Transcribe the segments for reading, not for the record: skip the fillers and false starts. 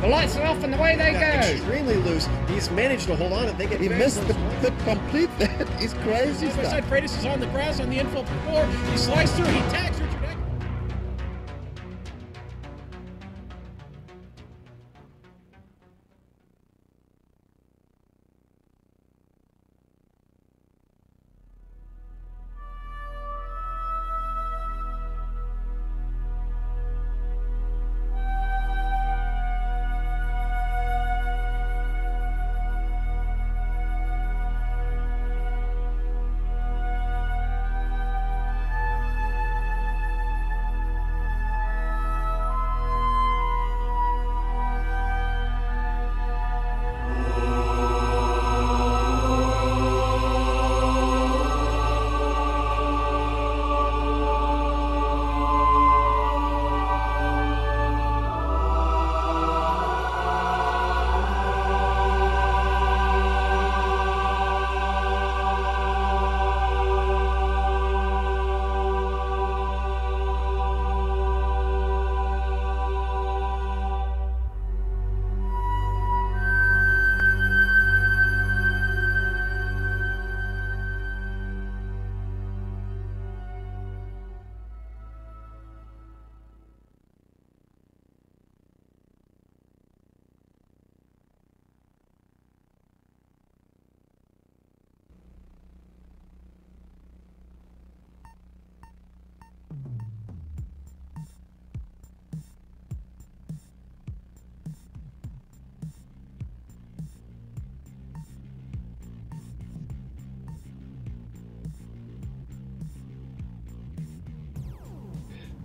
The lights are off and away they go. Extremely loose. He's managed to hold on and they get. He missed the complete. That is crazy stuff. Side Freitas is on the grass on the infield floor. He slides through. He tags Richard.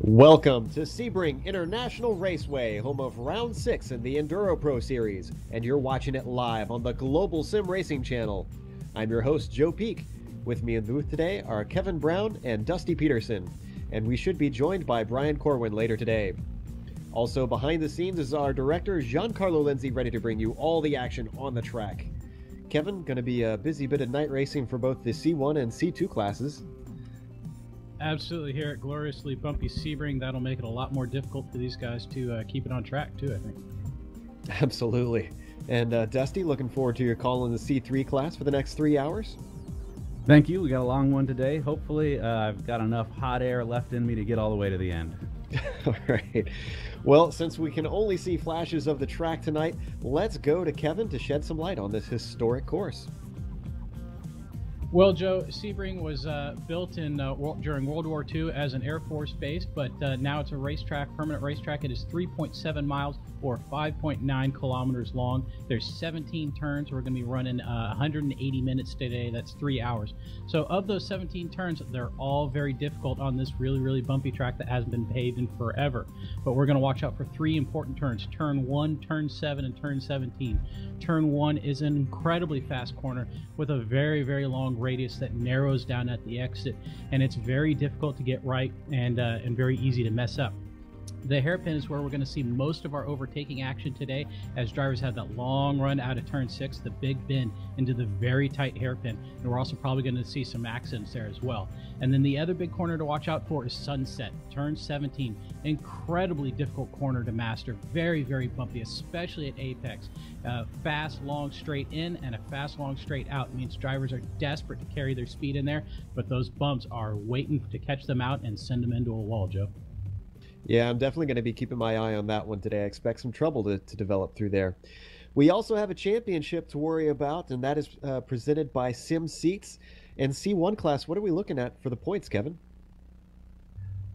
Welcome to Sebring International Raceway, home of Round 6 in the EnduroPro series, and you're watching it live on the Global Sim Racing channel. I'm your host, Joe Peak. With me in the booth today are Kevin Brown and Dusty Peterson, and we should be joined by Brian Corwin later today. Also behind the scenes is our director, Giancarlo Lindsay, ready to bring you all the action on the track. Kevin, going to be a busy bit of night racing for both the C1 and C2 classes. Absolutely, here at gloriously bumpy Sebring, that'll make it a lot more difficult for these guys to keep it on track too, I think. Absolutely. And Dusty, looking forward to your call in the C3 class for the next 3 hours. Thank you. We got a long one today. Hopefully I've got enough hot air left in me to get all the way to the end. All right. Well, since we can only see flashes of the track tonight, let's go to Kevin to shed some light on this historic course. Well, Joe, Sebring was built in during World War II as an Air Force base, but now it's a racetrack, permanent racetrack. It is 3.7 miles or 5.9 kilometers long. There's 17 turns. We're going to be running 180 minutes today. That's 3 hours. So of those 17 turns, they're all very difficult on this really, really bumpy track that hasn't been paved in forever. But we're going to watch out for 3 important turns: Turn 1, Turn 7, and Turn 17. Turn 1 is an incredibly fast corner with a very, very long radius that narrows down at the exit, and it's very difficult to get right and very easy to mess up. The hairpin is where we're going to see most of our overtaking action today, as drivers have that long run out of turn 6, the big bend into the very tight hairpin, and we're also probably going to see some accidents there as well. And then the other big corner to watch out for is Sunset, turn 17. Incredibly difficult corner to master, very, very bumpy, especially at apex. Fast, long straight in and a fast, long straight out. It means drivers are desperate to carry their speed in there, but those bumps are waiting to catch them out and send them into a wall, Joe. Yeah, I'm definitely going to be keeping my eye on that one today. I expect some trouble to develop through there. We also have a championship to worry about, and that is presented by Sim Seats. And C1 class, what are we looking at for the points, Kevin?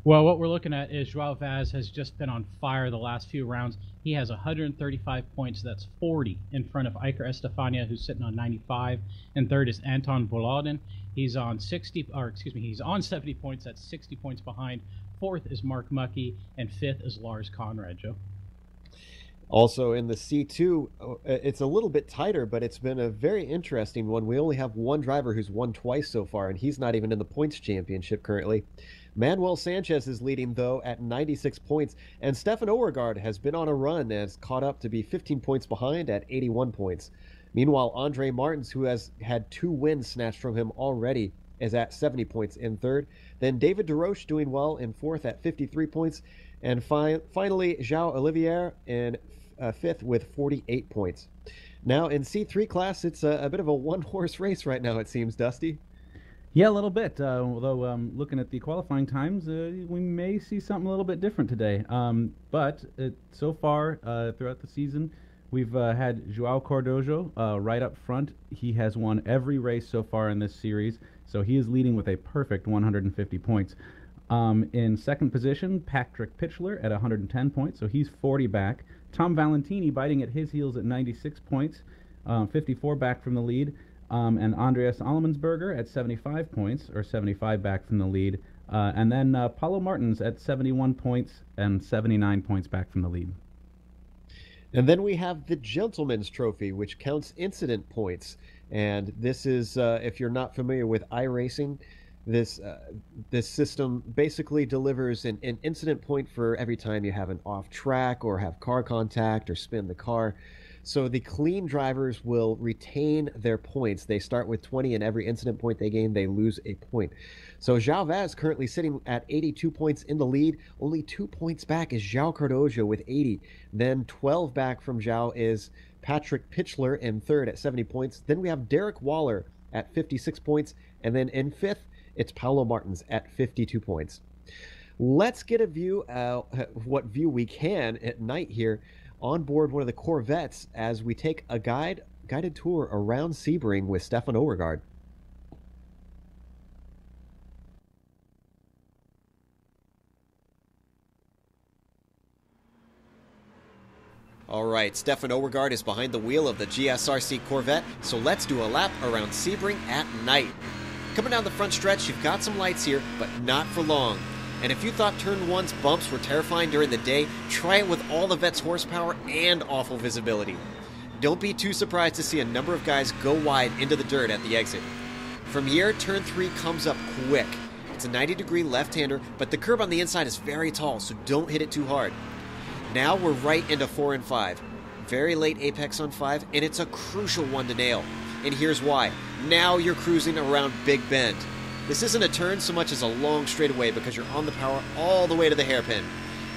Well, what we're looking at is Joao Vaz has just been on fire the last few rounds. He has 135 points. That's 40 in front of Iker Estefania, who's sitting on 95. And third is Anton Volodin. He's on 70 points. That's 60 points behind. Fourth is Mark Mucky, and fifth is Lars Conrad, Joe. Also in the C2, it's a little bit tighter, but it's been a very interesting one. We only have one driver who's won twice so far, and he's not even in the points championship currently. Manuel Sanchez is leading, though, at 96 points, and Stefan Overgaard has been on a run and has caught up to be 15 points behind at 81 points. Meanwhile, Andre Martins, who has had 2 wins snatched from him already, is at 70 points in third. Then David DeRoche doing well in fourth at 53 points. And finally, João Olivier in fifth with 48 points. Now in C3 class, it's a bit of a one-horse race right now, it seems, Dusty. Yeah, a little bit. Although looking at the qualifying times, we may see something a little bit different today. But so far throughout the season, we've had Joao Cordojo right up front. He has won every race so far in this series, so he is leading with a perfect 150 points. In second position, Patrick Pitchler at 110 points, so he's 40 back. Tom Valentini biting at his heels at 96 points, 54 back from the lead. And Andreas Allmensberger at 75 points, or 75 back from the lead. And then Paulo Martins at 71 points and 79 points back from the lead. And then we have the Gentleman's Trophy, which counts incident points. And this is, if you're not familiar with iRacing, this system basically delivers an incident point for every time you have an off track or have car contact or spin the car. So the clean drivers will retain their points. They start with 20, and every incident point they gain, they lose a point. So João Vaz currently sitting at 82 points in the lead. Only 2 points back is João Cardojo with 80. Then 12 back from João is Patrick Pitchler in third at 70 points. Then we have Derek Waller at 56 points. And then in fifth, it's Paulo Martins at 52 points. Let's get a view, what view we can at night here on board one of the Corvettes as we take a guided tour around Sebring with Stefan Overgaard. All right, Stefan Overgaard is behind the wheel of the GSRC Corvette, so let's do a lap around Sebring at night. Coming down the front stretch, you've got some lights here, but not for long. And if you thought Turn 1's bumps were terrifying during the day, try it with all the Vet's horsepower and awful visibility. Don't be too surprised to see a number of guys go wide into the dirt at the exit. From here, Turn 3 comes up quick. It's a 90-degree left-hander, but the curb on the inside is very tall, so don't hit it too hard. Now we're right into 4 and 5. Very late apex on 5, and it's a crucial one to nail. And here's why. Now you're cruising around Big Bend. This isn't a turn so much as a long straightaway because you're on the power all the way to the hairpin.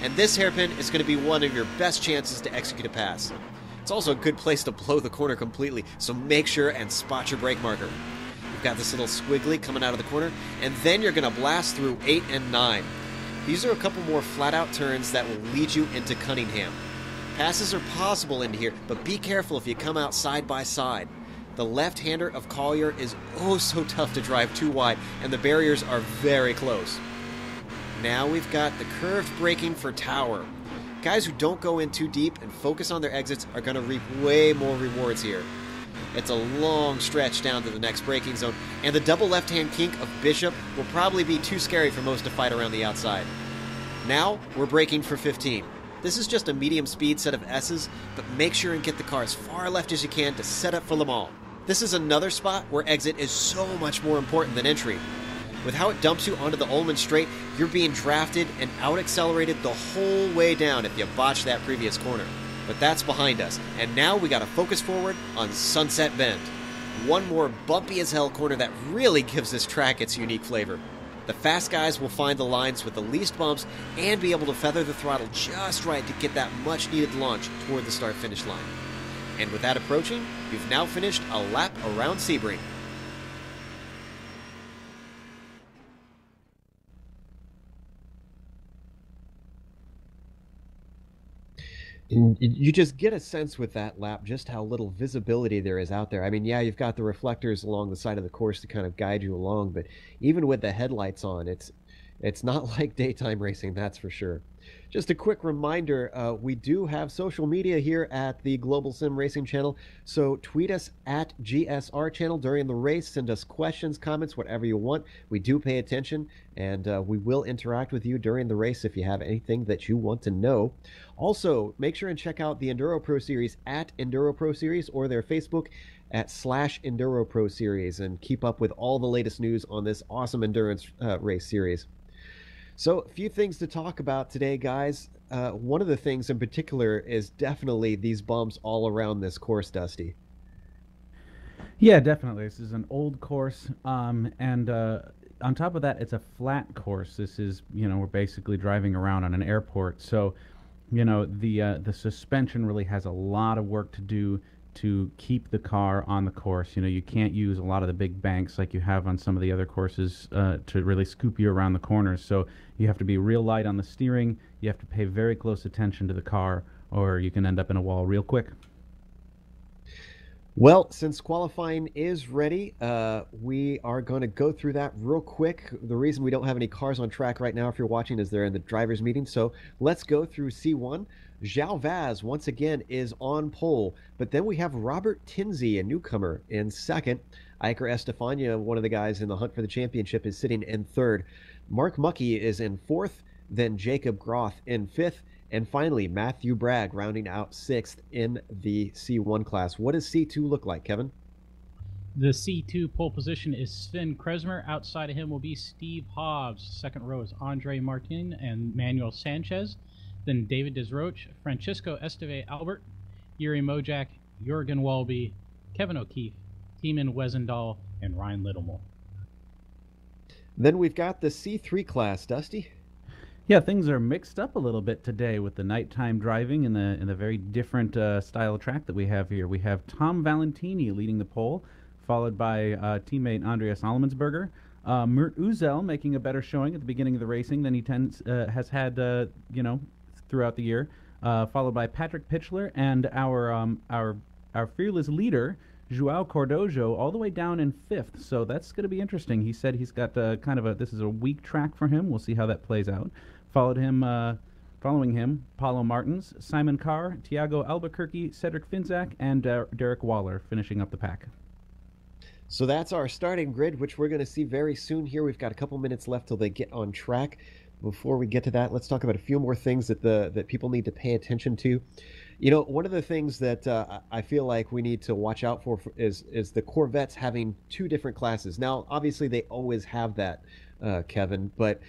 And this hairpin is going to be one of your best chances to execute a pass. It's also a good place to blow the corner completely, so make sure and spot your brake marker. You've got this little squiggly coming out of the corner, and then you're going to blast through 8 and 9. These are a couple more flat-out turns that will lead you into Cunningham. Passes are possible into here, but be careful if you come out side by side. The left-hander of Collier is oh so tough to drive too wide, and the barriers are very close. Now we've got the curved braking for Tower. Guys who don't go in too deep and focus on their exits are going to reap way more rewards here. It's a long stretch down to the next braking zone, and the double left-hand kink of Bishop will probably be too scary for most to fight around the outside. Now we're braking for 15. This is just a medium speed set of S's, but make sure and get the car as far left as you can to set up for Le Mans. This is another spot where exit is so much more important than entry. With how it dumps you onto the Ullman straight, you're being drafted and out-accelerated the whole way down if you botch that previous corner. But that's behind us, and now we gotta focus forward on Sunset Bend. One more bumpy as hell corner that really gives this track its unique flavor. The fast guys will find the lines with the least bumps and be able to feather the throttle just right to get that much-needed launch toward the start-finish line. And with that approaching, you've now finished a lap around Sebring. And you just get a sense with that lap just how little visibility there is out there. I mean, yeah, you've got the reflectors along the side of the course to kind of guide you along, but even with the headlights on, it's not like daytime racing, that's for sure. Just a quick reminder, we do have social media here at the Global Sim Racing channel, so tweet us at GSR channel during the race, send us questions, comments, whatever you want. We do pay attention, and we will interact with you during the race if you have anything that you want to know. Also, make sure and check out the EnduroPro Series at EnduroPro Series or their Facebook at /EnduroPro Series and keep up with all the latest news on this awesome endurance race series. So, a few things to talk about today, guys. One of the things in particular is definitely these bumps all around this course, Dusty. Yeah, definitely. This is an old course, and on top of that, it's a flat course. This is, we're basically driving around on an airport. So The suspension really has a lot of work to do to keep the car on the course. You can't use a lot of the big banks like you have on some of the other courses to really scoop you around the corners. So you have to be real light on the steering. You have to pay very close attention to the car, or you can end up in a wall real quick. Well, since qualifying is ready, we are going to go through that real quick. The reason we don't have any cars on track right now, if you're watching, is they're in the drivers' meeting. So let's go through C1. Zhao Vaz, once again, is on pole. But then we have Robert Tinsey, a newcomer, in second. Iker Estefania, one of the guys in the hunt for the championship, is sitting in third. Mark Muckey is in fourth. Then Jacob Groth in fifth. And finally, Matthew Bragg rounding out sixth in the C1 class. What does C2 look like, Kevin? The C2 pole position is Sven Kresmer. Outside of him will be Steve Hobbs. Second row is Andre Martin and Manuel Sanchez. Then David Desroche, Francisco Esteve Albert, Yuri Mojak, Jorgen Walby, Kevin O'Keefe, Tiemann Wesendahl, and Ryan Littlemore. Then we've got the C3 class, Dusty. Yeah, things are mixed up a little bit today with the nighttime driving and the very different style of track that we have here. We have Tom Valentini leading the pole, followed by teammate Andreas Allemansberger. Mert Uzel making a better showing at the beginning of the racing than he has had, throughout the year. Followed by Patrick Pitchler and our fearless leader, Joao Cordojo, all the way down in fifth. So that's going to be interesting. He said he's got this is a weak track for him. We'll see how that plays out. Following him, Paulo Martins, Simon Carr, Tiago Albuquerque, Cedric Finzak, and Derek Waller finishing up the pack. So that's our starting grid, which we're going to see very soon here. We've got a couple minutes left till they get on track. Before we get to that, let's talk about a few more things that people need to pay attention to. One of the things that I feel like we need to watch out for is the Corvettes having two different classes. Now, obviously, they always have that, Kevin, but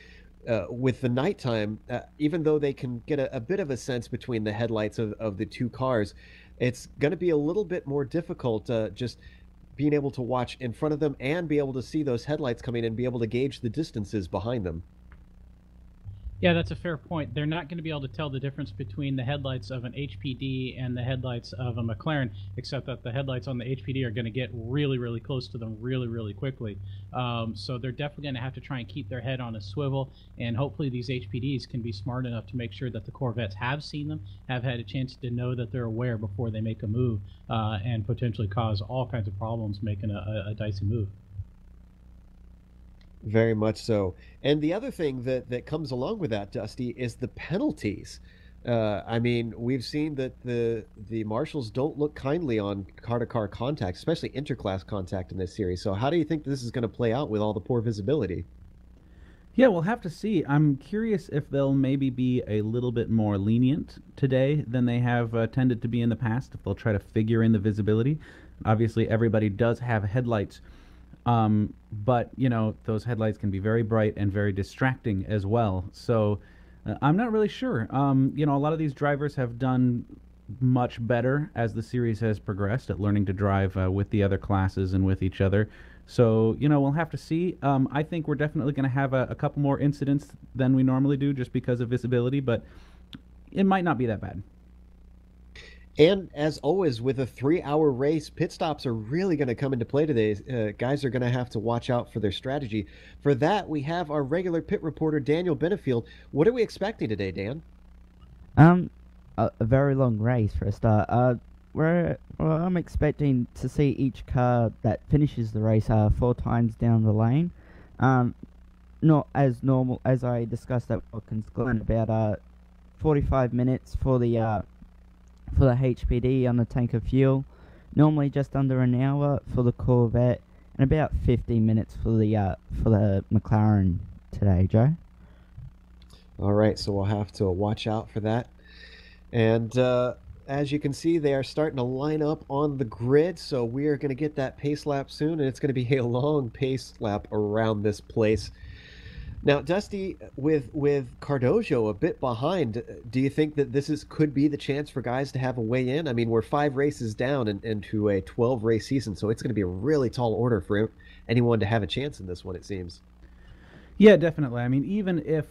with the nighttime, even though they can get a bit of a sense between the headlights of the two cars, it's going to be a little bit more difficult just being able to watch in front of them and be able to see those headlights coming and be able to gauge the distances behind them. Yeah, that's a fair point. They're not going to be able to tell the difference between the headlights of an HPD and the headlights of a McLaren, except that the headlights on the HPD are going to get really, really close to them really, really quickly. So they're definitely going to have to try and keep their head on a swivel, and hopefully these HPDs can be smart enough to make sure that the Corvettes have seen them, have had a chance to know that they're aware before they make a move, and potentially cause all kinds of problems making a dicey move. Very much so. And the other thing that comes along with that, Dusty, is the penalties. We've seen that the marshals don't look kindly on car-to-car contact, especially interclass contact in this series. So how do you think this is going to play out with all the poor visibility? Yeah, we'll have to see. I'm curious if they'll maybe be a little bit more lenient today than they have tended to be in the past, if they'll try to figure in the visibility. Obviously, everybody does have headlights. But those headlights can be very bright and very distracting as well. So I'm not really sure. A lot of these drivers have done much better as the series has progressed at learning to drive with the other classes and with each other. So, we'll have to see. I think we're definitely going to have a couple more incidents than we normally do just because of visibility, but it might not be that bad. And as always, with a 3-hour race, pit stops are really going to come into play today. Guys are going to have to watch out for their strategy. For that, we have our regular pit reporter, Daniel Benefield. What are we expecting today, Dan? A very long race for a start. I'm expecting to see each car that finishes the race 4 times down the lane. Not as normal as I discussed at Watkins Glen, about 45 minutes for the HPD on the tank of fuel, normally just under an hour for the Corvette, and about 15 minutes for the McLaren today, Joe. All right, so we'll have to watch out for that. And as you can see, they are starting to line up on the grid, so we are going to get that pace lap soon, and it's going to be a long pace lap around this place. Now, Dusty, with Cardojo a bit behind, do you think that this could be the chance for guys to have a way in? I mean, we're 5 races down into a 12-race season, so it's going to be a really tall order for anyone to have a chance in this one, it seems. Yeah, definitely. I mean, even if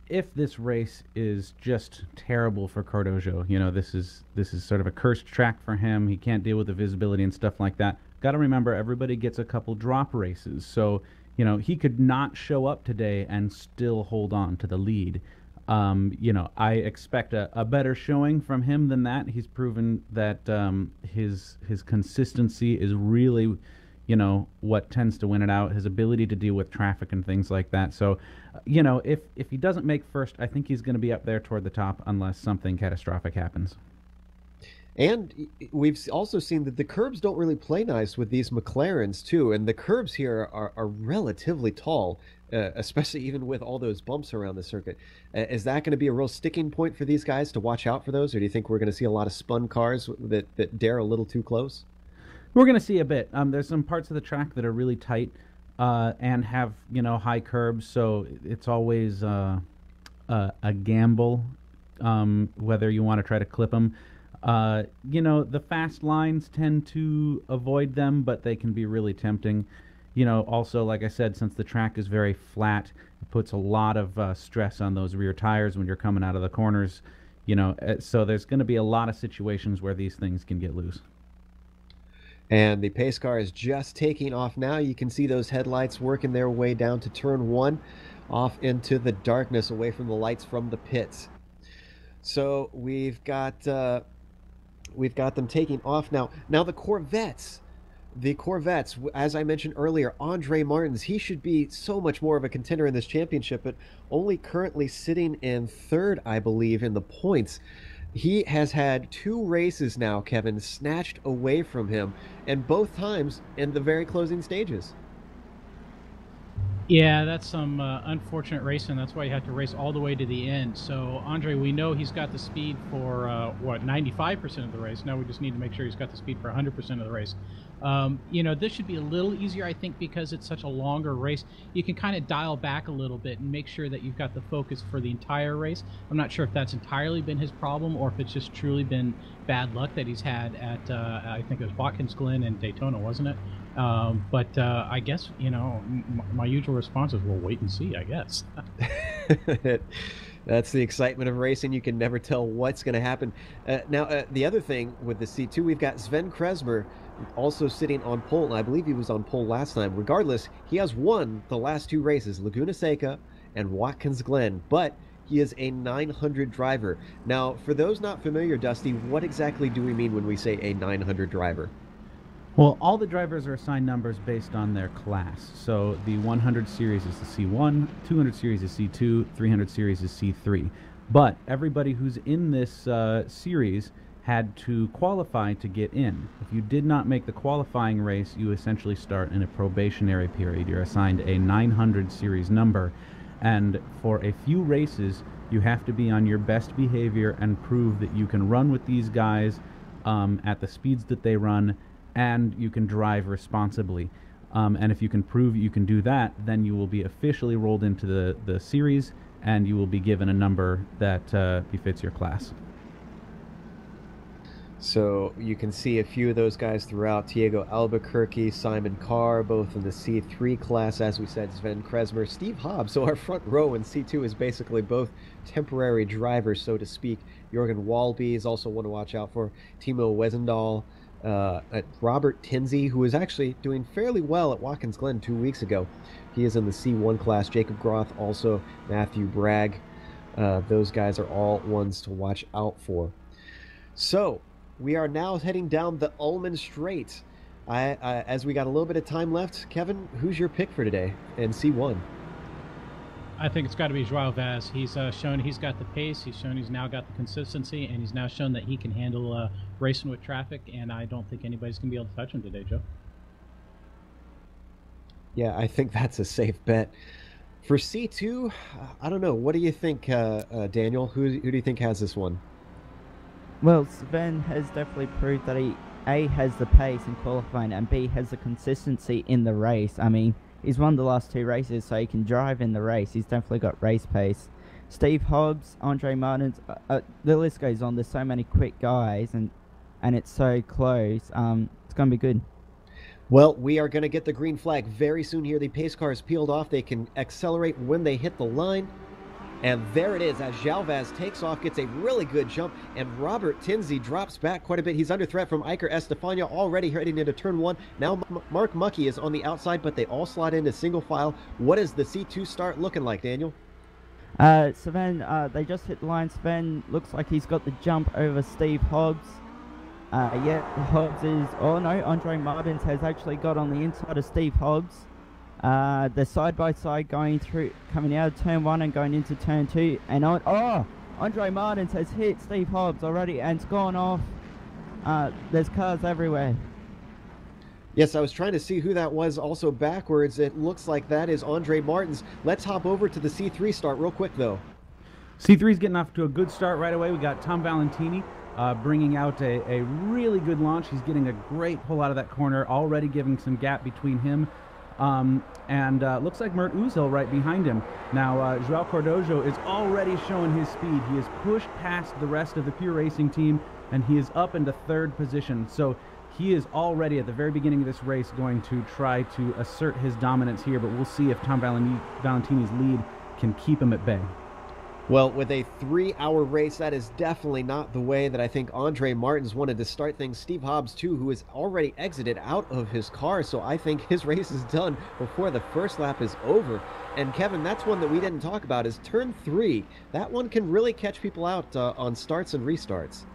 if this race is just terrible for Cardozo, this is sort of a cursed track for him. He can't deal with the visibility and stuff like that. Got to remember, everybody gets a couple drop races, so he could not show up today and still hold on to the lead. I expect a better showing from him than that. He's proven that his consistency is really, what tends to win it out. His ability to deal with traffic and things like that. So, if he doesn't make first, I think he's going to be up there toward the top unless something catastrophic happens. And we've also seen that the curbs don't really play nice with these McLarens, too. And the curbs here are relatively tall, especially even with all those bumps around the circuit. Is that going to be a real sticking point for these guys to watch out for those? Or do you think we're going to see a lot of spun cars that dare a little too close? We're going to see a bit. There's some parts of the track that are really tight and have, high curbs. So it's always a gamble whether you want to try to clip them. The fast lines tend to avoid them, but they can be really tempting. Also, like I said, since the track is very flat, it puts a lot of stress on those rear tires when you're coming out of the corners. So there's going to be a lot of situations where these things can get loose. And the pace car is just taking off now. You can see those headlights working their way down to turn 1, off into the darkness, away from the lights from the pits. So we've got them taking off now. Now the Corvettes, as I mentioned earlier, Andre Martins, he should be so much more of a contender in this championship, but only currently sitting in third, I believe, in the points. He has had 2 races now, Kevin, snatched away from him, and both times in the very closing stages. Yeah, that's some unfortunate racing. That's why you have to race all the way to the end. So, Andre, we know he's got the speed for, 95% of the race. Now we just need to make sure he's got the speed for 100% of the race. This should be a little easier, I think, because it's such a longer race. You can kind of dial back a little bit and make sure that you've got the focus for the entire race. I'm not sure if that's entirely been his problem or if it's just truly been bad luck that he's had at, I think it was Watkins Glen and Daytona, wasn't it? But I guess, my usual response is, we'll wait and see, I guess. That's the excitement of racing. You can never tell what's going to happen. Now, the other thing with the C2, we've got Sven Kresmer also sitting on pole, and I believe he was on pole last time. Regardless, he has won the last 2 races, Laguna Seca and Watkins Glen, but he is a 900 driver. Now, for those not familiar, Dusty, what exactly do we mean when we say a 900 driver? Well, all the drivers are assigned numbers based on their class. So the 100 series is the C1, 200 series is C2, 300 series is C3. But everybody who's in this series had to qualify to get in. If you did not make the qualifying race, you essentially start in a probationary period. You're assigned a 900 series number, and for a few races, you have to be on your best behavior and prove that you can run with these guys at the speeds that they run, and you can drive responsibly. And if you can prove you can do that, then you will be officially rolled into the series, and you will be given a number that befits your class. So you can see a few of those guys throughout. Diego Albuquerque, Simon Carr, both in the C3 class, as we said, Sven Kresmer, Steve Hobbs. So our front row in C2 is basically both temporary drivers, so to speak. Jorgen Walby is also one to watch out for. Timo Wesendahl, Robert Tinsey, who is actually doing fairly well at Watkins Glen 2 weeks ago. He is in the C1 class. Jacob Groth, also Matthew Bragg. Those guys are all ones to watch out for. So we are now heading down the Ullman Straight. As we got a little bit of time left, Kevin, who's your pick for today in C1? I think it's got to be Joao Vaz. He's shown he's got the pace. He's shown he's now got the consistency, and he's now shown that he can handle racing with traffic, and I don't think anybody's going to be able to touch him today, Joe. Yeah, I think that's a safe bet. For C2, I don't know. What do you think, Daniel? Who do you think has this one? Well, Sven has definitely proved that he, A, has the pace in qualifying, and B, has the consistency in the race. I mean, he's won the last 2 races, so he can drive in the race. He's definitely got race pace. Steve Hobbs, Andre Martins, the list goes on. There's so many quick guys, and it's so close. It's going to be good. Well, we are going to get the green flag very soon here. The pace car is peeled off. They can accelerate when they hit the line. And there it is as Jalvaz takes off, gets a really good jump, and Robert Tinsey drops back quite a bit. He's under threat from Iker Estefania, already heading into turn 1. Now Mark Muckey is on the outside, but they all slot into single file. What is the C2 start looking like, Daniel? Sven, they just hit the line. Sven looks like he's got the jump over Steve Hobbs. Yeah, Hobbs is... Oh no, Andre Martins has actually got on the inside of Steve Hobbs. They're side by side coming out of turn 1 and going into turn 2. And Andre Martins has hit Steve Hobbs already and it's gone off. There's cars everywhere. Yes, I was trying to see who that was also backwards. It looks like that is Andre Martins. Let's hop over to the C3 start real quick, though. C3's getting off to a good start right away. We got Tom Valentini bringing out a really good launch. He's getting a great pull out of that corner, already giving some gap between him. Looks like Mert Uzil right behind him. Now, Joao Cordojo is already showing his speed. He has pushed past the rest of the Pure Racing team, and he is up into 3rd position. So he is already at the very beginning of this race going to try to assert his dominance here, but we'll see if Tom Valentini's lead can keep him at bay. Well, with a 3-hour race, that is definitely not the way that I think Andre Martins wanted to start things. Steve Hobbs, too, who has already exited out of his car, so I think his race is done before the first lap is over. And Kevin, that's one that we didn't talk about, is turn 3. That one can really catch people out on starts and restarts.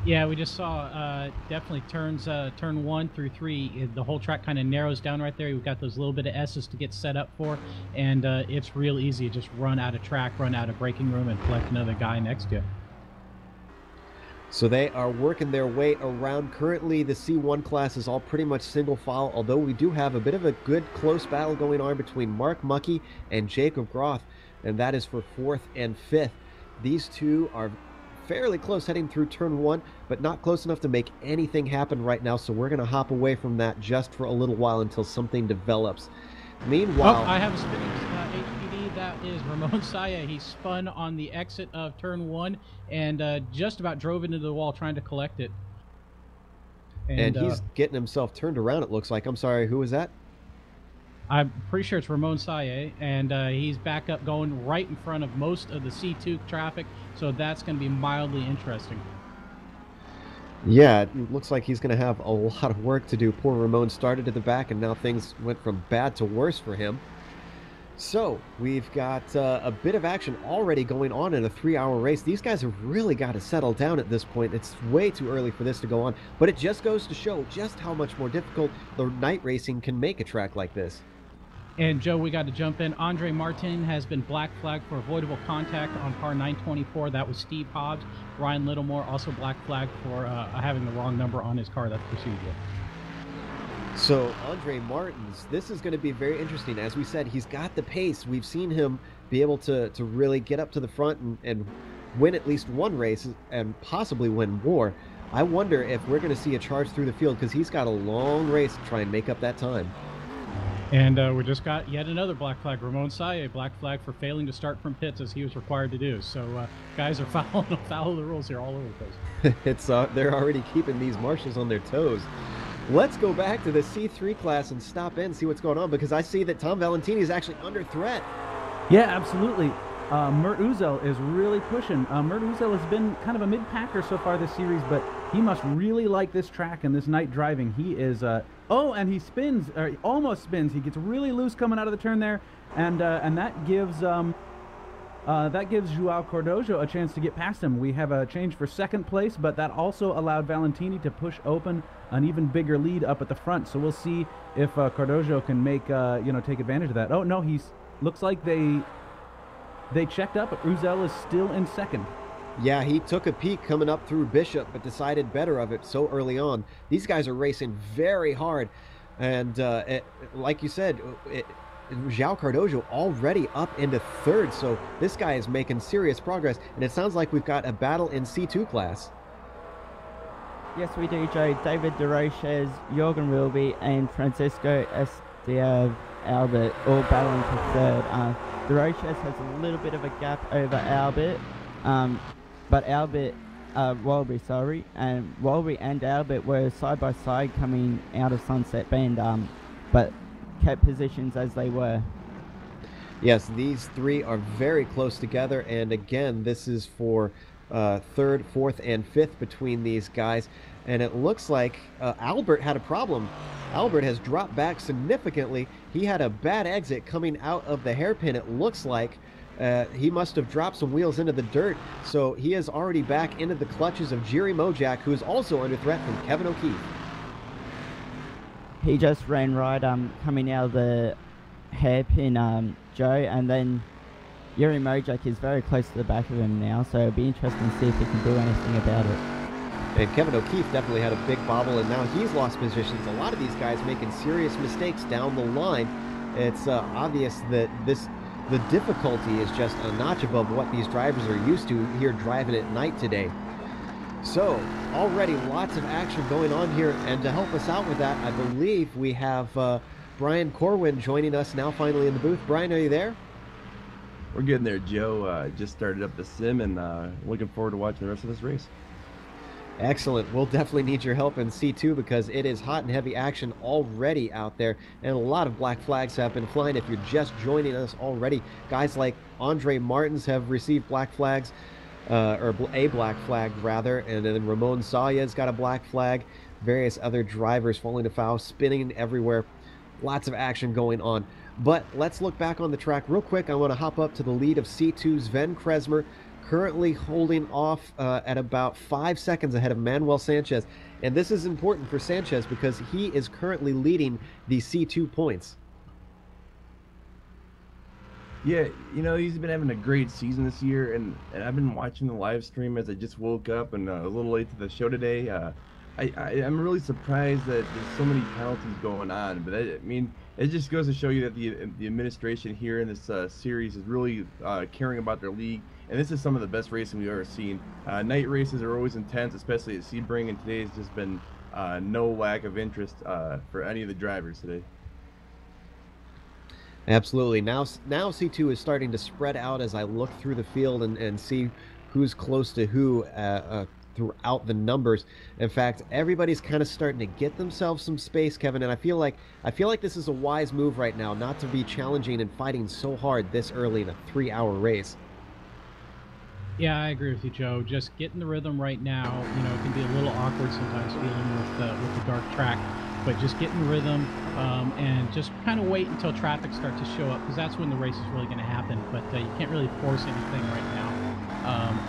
Yeah, we just saw definitely turn 1 through 3. The whole track kind of narrows down right there. We've got those little bit of S's to get set up for, and it's real easy to just run out of track, run out of braking room, and collect another guy next to you. So they are working their way around. Currently, the C1 class is all pretty much single file, although we do have a bit of a good close battle going on between Mark Muckey and Jacob Groth, and that is for 4th and 5th. These two are fairly close heading through turn 1, but not close enough to make anything happen right now, so we're going to hop away from that just for a little while until something develops. Meanwhile... I have a spinning HPD. That is Ramon Saya. He spun on the exit of turn 1 and just about drove into the wall trying to collect it. And he's getting himself turned around, it looks like. I'm sorry, who was that? I'm pretty sure it's Ramon Saye, and he's back up going right in front of most of the C2 traffic, so that's going to be mildly interesting. Yeah, it looks like he's going to have a lot of work to do. Poor Ramon started at the back, and now things went from bad to worse for him. So, we've got a bit of action already going on in a 3-hour race. These guys have really got to settle down at this point. It's way too early for this to go on, but it just goes to show just how much more difficult the night racing can make a track like this. And Joe, we got to jump in. Andre Martin has been black flagged for avoidable contact on car 924. That was Steve Hobbs. Ryan Littlemore also black flagged for having the wrong number on his car. That's procedural. So Andre Martins, this is going to be very interesting. As we said, he's got the pace. We've seen him be able to really get up to the front and win at least one race and possibly win more. I wonder if we're going to see a charge through the field because he's got a long race to try and make up that time. And we just got yet another black flag. Ramon Saye, black flag for failing to start from pits as he was required to do. So guys are following the rules here all over the place. It's they're already keeping these marshals on their toes. Let's go back to the C3 class and stop in and see what's going on because I see that Tom Valentini is actually under threat. Yeah, absolutely. Mert Uzil is really pushing. Mert Uzil has been kind of a mid-packer so far this series, but he must really like this track and this night driving. He is... and he spins, or he almost spins. He gets really loose coming out of the turn there, and that gives Joao Cordojo a chance to get past him. We have a change for second place, but that also allowed Valentini to push open an even bigger lead up at the front. So we'll see if Cordojo can make take advantage of that. Oh no, looks like they checked up. Uzil is still in second. Yeah, he took a peek coming up through Bishop, but decided better of it so early on. These guys are racing very hard, and like you said, Joao Cordojo already up into third, so this guy is making serious progress, and it sounds like we've got a battle in C2 class. Yes, we do, Joe. David DeRoches, Jorgen Wilby, and Francisco Estev Albert all battling for third. DeRoches has a little bit of a gap over Albert, but Walby, and Walby and Albert were side by side coming out of Sunset Bend, but kept positions as they were. Yes, these three are very close together, and again, this is for third, fourth, and fifth between these guys. And it looks like Albert had a problem. Albert has dropped back significantly. He had a bad exit coming out of the hairpin, it looks like. He must have dropped some wheels into the dirt, so he is already back into the clutches of Jerry Mojak, who is also under threat from Kevin O'Keefe. He just ran right coming out of the hairpin, Joe, and then Yuri Mojak is very close to the back of him now, so it'll be interesting to see if he can do anything about it. And Kevin O'Keefe definitely had a big bobble, and now he's lost positions. A lot of these guys making serious mistakes down the line. It's obvious that the difficulty is just a notch above what these drivers are used to here driving at night today. So, already lots of action going on here, and to help us out with that, I believe we have Brian Corwin joining us now finally in the booth. Brian, are you there? We're getting there, Joe. Just started up the sim and looking forward to watching the rest of this race. Excellent. We'll definitely need your help in C2 because it is hot and heavy action already out there, and a lot of black flags have been flying. If you're just joining us already, guys like Andre Martins have received black flags, or a black flag rather, and then Ramon Saya's got a black flag. Various other drivers falling afoul, spinning everywhere. Lots of action going on. But let's look back on the track real quick. I want to hop up to the lead of C2 Sven Kresmer, currently holding off at about 5 seconds ahead of Manuel Sanchez. And this is important for Sanchez because he is currently leading the C2 points. Yeah, you know, he's been having a great season this year, and I've been watching the live stream as I just woke up and a little late to the show today. I'm really surprised that there's so many penalties going on, but I mean, it just goes to show you that the administration here in this series is really caring about their league, and this is some of the best racing we've ever seen. Night races are always intense, especially at Sebring, and today's just been no lack of interest for any of the drivers today. Absolutely. Now C2 is starting to spread out as I look through the field and see who's close to who throughout the numbers. In fact, everybody's kind of starting to get themselves some space, Kevin, and I feel like this is a wise move right now, not to be challenging and fighting so hard this early in a 3-hour race. Yeah, I agree with you, Joe. Just getting the rhythm right now. You know, it can be a little awkward sometimes dealing with the dark track, but just getting the rhythm and just kind of wait until traffic starts to show up, because that's when the race is really going to happen. But you can't really force anything right now.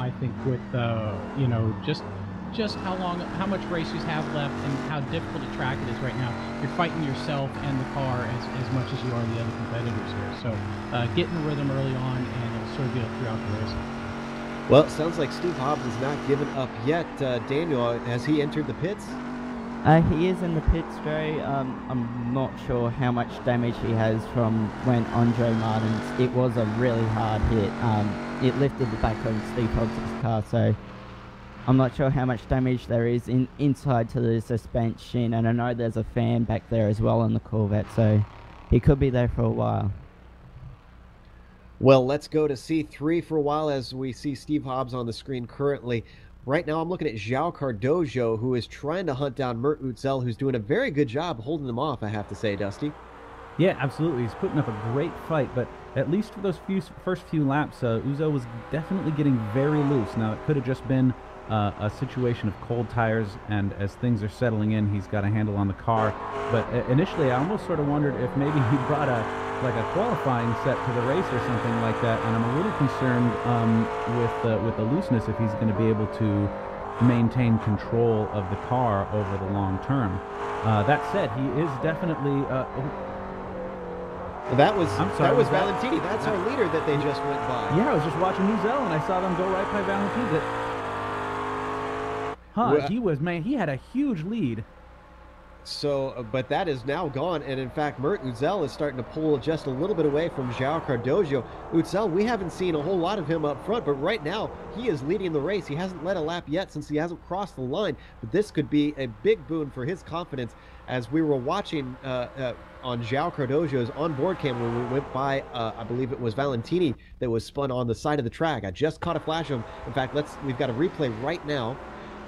I think with you know, just how much race you have left and how difficult a track it is right now. You're fighting yourself and the car as much as you are the other competitors here. So getting the rhythm early on, and it'll serve you throughout the race. Well, it sounds like Steve Hobbs has not given up yet. Daniel, has he entered the pits? He is in the pits, Joe. I'm not sure how much damage he has from when Andre Martins. It was a really hard hit. It lifted the back of Steve Hobbs' car, so I'm not sure how much damage there is inside to the suspension, and I know there's a fan back there as well in the Corvette, so he could be there for a while. Well, let's go to C3 for a while as we see Steve Hobbs on the screen currently. Right now I'm looking at João Cardojo, who is trying to hunt down Mert Utzel, who's doing a very good job holding them off, I have to say, Dusty. Yeah, absolutely. He's putting up a great fight, but at least for those first few laps, Uzo was definitely getting very loose. Now, it could have just been a situation of cold tires, and as things are settling in, he's got a handle on the car. But initially, I almost sort of wondered if maybe he brought a qualifying set to the race or something like that, and I'm a little concerned with the looseness, if he's going to be able to maintain control of the car over the long term. That said, he is definitely that was was Valentini. That's our leader that they just went by. Yeah, I was just watching Uzel and I saw them go right by Valentini. He had a huge lead. So, but that is now gone, and in fact, Mert Utzel is starting to pull just a little bit away from João Cardojo. Utzel, we haven't seen a whole lot of him up front, but right now, he is leading the race. He hasn't led a lap yet since he hasn't crossed the line, but this could be a big boon for his confidence. As we were watching on João Cardojo's onboard cam when we went by, I believe it was Valentini that was spun on the side of the track. I just caught a flash of him. In fact, we've got a replay right now.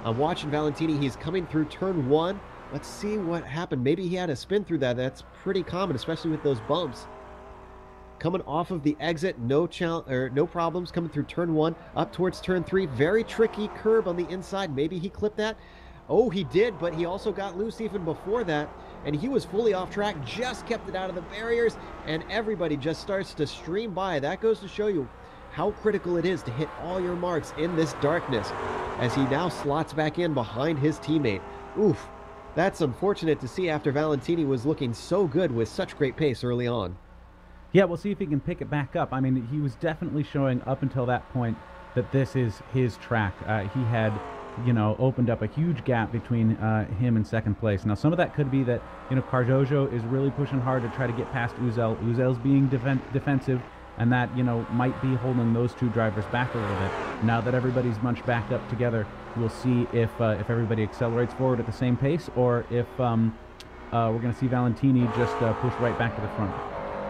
I'm watching Valentini. He's coming through turn 1. Let's see what happened. Maybe he had a spin through that. That's pretty common, especially with those bumps. coming off of the exit, no problems coming through turn 1, up towards turn 3. Very tricky curb on the inside. Maybe he clipped that. Oh, he did, but he also got loose even before that, and he was fully off track, just kept it out of the barriers, and everybody just starts to stream by. That goes to show you how critical it is to hit all your marks in this darkness, as he now slots back in behind his teammate. Oof, that's unfortunate to see after Valentini was looking so good with such great pace early on. Yeah, we'll see if he can pick it back up. I mean, he was definitely showing up until that point that this is his track. He had, you know, opened up a huge gap between him and second place. Now, some of that could be that, you know, Cardozo is really pushing hard to try to get past Uzel. Uzel's being defensive, and that, you know, might be holding those two drivers back a little bit. Now that everybody's bunched back up together, we'll see if everybody accelerates forward at the same pace, or if we're going to see Valentini just push right back to the front.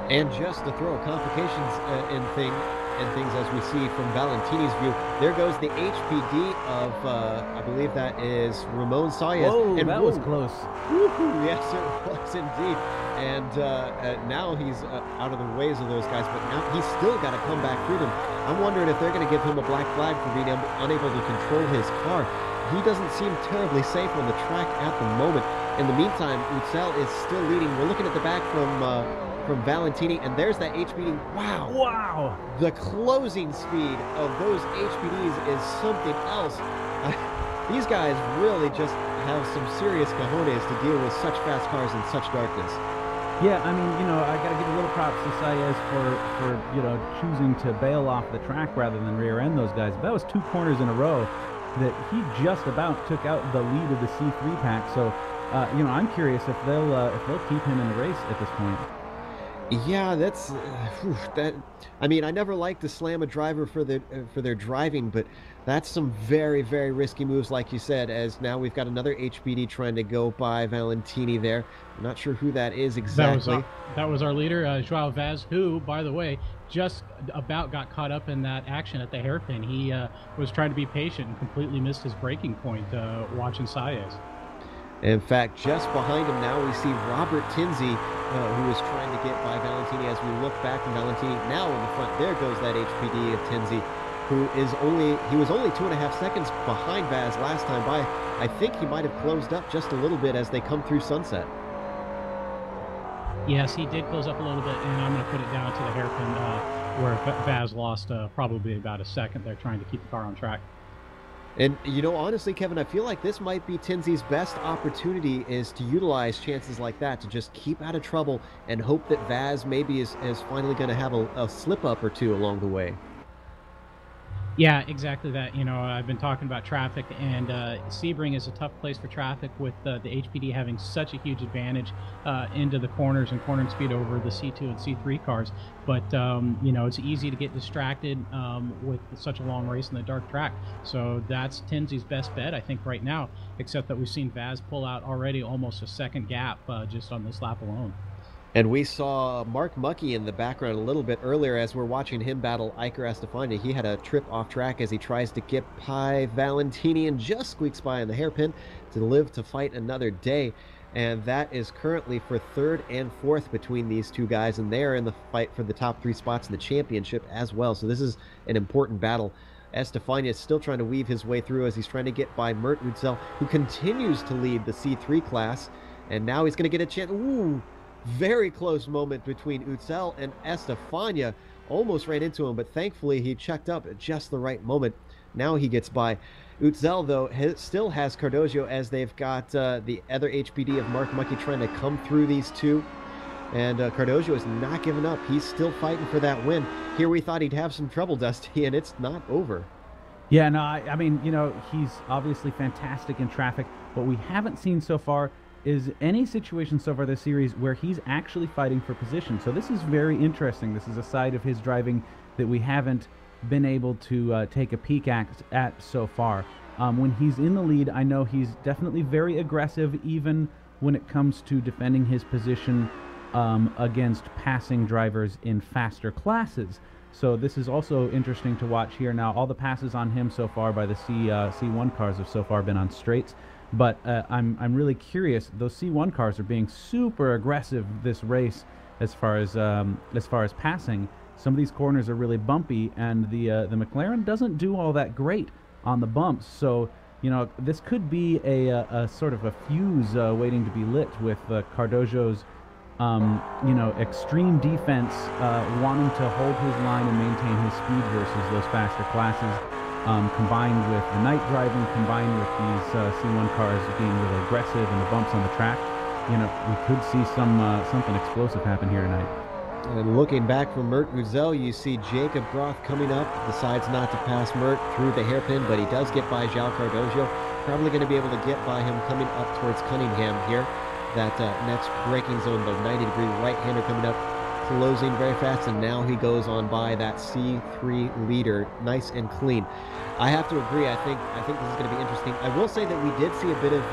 And just to throw complications in things as we see from Valentini's view, there goes the HPD of, I believe that is Ramon Saez. Whoa, and that was close. Yes, it was indeed. And now he's out of the ways of those guys, but now he's still got to come back through them. I'm wondering if they're going to give him a black flag for being unable to control his car. He doesn't seem terribly safe on the track at the moment. In the meantime, Uzel is still leading. We're looking at the back from Valentini, and there's that HPD. Wow. Wow. The closing speed of those HPDs is something else. These guys really just have some serious cojones to deal with such fast cars in such darkness. Yeah, I mean, you know, I got to give a little props to Saez for, you know, choosing to bail off the track rather than rear end those guys. That was 2 corners in a row that he just about took out the lead of the C3 pack. So, you know, I'm curious if they'll keep him in the race at this point. Yeah, that's that. I mean, I never like to slam a driver for their driving, but that's some very, very risky moves, like you said. As now we've got another HPD trying to go by Valentini there. I'm not sure who that is exactly. That was our leader, Joao Vaz, who, by the way, just about got caught up in that action at the hairpin. He was trying to be patient and completely missed his braking point watching Saez. In fact, just behind him now we see Robert Tinsley, who is trying to get by Valentini. As we look back from Valentini, now in the front, there goes that HPD of Tinsley, who is he was only 2.5 seconds behind Vaz last time by. I think he might have closed up just a little bit as they come through Sunset. Yes, he did close up a little bit, and I'm going to put it down to the hairpin where Vaz lost probably about a second there trying to keep the car on track. And, you know, honestly, Kevin, I feel like this might be Tinsley's best opportunity, is to utilize chances like that to just keep out of trouble and hope that Vaz maybe is finally going to have a slip-up or two along the way. Yeah, exactly that. You know, I've been talking about traffic, and Sebring is a tough place for traffic with the HPD having such a huge advantage into the corners and cornering speed over the C2 and C3 cars. But, you know, it's easy to get distracted with such a long race in the dark track. So that's Tinsley's best bet, I think, right now, except that we've seen Vaz pull out already almost a second gap just on this lap alone. And we saw Mark Mucky in the background a little bit earlier as we're watching him battle Iker Estefania. He had a trip off track as he tries to get by Valentini and just squeaks by on the hairpin to live to fight another day. And that is currently for 3rd and 4th between these two guys, and they're in the fight for the top 3 spots in the championship as well. So this is an important battle. Estefania is still trying to weave his way through as he's trying to get by Mert Uzel, who continues to lead the C3 class. And now he's going to get a chance. Ooh! Very close moment between Uzel and Estefania. Almost ran into him, but thankfully he checked up at just the right moment. Now he gets by. Uzel, though, still has Cardozo as they've got the other HPD of Mark Mucky trying to come through these two. And Cardozo is not giving up. He's still fighting for that win. Here we thought he'd have some trouble, Dusty, and it's not over. Yeah, no, I mean, you know, he's obviously fantastic in traffic. What we haven't seen so far is any situation so far this series where he's actually fighting for position. So this is very interesting. This is a side of his driving that we haven't been able to take a peek at so far. When he's in the lead, I know he's definitely very aggressive, even when it comes to defending his position against passing drivers in faster classes. So this is also interesting to watch here. Now, all the passes on him so far by the C1 cars have so far been on straights. But I'm really curious. Those C1 cars are being super aggressive this race, as far as passing. Some of these corners are really bumpy, and the McLaren doesn't do all that great on the bumps. So, this could be a sort of a fuse waiting to be lit with Cardozo's extreme defense, wanting to hold his line and maintain his speed versus those faster classes, combined with the night driving, combined with these C1 cars being really aggressive and the bumps on the track. We could see something explosive happen here tonight. And looking back from Mert Guzel, you see Jacob Groth coming up, decides not to pass Mert through the hairpin, but he does get by João Cardozo. Probably going to be able to get by him coming up towards Cunningham here. That next braking zone, the 90-degree right-hander coming up, closing very fast, and now he goes on by that C3 leader, nice and clean. I have to agree. I think this is going to be interesting. I will say that we did see a bit of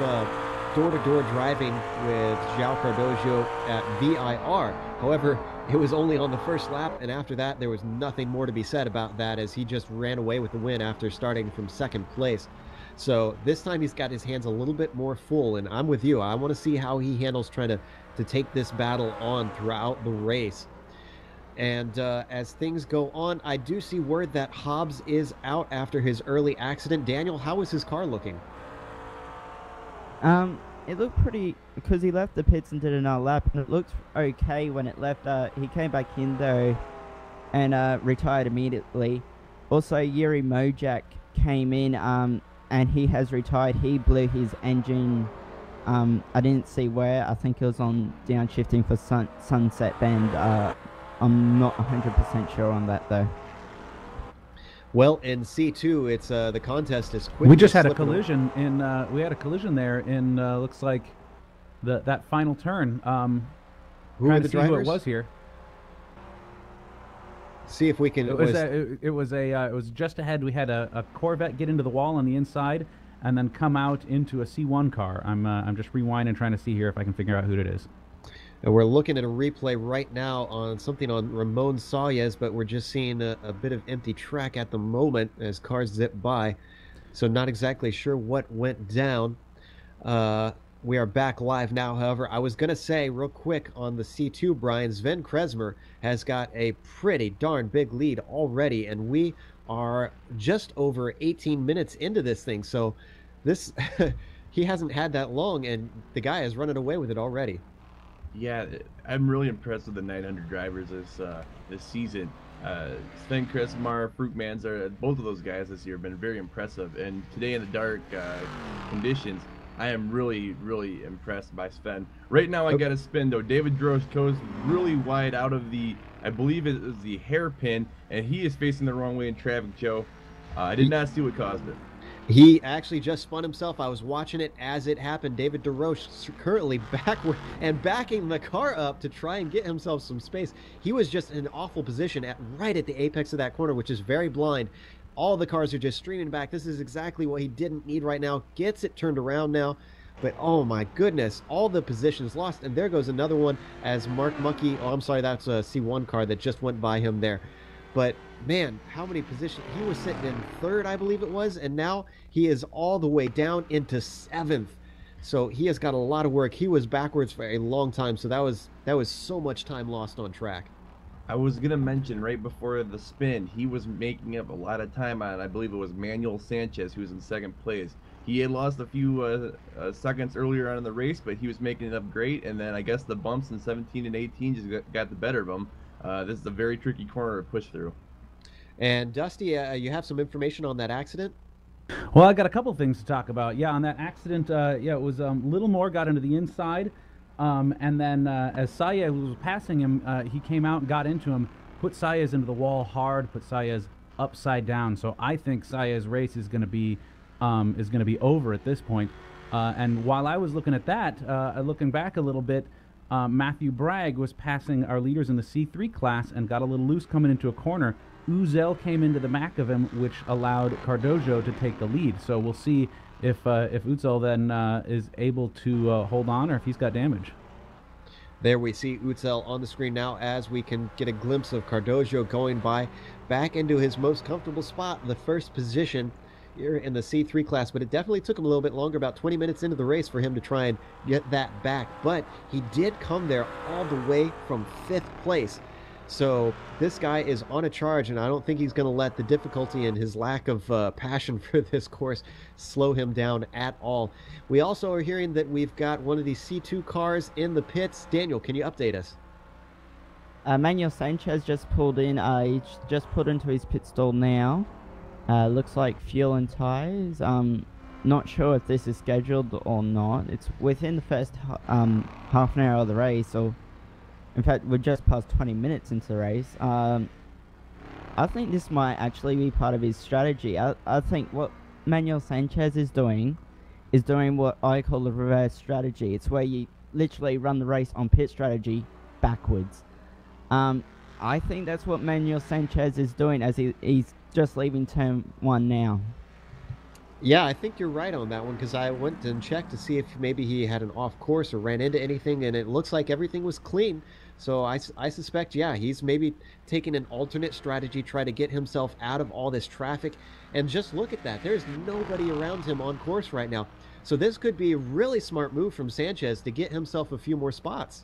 door-to-door driving with João Cardozo at VIR. However, it was only on the first lap, and after that, there was nothing more to be said about that, as he just ran away with the win after starting from second place. So this time he's got his hands a little bit more full, and I'm with you. I want to see how he handles trying to take this battle on throughout the race. And as things go on, I do see word that Hobbs is out after his early accident. Daniel, how is his car looking? It looked pretty, because he left the pits and did another lap, and it looked okay when it left. He came back in though and retired immediately. Also, Yuri Mojak came in and he has retired. He blew his engine. I didn't see where. I think it was on downshifting for Sunset Bend. I'm not 100% sure on that though. Well, in C2, it's the contest is quick. We just had a collision we had a collision there in looks like that final turn. Who are the drivers? Who it was here. See if we can. It was just ahead. We had a Corvette get into the wall on the inside and then come out into a C1 car. I'm just rewinding, trying to see here if I can figure out who it is. And we're looking at a replay right now on something on Ramon Saez, but we're just seeing a bit of empty track at the moment as cars zip by. So not exactly sure what went down. We are back live now, however. I was going to say real quick on the C2, Brian, Sven Kresmer has got a pretty darn big lead already, and we are just over 18 minutes into this thing. So this he hasn't had that long, and the guy is running away with it already. Yeah, I'm really impressed with the 900 drivers this season. Sven Kresmar, Fruit Manzer, both of those guys this year have been very impressive. And today in the dark conditions, I am really, really impressed by Sven. Right now, I got to spin though. David Drosch goes really wide out of the, I believe it was the hairpin, and he is facing the wrong way in traffic, Joe. I did not see what caused it. He actually just spun himself. I was watching it as it happened. David DeRoche currently backward and backing the car up to try and get himself some space. He was just in an awful position right at the apex of that corner, which is very blind. All the cars are just streaming back. This is exactly what he didn't need right now. Gets it turned around now. But oh my goodness, all the positions lost. And there goes another one as Mark Muckey. Oh, I'm sorry, that's a C1 car that just went by him there. But man, how many positions? He was sitting in third, I believe it was, and now he is all the way down into seventh. So he has got a lot of work. He was backwards for a long time, so that was so much time lost on track. I was gonna mention right before the spin, he was making up a lot of time on, I believe it was Manuel Sanchez, who was in second place. He had lost a few seconds earlier on in the race, but he was making it up great. And then I guess the bumps in 17 and 18 just got the better of him. This is a very tricky corner to push through. And Dusty, you have some information on that accident? Well, I got a couple things to talk about. Yeah, on that accident, it was Little Moore got into the inside, and then as Saez was passing him, he came out and got into him, put Saez into the wall hard, put Saez upside down. So I think Saez's race is going to be over at this point. And while I was looking at that, looking back a little bit, Matthew Bragg was passing our leaders in the C3 class and got a little loose coming into a corner. Uzel came into the back of him, which allowed Cardozo to take the lead. So we'll see if Uzel then is able to hold on, or if he's got damage. There we see Uzel on the screen now as we can get a glimpse of Cardozo going by back into his most comfortable spot, the first position. here in the C3 class, but it definitely took him a little bit longer, about 20 minutes into the race, for him to try and get that back. But he did come there all the way from 5th place. So this guy is on a charge, and I don't think he's going to let the difficulty and his lack of passion for this course slow him down at all. We also are hearing that we've got one of these C2 cars in the pits. Daniel, can you update us? Manuel Sanchez just pulled in. He's just put into his pit stall now. Looks like fuel and tires. Not sure if this is scheduled or not. It's within the first half an hour of the race, or in fact, we're just past 20 minutes into the race. I think this might actually be part of his strategy. I think what Manuel Sanchez is doing what I call the reverse strategy. It's where you literally run the race on pit strategy backwards. I think that's what Manuel Sanchez is doing, as he's just leaving turn 1 now. Yeah, I think you're right on that one, because I went and checked to see if maybe he had an off course or ran into anything, and it looks like everything was clean. So I suspect, yeah, he's maybe taking an alternate strategy, try to get himself out of all this traffic. And just look at that. There's nobody around him on course right now. So this could be a really smart move from Sanchez to get himself a few more spots.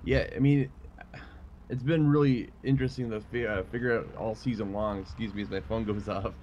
Yeah, I mean, it's been really interesting to figure out all season long. Excuse me as my phone goes off.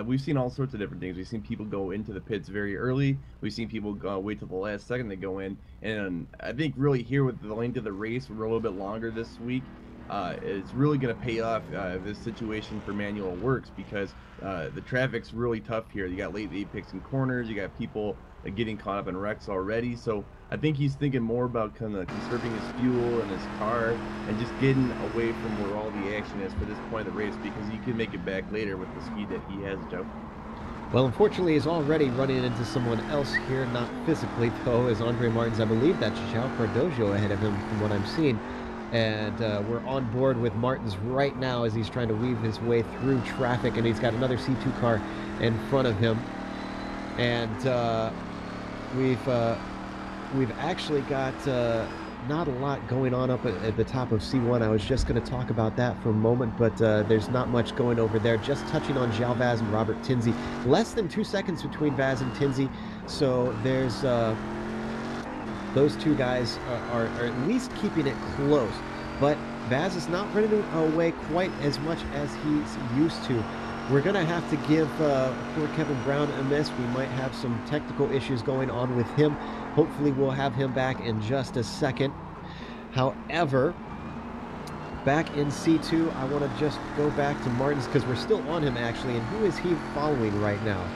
We've seen all sorts of different things. We've seen people go into the pits very early. We've seen people wait till the last second to go in. And I think really here with the length of the race, we're a little bit longer this week. It's really going to pay off if this situation for Manuel works, because the traffic's really tough here. You got late apex and corners. You got people getting caught up in wrecks already. So I think he's thinking more about kind of conserving his fuel and his car and just getting away from where all the action is for this point of the race, because he can make it back later with the speed that he has, Joe. Well, unfortunately, he's already running into someone else here, not physically though, as Andre Martins. I believe that's João Cardojo ahead of him from what I'm seeing. And we're on board with Martins right now as he's trying to weave his way through traffic, and he's got another C2 car in front of him. And we've actually got not a lot going on up at the top of C1. I was just going to talk about that for a moment, but there's not much going over there. Just touching on João Vaz and Robert Tinsley. Less than 2 seconds between Vaz and Tinsley, so there's those two guys are at least keeping it close. But Vaz is not running away quite as much as he's used to. We're going to have to give poor Kevin Brown a miss. We might have some technical issues going on with him. Hopefully we'll have him back in just a second. However, back in C2, I want to just go back to Martins, because we're still on him actually. And who is he following right now?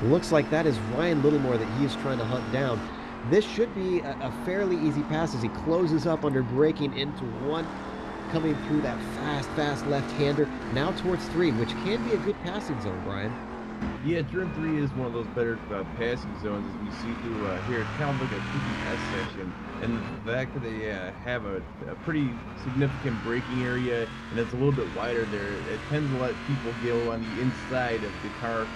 Looks like that is Ryan Littlemore that he is trying to hunt down. This should be a fairly easy pass as he closes up under braking into 1, coming through that fast left-hander, now towards 3, which can be a good passing zone, Brian. Yeah, turn 3 is one of those better passing zones as we see through here. It's kind of like a PPS session, and the fact that they have a pretty significant braking area, and it's a little bit wider there, it tends to let people go on the inside of the car,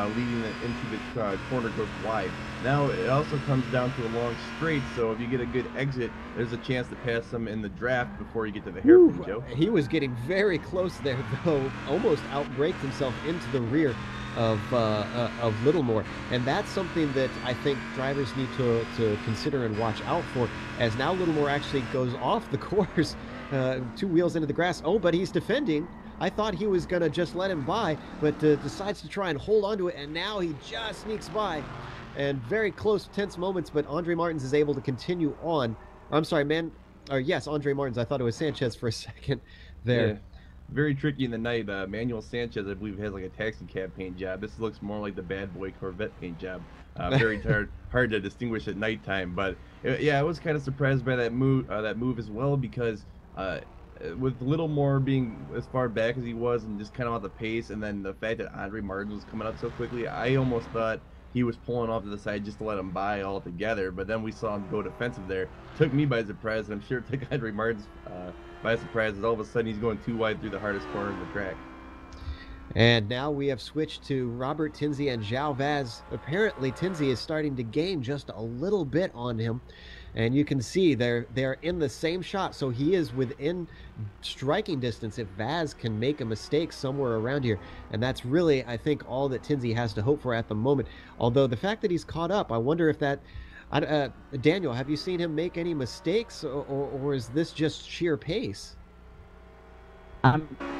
leading it into the corner goes wide. Now it also comes down to a long straight, so if you get a good exit, there's a chance to pass them in the draft before you get to the hairpin, Joe. He was getting very close there, though, almost outbraked himself into the rear of Littlemore, and that's something that I think drivers need to consider and watch out for, as now Littlemore actually goes off the course, 2 wheels into the grass. Oh, but he's defending. I thought he was gonna just let him by, but decides to try and hold on to it, and now he just sneaks by, and very close, tense moments, but Andre Martins is able to continue on. I'm sorry, yes, Andre Martins. I thought it was Sanchez for a second there. Yeah. Very tricky in the night. Manuel Sanchez, I believe, has like a taxi cab paint job. This looks more like the bad boy Corvette paint job. Very hard to distinguish at nighttime. But yeah, I was kind of surprised by that move as well, because with Littlemore being as far back as he was and just kind of on the pace, and then the fact that Andre Martins was coming up so quickly, I almost thought he was pulling off to the side just to let him by altogether. But then we saw him go defensive there. Took me by surprise, and I'm sure it took Andre Martins by surprise, as all of a sudden he's going too wide through the hardest corner of the track. And now we have switched to Robert Tinsley and João Vaz. Apparently, Tinsley is starting to gain just a little bit on him. And you can see they're in the same shot, so he is within striking distance if Vaz can make a mistake somewhere around here. And that's really, I think, all that Tinsley has to hope for at the moment. Although the fact that he's caught up, I wonder if that... Daniel, have you seen him make any mistakes, or is this just sheer pace?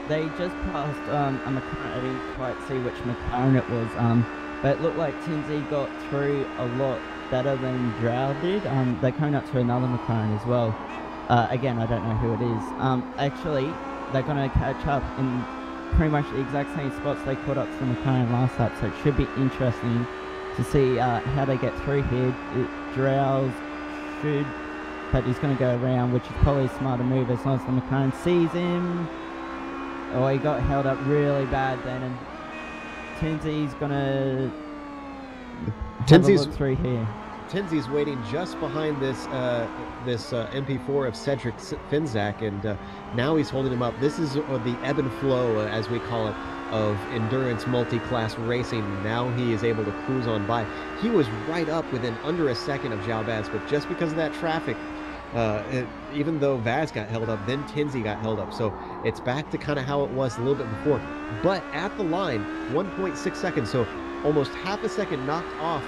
They just passed a McLaren. I didn't quite see which McLaren it was, but it looked like Tinsley got through a lot better than Drow did. They're coming up to another McLaren as well. Again, I don't know who it is. Actually, they're going to catch up in pretty much the exact same spots they caught up to the McLaren last lap, so it should be interesting to see how they get through here. Drow should, but he's going to go around, which is probably a smarter move as long as the McLaren sees him. Oh, he got held up really bad then, and Tinsley's going to have a look through here. Tinsley's waiting just behind this MP4 of Cedric Finzak, and now he's holding him up. This is the ebb and flow, as we call it, of endurance multi-class racing. Now he is able to cruise on by. He was right up within under a second of João Vaz, but just because of that traffic, even though Vaz got held up, then Tinsley got held up. So it's back to kind of how it was a little bit before. But at the line, 1.6 seconds, so almost half a second knocked off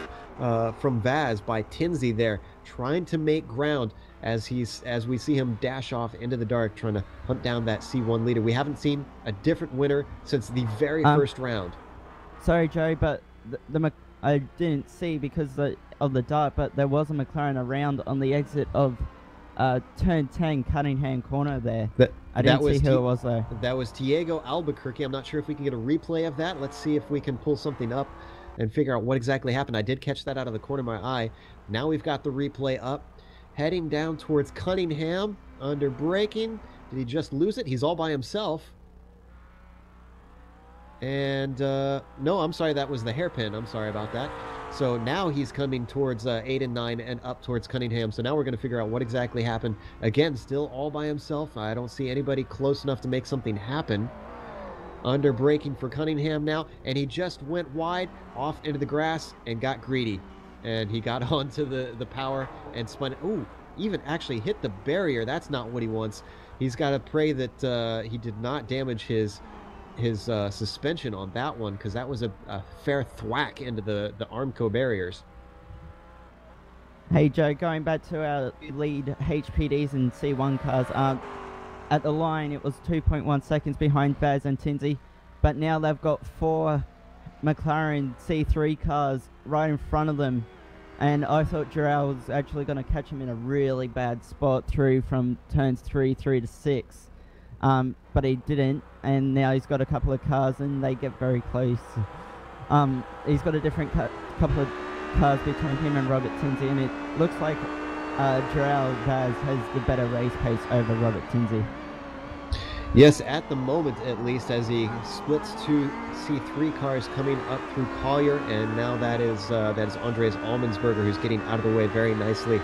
from Vaz by Tinsley there, trying to make ground as we see him dash off into the dark, trying to hunt down that C1 leader. We haven't seen a different winner since the very first round. Sorry, Joe, but I didn't see because of the dark, but there was a McLaren around on the exit of turn 10 Cunningham corner there. I didn't see who it was though. That was Diego Albuquerque. I'm not sure if we can get a replay of that. Let's see if we can pull something up and figure out what exactly happened. I did catch that out of the corner of my eye. Now we've got the replay up. Heading down towards Cunningham, under braking. Did he just lose it? He's all by himself. And, no, I'm sorry, that was the hairpin. I'm sorry about that. So now he's coming towards 8 and 9 and up towards Cunningham. So now we're going to figure out what exactly happened. Again, still all by himself. I don't see anybody close enough to make something happen. Under braking for Cunningham now. And he just went wide off into the grass and got greedy. And he got onto the power and spun it. Ooh, even actually hit the barrier. That's not what he wants. He's got to pray that he did not damage his suspension on that one, because that was a fair thwack into the Armco barriers. Hey Joe, going back to our lead HPDs and C1 cars, at the line it was 2.1 seconds behind Vaz and Tinsley, but now they've got 4 McLaren C3 cars right in front of them, and I thought Jarrell was actually going to catch him in a really bad spot through from turns 3 through to 6. But he didn't, and now he's got a couple of cars and they get very close. He's got a different couple of cars between him and Robert Tinsley, and it looks like Jarrell Vaz has the better race pace over Robert Tinsley. Yes, at the moment at least, as he splits 2 C3 cars coming up through Collier, and now that is Andres Almensberger, who's getting out of the way very nicely.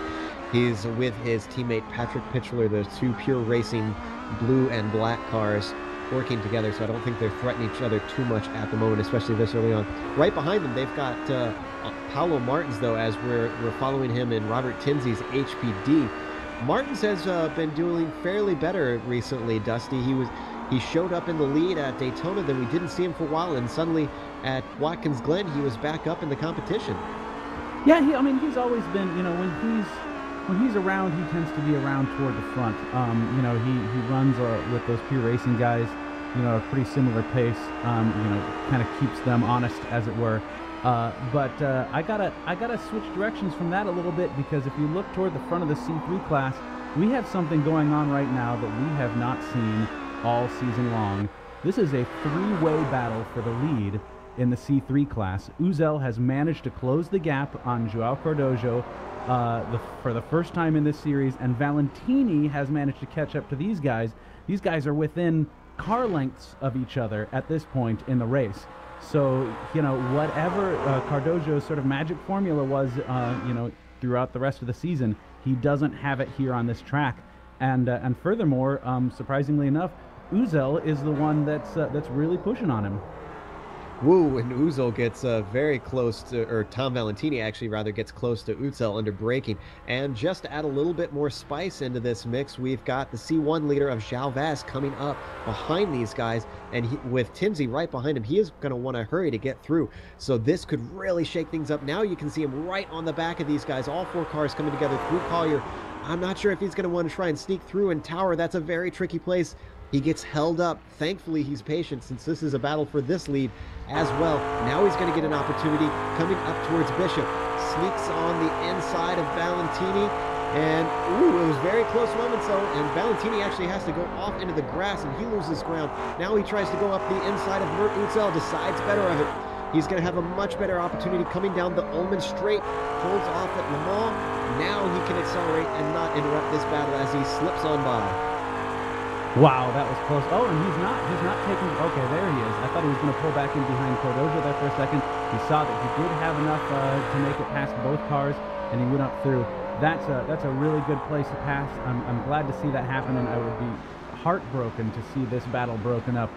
He's with his teammate Patrick Pitchler, those 2 pure racing blue and black cars working together, so I don't think they're threatening each other too much at the moment, especially this early on. Right behind them, they've got Paulo Martins, though, as we're following him in Robert Tinsley's HPD. Martins has been doing fairly better recently, Dusty. He showed up in the lead at Daytona, then we didn't see him for a while, and suddenly at Watkins Glen, he was back up in the competition. Yeah, he's always been, when he's around, he tends to be around toward the front. He runs with those pure racing guys, a pretty similar pace, kind of keeps them honest, as it were. But I gotta switch directions from that a little bit, because if you look toward the front of the C3 class, we have something going on right now that we have not seen all season long. This is a 3-way battle for the lead in the C3 class. Uzel has managed to close the gap on João Cardojo for the first time in this series, and Valentini has managed to catch up to these guys. These guys are within car lengths of each other at this point in the race. So, whatever Cardojo's sort of magic formula was, throughout the rest of the season, he doesn't have it here on this track. And furthermore, surprisingly enough, Uzel is the one that's really pushing on him. Woo, and Uzel gets very close to, or Tom Valentini actually rather gets close to Uzel under braking. And just to add a little bit more spice into this mix, we've got the C1 leader of João Vaz coming up behind these guys, and with Tinsy right behind him, he is going to want to hurry to get through. So this could really shake things up. Now you can see him right on the back of these guys, all four cars coming together through Collier. I'm not sure if he's going to want to try and sneak through, and Tower, that's a very tricky place. He gets held up. Thankfully, he's patient since this is a battle for this lead as well. Now he's going to get an opportunity coming up towards Bishop. Sneaks on the inside of Valentini. And, ooh, it was very close moments, though. And Valentini actually has to go off into the grass, and he loses ground. Now he tries to go up the inside of Mert Uzel, decides better of it. He's going to have a much better opportunity coming down the Ullman Straight. Holds off at Le Mans. Now he can accelerate and not interrupt this battle as he slips on by. Wow, that was close. Oh, and he's not taking, okay, there he is. I thought he was going to pull back in behind Cardozo there for a second. He saw that he did have enough to make it past both cars, and he went up through. That's a really good place to pass. I'm glad to see that happen, and I would be heartbroken to see this battle broken up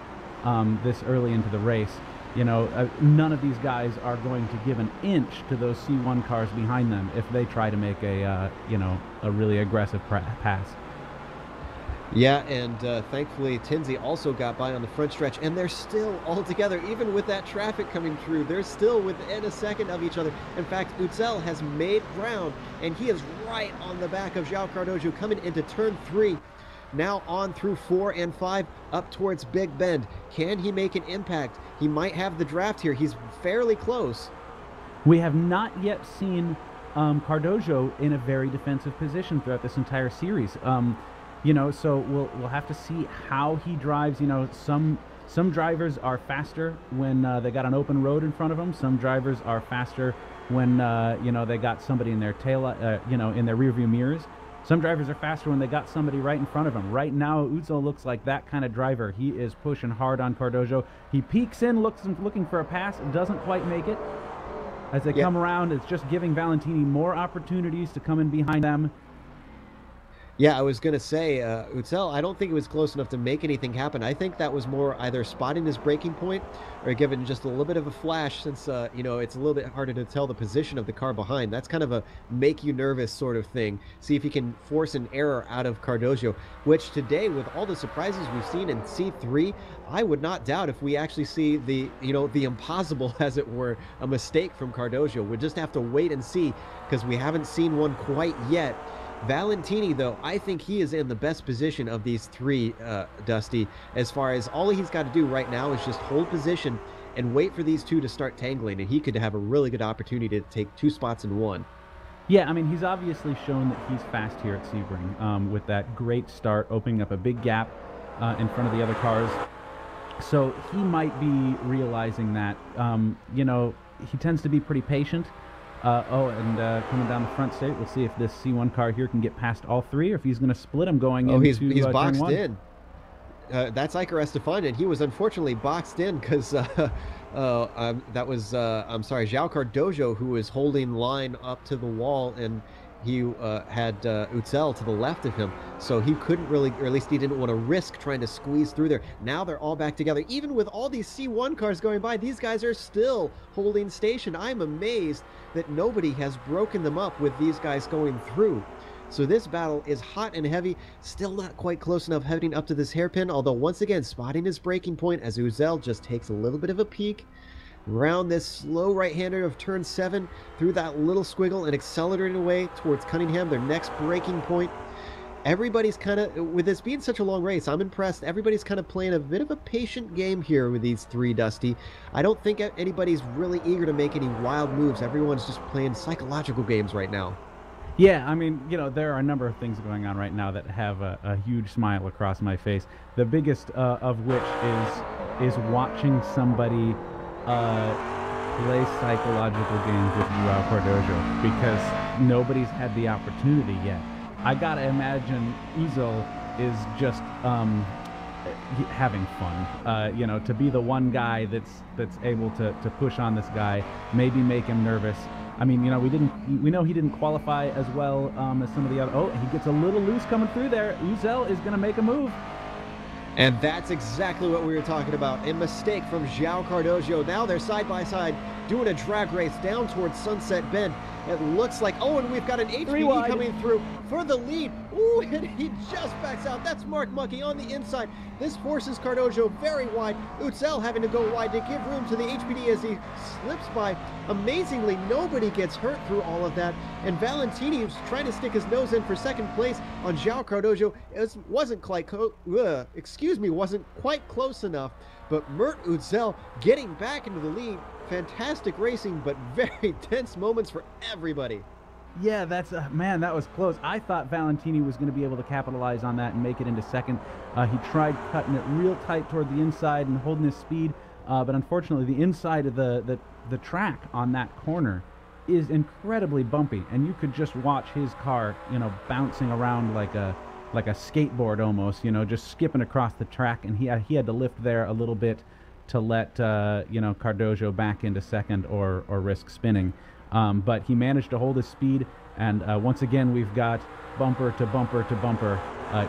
this early into the race. You know, none of these guys are going to give an inch to those C1 cars behind them if they try to make a, you know, a really aggressive pass. Yeah, and thankfully Tinsy also got by on the front stretch, and they're still all together. Even with that traffic coming through, they're still within a second of each other. In fact, Uzel has made ground, and he is right on the back of João Cardozo coming into turn 3. Now on through 4 and 5 up towards Big Bend. Can he make an impact? He might have the draft here. He's fairly close. We have not yet seen Cardozo in a very defensive position throughout this entire series. You know, so we'll have to see how he drives. You know, some drivers are faster when they got an open road in front of them. Some drivers are faster when you know, they got somebody in their tail, you know, in their rearview mirrors. Some drivers are faster when they got somebody right in front of them. Right now, Uzel looks like that kind of driver. He is pushing hard on Cardozo. He peeks in, looking for a pass, doesn't quite make it. As they come around, it's just giving Valentini more opportunities to come in behind them. Yeah, I was going to say, Uzel, I don't think it was close enough to make anything happen. I think that was more either spotting his braking point or giving just a little bit of a flash, since, you know, it's a little bit harder to tell the position of the car behind. That's kind of a make you nervous sort of thing. See if you can force an error out of Cardozo, which today, with all the surprises we've seen in C3, I would not doubt if we actually see the, you know, the impossible, as it were, a mistake from Cardozo. We'll just have to wait and see, because we haven't seen one quite yet. Valentini, though, I think he is in the best position of these three, Dusty, as far as all he's got to do right now is just hold position and wait for these two to start tangling, and he could have a really good opportunity to take 2 spots in 1. Yeah, I mean, he's obviously shown that he's fast here at Sebring with that great start, opening up a big gap in front of the other cars. So he might be realizing that. You know, he tends to be pretty patient. Coming down the front straight, we'll see if this C1 car here can get past all 3, or if he's going to split them going into he's boxed turn 1. in. That's Iker Estefan, and he was unfortunately boxed in because that was, I'm sorry, João Cardozo, who was holding line up to the wall, and he had Uzel to the left of him, so he couldn't really, or at least he didn't want to risk trying to squeeze through there. Now they're all back together. Even with all these C1 cars going by, these guys are still holding station. I'm amazed that nobody has broken them up with these guys going through. So this battle is hot and heavy, still not quite close enough heading up to this hairpin, although once again spotting his braking point as Uzel just takes a little bit of a peek around this slow right-hander of turn 7 through that little squiggle and accelerating away towards Cunningham, their next braking point. Everybody's kind of, with this being such a long race, I'm impressed. Everybody's kind of playing a bit of a patient game here with these 3, Dusty. I don't think anybody's really eager to make any wild moves. Everyone's just playing psychological games right now. Yeah, I mean, you know, there are a number of things going on right now that have a huge smile across my face. The biggest of which is watching somebody play psychological games with João Cardozo, because nobody's had the opportunity yet. I gotta imagine Uzel is just having fun. You know, to be the one guy that's able to push on this guy, maybe make him nervous. I mean, you know, we know he didn't qualify as well as some of the other. Oh, he gets a little loose coming through there. Uzel is gonna make a move. And that's exactly what we were talking about. A mistake from João Cardoso. Now they're side by side doing a drag race down towards Sunset Bend. It looks like, oh, and we've got an HPD coming through for the lead. Ooh, and he just backs out. That's Mark Mucky on the inside. This forces Cardoso very wide. Utzel having to go wide to give room to the HPD as he slips by. Amazingly, nobody gets hurt through all of that. And Valentini, who's trying to stick his nose in for second place on João Cardoso, wasn't quite close enough. But Mert Utzel getting back into the lead. Fantastic racing, but very tense moments for everybody. Yeah, that's man, that was close. I thought Valentini was going to be able to capitalize on that and make it into second. He tried cutting it real tight toward the inside and holding his speed, but unfortunately, the inside of the track on that corner is incredibly bumpy, and you could just watch his car, bouncing around like a skateboard almost, just skipping across the track, and he had to lift there a little bit to let Cardoso back into second or risk spinning. But he managed to hold his speed, and once again we've got bumper to bumper to bumper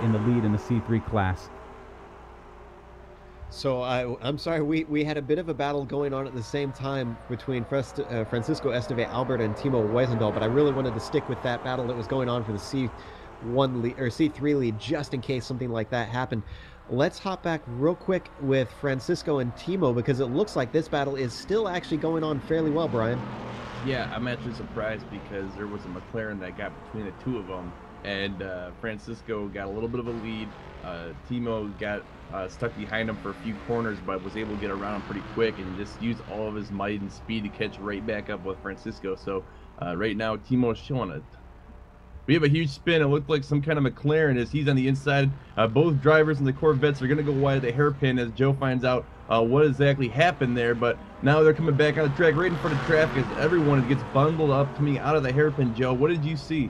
in the lead in the C3 class. So I'm sorry, we had a bit of a battle going on at the same time between Francisco Esteve Albert and Timo Weisendahl, but I really wanted to stick with that battle that was going on for the C1 lead or C3 lead, just in case something like that happened. Let's hop back real quick with Francisco and Timo, because it looks like this battle is still actually going on fairly well, Brian. Yeah, I'm actually surprised because there was a McLaren that got between the two of them, and Francisco got a little bit of a lead. Timo got stuck behind him for a few corners, but was able to get around him pretty quick and just use all of his might and speed to catch right back up with Francisco. So right now, Timo's showing it. We have a huge spin. It looked like some kind of McLaren as he's on the inside. Both drivers in the Corvettes are going to go wide at the hairpin as Joe finds out what exactly happened there. But now they're coming back on the track right in front of traffic as everyone gets bundled up coming out of the hairpin. Joe, what did you see?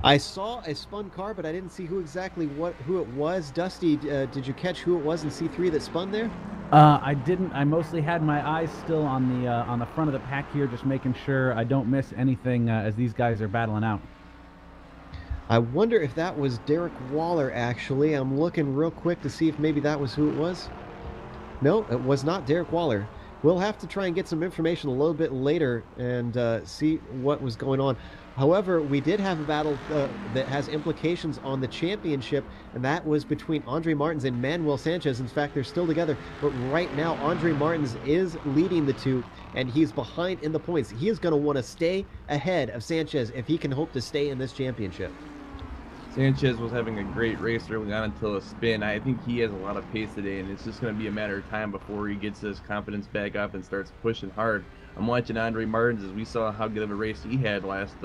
I saw a spun car, but I didn't see who it was. Dusty, did you catch who it was in C3 that spun there? I didn't. I mostly had my eyes still on the front of the pack here, just making sure I don't miss anything as these guys are battling out. I wonder if that was Derek Waller, actually. I'm looking real quick to see if maybe that was who it was. No, it was not Derek Waller. We'll have to try and get some information a little bit later and see what was going on. However, we did have a battle that has implications on the championship, and that was between Andre Martins and Manuel Sanchez. In fact, they're still together, but right now Andre Martins is leading the two, and he's behind in the points. He is going to want to stay ahead of Sanchez if he can hope to stay in this championship. Sanchez was having a great race early on until a spin. I think he has a lot of pace today, and it's just going to be a matter of time before he gets his confidence back up and starts pushing hard. I'm watching Andre Martins as we saw how good of a race he had last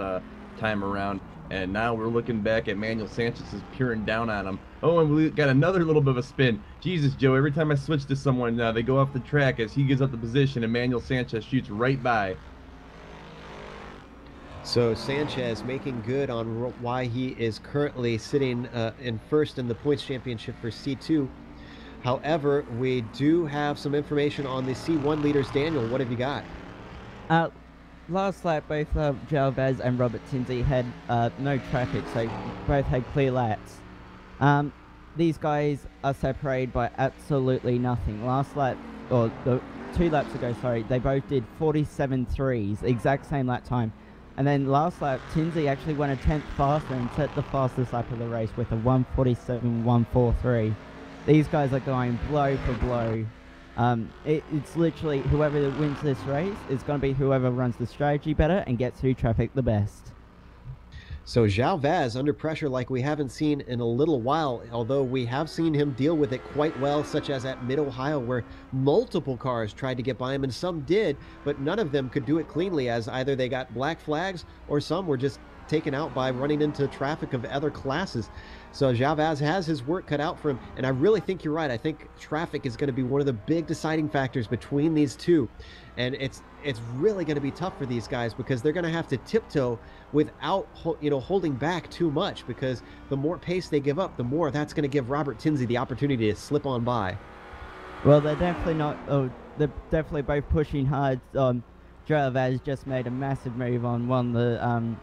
time around, and now we're looking back at Manuel Sanchez is peering down on him. Oh, and we got another little bit of a spin. Jesus, Joe, every time I switch to someone, they go off the track as he gives up the position, and Manuel Sanchez shoots right by. So Sanchez making good on why he is currently sitting in first in the points championship for C2. However, we do have some information on the C1 leaders. Daniel, what have you got? Last lap, both Jalvez and Robert Tinsley had no traffic, so both had clear laps. These guys are separated by absolutely nothing. Last lap, or 2 laps ago, sorry, they both did 47.3s, exact same lap time. And then last lap, Tinsley actually went a 10th faster and set the fastest lap of the race with a 1:47.143. These guys are going blow for blow. It's literally whoever wins this race is going to be whoever runs the strategy better and gets through traffic the best. So Jalvez under pressure like we haven't seen in a little while, although we have seen him deal with it quite well, such as at Mid-Ohio, where multiple cars tried to get by him, and some did, but none of them could do it cleanly, as either they got black flags or some were just taken out by running into traffic of other classes. So Jalvez has his work cut out for him, and I really think you're right. I think traffic is going to be one of the big deciding factors between these two, and it's really going to be tough for these guys because they're going to have to tiptoe without holding back too much, because the more pace they give up, the more that's going to give Robert Tinsley the opportunity to slip on by. Well, they're definitely not. They're definitely both pushing hard. Jalvez just made a massive move on one of the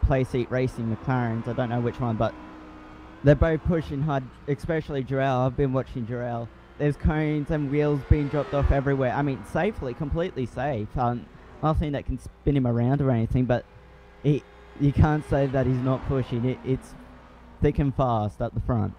Playseat Racing McLarens. I don't know which one, but They're both pushing hard, especially Jarrell. I've been watching Jarrell. There's cones and wheels being dropped off everywhere. I mean, safely, completely safe. Nothing that can spin him around or anything, but you can't say that he's not pushing. It's thick and fast at the front.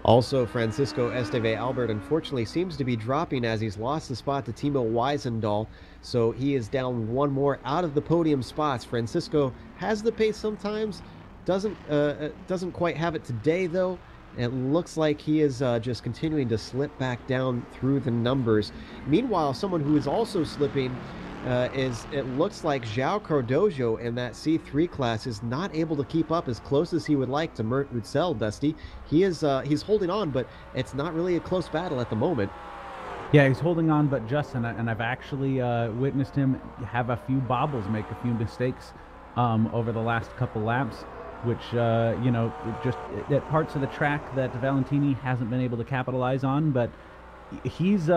Also, Francisco Esteve Albert unfortunately seems to be dropping as he's lost the spot to Timo Weisendahl. So he is down one more out of the podium spots. Francisco has the pace sometimes, doesn't quite have it today though. It looks like he is just continuing to slip back down through the numbers. Meanwhile, someone who is also slipping it looks like João Cardoso in that C3 class is not able to keep up as close as he would like to Mert Utzel, Dusty. He's holding on, but it's not really a close battle at the moment. Yeah, he's holding on, but and I've actually witnessed him have a few bobbles, make a few mistakes over the last couple laps, which, you know, just at parts of the track that Valentini hasn't been able to capitalize on, but he's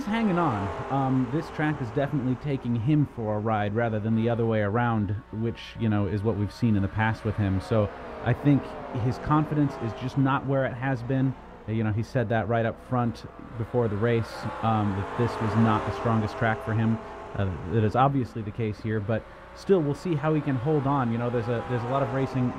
hanging on. This track is definitely taking him for a ride rather than the other way around, which, you know, is what we've seen in the past with him. So I think his confidence is just not where it has been. You know, he said that right up front before the race, that this was not the strongest track for him. That is obviously the case here, but still, we'll see how he can hold on. You know, there's a lot of racing.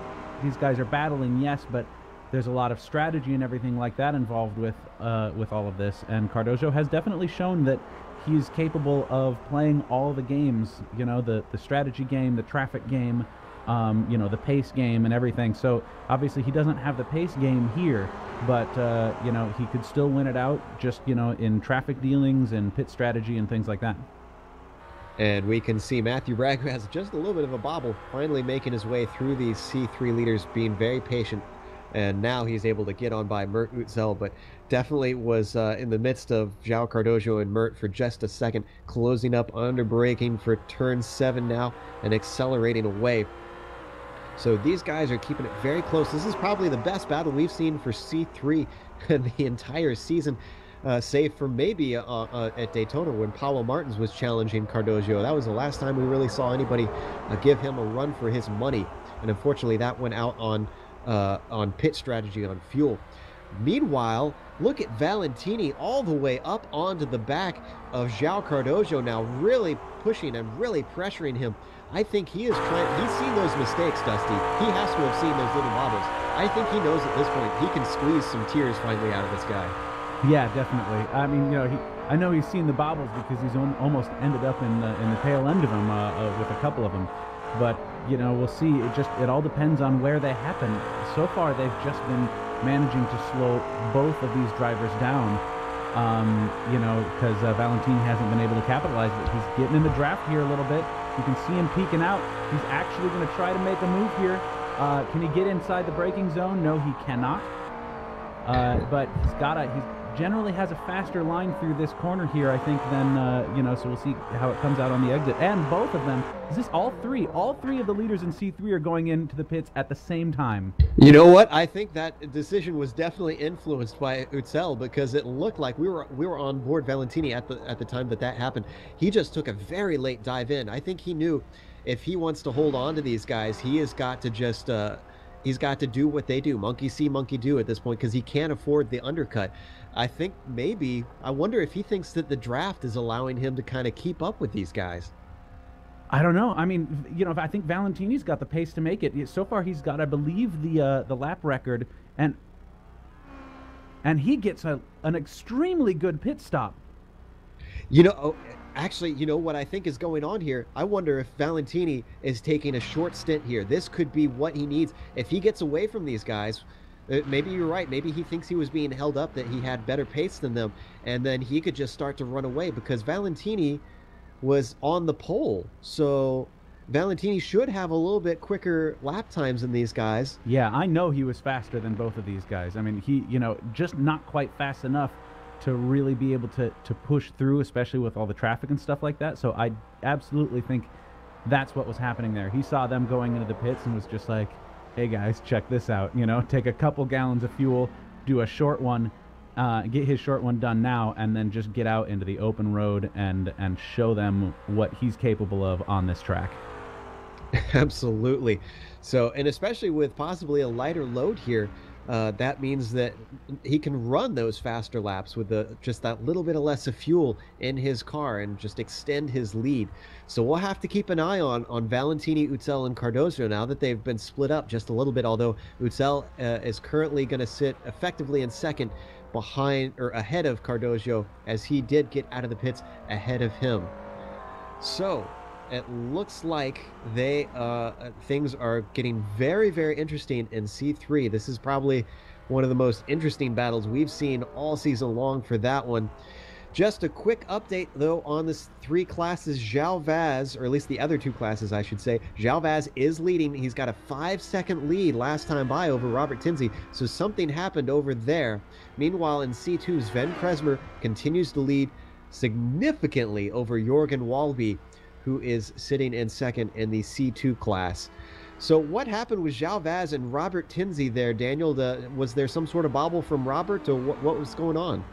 These guys are battling, yes, but there's a lot of strategy and everything like that involved with all of this. And Cardoso has definitely shown that he's capable of playing all the games. You know, the strategy game, the traffic game, you know, the pace game and everything. So obviously he doesn't have the pace game here, but you know, he could still win it out just, you know, in traffic dealings and pit strategy and things like that. And we can see Matthew Bragg, who has just a little bit of a bobble, finally making his way through these C3 leaders, being very patient. And now he's able to get on by Mert Utzel, but definitely was in the midst of João Cardoso and Mert for just a second, closing up under braking for turn 7 now and accelerating away. So these guys are keeping it very close. This is probably the best battle we've seen for C3 in the entire season, save for maybe at Daytona when Paulo Martins was challenging Cardoso. That was the last time we really saw anybody give him a run for his money. And unfortunately, that went out on pit strategy, on fuel. Meanwhile, look at Valentini all the way up onto the back of João Cardoso now, really pushing and really pressuring him. I think he is he's seen those mistakes, Dusty. He has to have seen those little bobbles. I think he knows at this point he can squeeze some tears finally out of this guy. Yeah, definitely. I mean, you know, I know he's seen the bobbles because he's almost ended up in the tail end of them with a couple of them. But, you know, we'll see. It all depends on where they happen. So far, they've just been managing to slow both of these drivers down, you know, because Valentini hasn't been able to capitalize. But he's getting in the draft here a little bit. You can see him peeking out. He's actually going to try to make a move here. Can he get inside the braking zone? No, he cannot. But he generally has a faster line through this corner here, I think, than, you know, so we'll see how it comes out on the exit. And both of them, is this all three of the leaders in C3 are going into the pits at the same time. You know what? I think that decision was definitely influenced by Utzel, because it looked like we were on board Valentini at the time that happened. He just took a very late dive in. I think he knew if he wants to hold on to these guys, he has got to just he's got to do what they do, monkey see, monkey do at this point, because he can't afford the undercut. I think maybe, I wonder if he thinks that the draft is allowing him to kind of keep up with these guys. I don't know. I mean, you know, I think Valentini's got the pace to make it. So far, he's got, I believe, the lap record, and he gets an extremely good pit stop. You know, actually, you know what I think is going on here? I wonder if Valentini is taking a short stint here. This could be what he needs. If he gets away from these guys, maybe you're right. Maybe he thinks he was being held up, that he had better pace than them, and then he could just start to run away, because Valentini was on the pole. So Valentini should have a little bit quicker lap times than these guys. Yeah, I know he was faster than both of these guys. I mean, he, you know, just not quite fast enough to really be able to push through, especially with all the traffic and stuff like that. So I absolutely think that's what was happening there. He saw them going into the pits and was just like, hey guys, check this out, you know, take a couple gallons of fuel, do a short one, get his short one done now, and then just get out into the open road and show them what he's capable of on this track. Absolutely. So, and especially with possibly a lighter load here, that means that he can run those faster laps with just that little bit of less of fuel in his car and just extend his lead. So we'll have to keep an eye on Valentini, Utzel, and Cardozo now that they've been split up just a little bit. Although Utzel is currently going to sit effectively in second, behind or ahead of Cardozo, as he did get out of the pits ahead of him. So it looks like things are getting very, very interesting in C3. This is probably one of the most interesting battles we've seen all season long for that one. Just a quick update, though, on this 3 classes. João Vaz, or at least the other 2 classes, I should say. João Vaz is leading. He's got a 5-second lead last time by over Robert Tinsley, so something happened over there. Meanwhile, in C2, Sven Kresmer continues to lead significantly over Jorgen Walby, who is sitting in second in the C2 class. So what happened with João Vaz and Robert Tinsley there, Daniel? Was there some sort of bobble from Robert, or what was going on?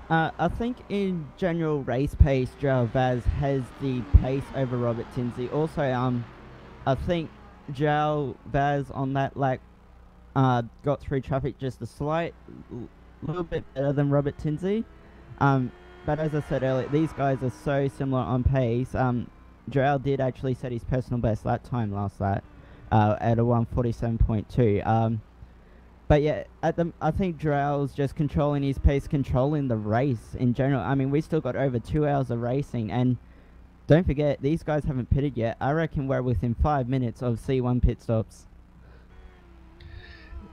I think in general race pace, João Vaz has the pace over Robert Tinsley. Also, I think João Vaz on that lap got through traffic just a little bit better than Robert Tinsley. But as I said earlier, these guys are so similar on pace. João did actually set his personal best lap time last lap at a 1:47.2. But yeah, I think João's just controlling his pace, controlling the race in general. I mean, we still got over 2 hours of racing, and don't forget, these guys haven't pitted yet. I reckon we're within 5 minutes of C1 pit stops.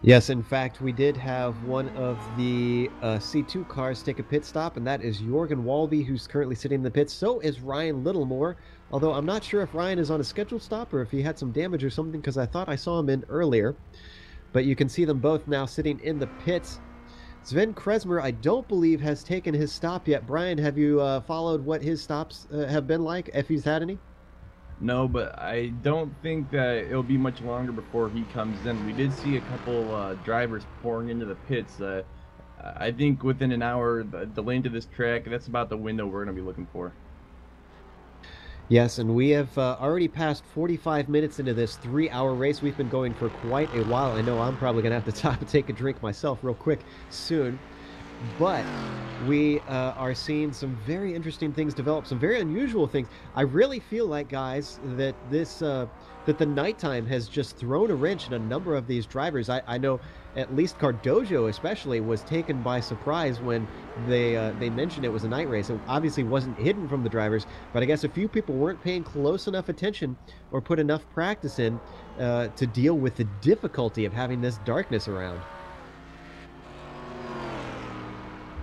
Yes, in fact, we did have one of the C2 cars take a pit stop, and that is Jorgen Walby, who's currently sitting in the pits. So is Ryan Littlemore, although I'm not sure if Ryan is on a scheduled stop or if he had some damage or something, because I thought I saw him in earlier. But you can see them both now sitting in the pits. Sven Kresmer, I don't believe, has taken his stop yet. Brian, have you followed what his stops have been like, if he's had any? No, but I don't think that it'll be much longer before he comes in. We did see a couple drivers pouring into the pits. I think within an hour, the lane to this track, that's about the window we're going to be looking for. Yes, and we have already passed 45 minutes into this 3-hour race. We've been going for quite a while. I know I'm probably going to have to stop and take a drink myself real quick soon. But we are seeing some very interesting things develop, some very unusual things. I really feel like, guys, that that the nighttime has just thrown a wrench in a number of these drivers. I know at least Cardozo especially was taken by surprise when they mentioned it was a night race. It obviously wasn't hidden from the drivers, but I guess a few people weren't paying close enough attention or put enough practice in to deal with the difficulty of having this darkness around.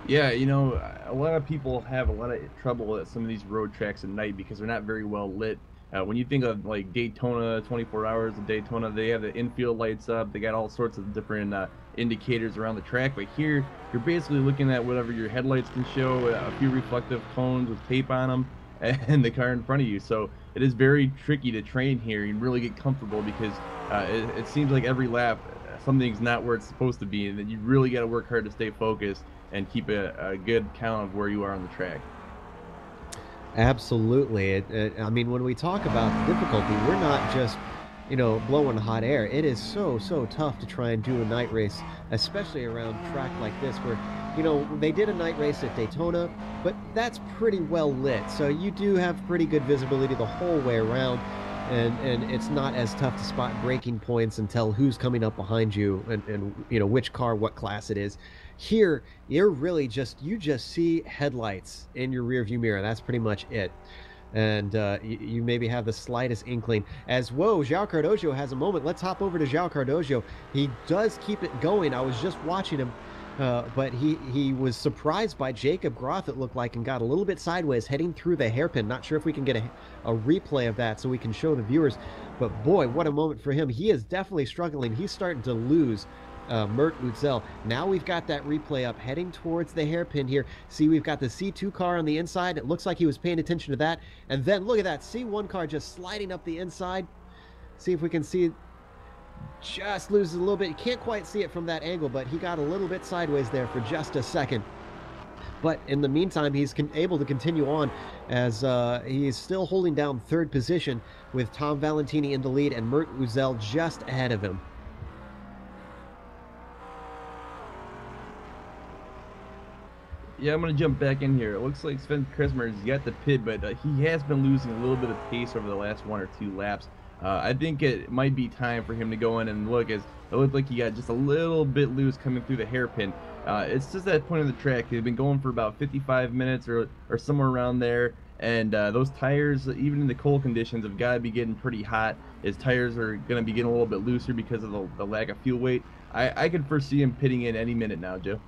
Yeah, you know, a lot of people have a lot of trouble at some of these road tracks at night because they're not very well lit. When you think of like Daytona, 24 hours of Daytona, they have the infield lights up. They got all sorts of different indicators around the track. But here, you're basically looking at whatever your headlights can show, a few reflective cones with tape on them, and the car in front of you. So it is very tricky to train here and really get comfortable because it seems like every lap something's not where it's supposed to be, and then you really got to work hard to stay focused and keep a good count of where you are on the track. Absolutely. I mean, when we talk about difficulty, we're not just, you know, blowing hot air. It is so tough to try and do a night race, especially around track like this where, you know, they did a night race at Daytona, but that's pretty well lit. So you do have pretty good visibility the whole way around. And it's not as tough to spot braking points and tell who's coming up behind you and you know which car, what class it is. Here, you're really you just see headlights in your rear view mirror. That's pretty much it. And you maybe have the slightest inkling as, whoa, João Cardozo has a moment. Let's hop over to João Cardozo. He does keep it going. I was just watching him. But he was surprised by Jacob Groth, it looked like, and got a little bit sideways heading through the hairpin. Not sure if we can get a replay of that so we can show the viewers. But boy, what a moment for him. He is definitely struggling. He's starting to lose Mert Utzel. Now we've got that replay up heading towards the hairpin here. See, we've got the C2 car on the inside. It looks like he was paying attention to that. And then look at that C1 car just sliding up the inside. See if we can see it. Just loses a little bit. You can't quite see it from that angle, but he got a little bit sideways there for just a second. But in the meantime, he's able to continue on as he is still holding down third position with Tom Valentini in the lead and Mert Uzel just ahead of him. Yeah, I'm going to jump back in here. It looks like Sven Kresmer's got the pit, but he has been losing a little bit of pace over the last 1 or 2 laps. I think it might be time for him to go in and look, as it looked like he got just a little bit loose coming through the hairpin. It's just that point of the track. They've been going for about 55 minutes or somewhere around there, and those tires, even in the cold conditions, have got to be getting pretty hot. His tires are going to be getting a little bit looser because of the lack of fuel weight. I could foresee him pitting in any minute now, Joe.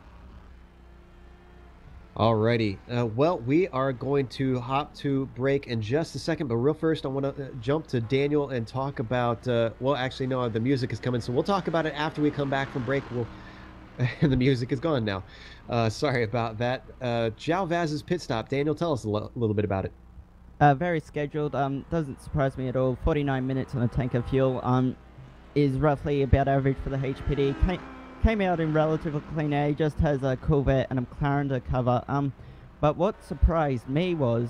Alrighty. Well, we are going to hop to break in just a second, but real first, I want to jump to Daniel and talk about, well, actually, no, the music is coming, so we'll talk about it after we come back from break. The music is gone now. Sorry about that. Joao Vaz's pit stop. Daniel, tell us a little bit about it. Very scheduled. Doesn't surprise me at all. 49 minutes on a tank of fuel is roughly about average for the HPD. Came out in relatively clean air. He just has a Corvette and a McLaren to cover. But what surprised me was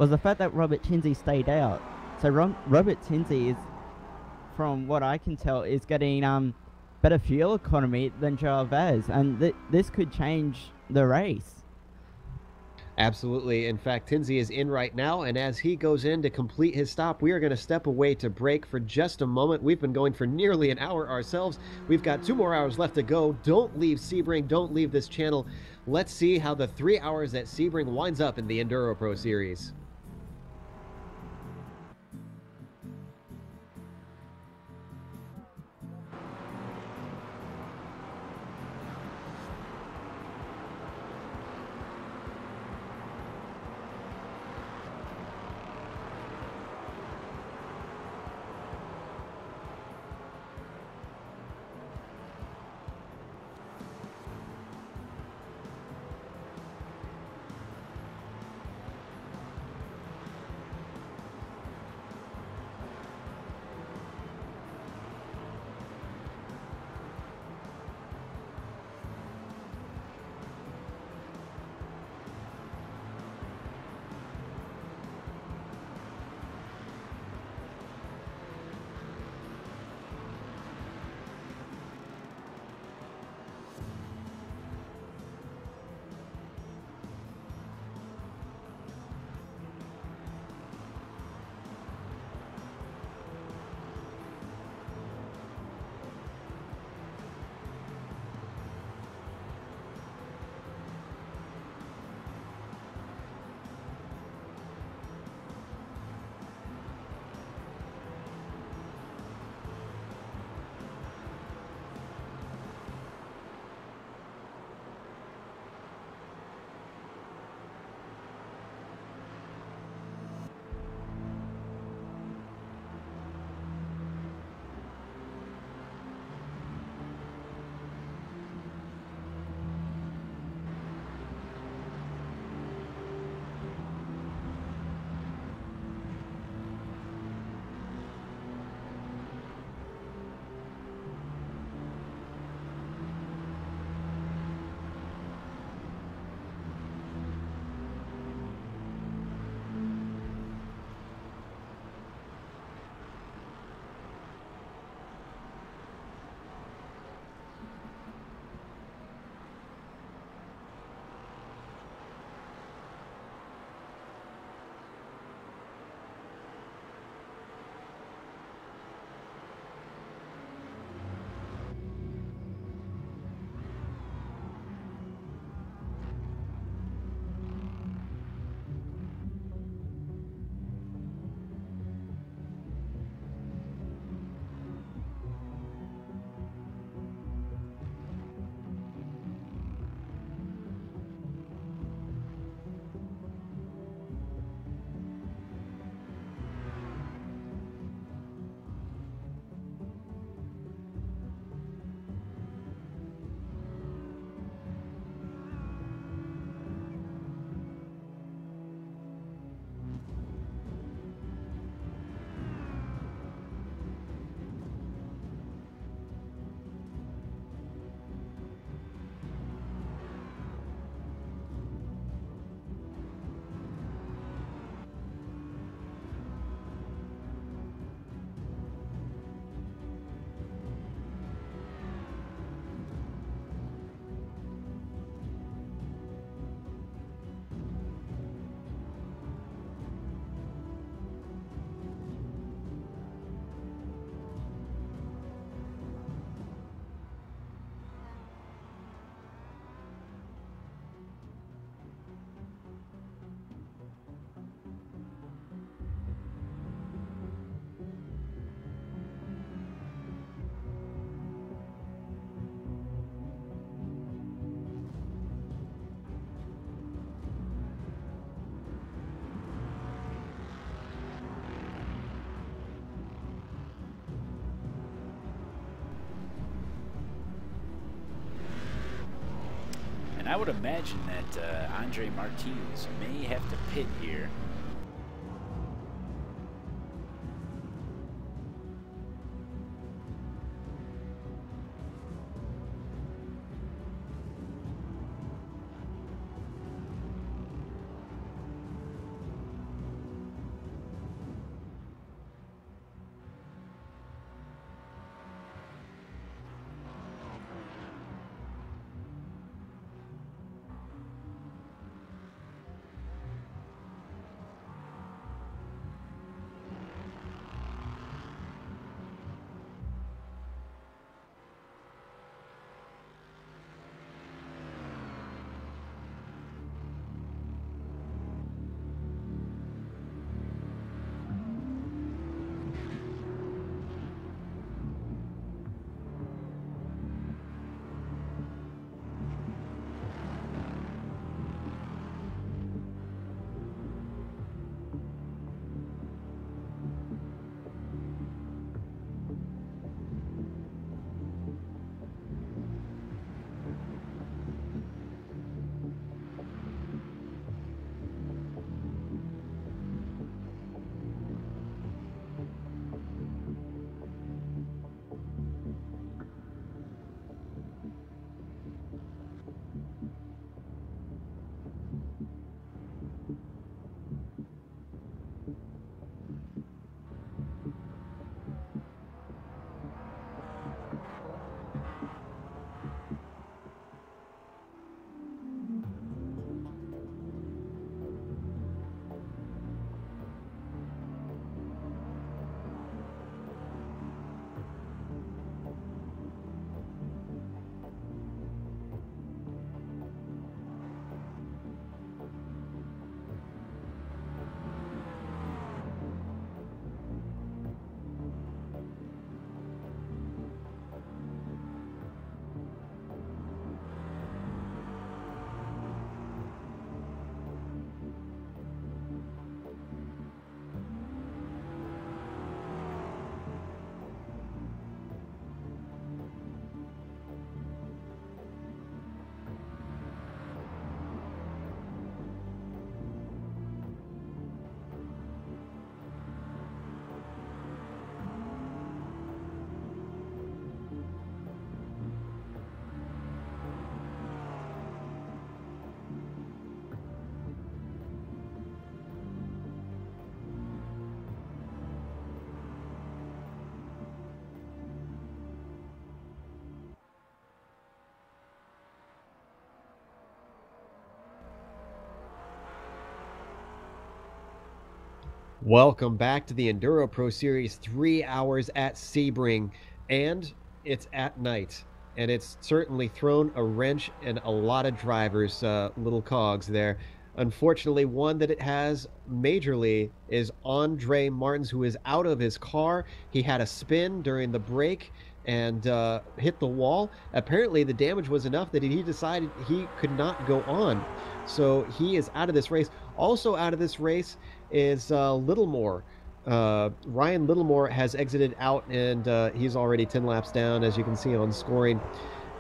the fact that Robert Tinsey stayed out. So Robert Tinsey is, from what I can tell, is getting better fuel economy than Joao Vaz, and this could change the race. Absolutely. In fact, Tinsey is in right now, and as he goes in to complete his stop, we are going to step away to break for just a moment. We've been going for nearly an hour ourselves. We've got 2 more hours left to go. Don't leave Sebring. Don't leave this channel. Let's see how the 3 hours at Sebring winds up in the EnduroPro series. I would imagine that Andre Martinez may have to pit here. Welcome back to the EnduroPro Series, 3 hours at Sebring, and it's at night. And it's certainly thrown a wrench in a lot of drivers' little cogs there. Unfortunately, one that it has majorly is Andre Martins, who is out of his car. He had a spin during the break and hit the wall. Apparently, the damage was enough that he decided he could not go on. So he is out of this race. Also out of this race is Littlemore. Ryan Littlemore has exited out, and he's already 10 laps down, as you can see on scoring.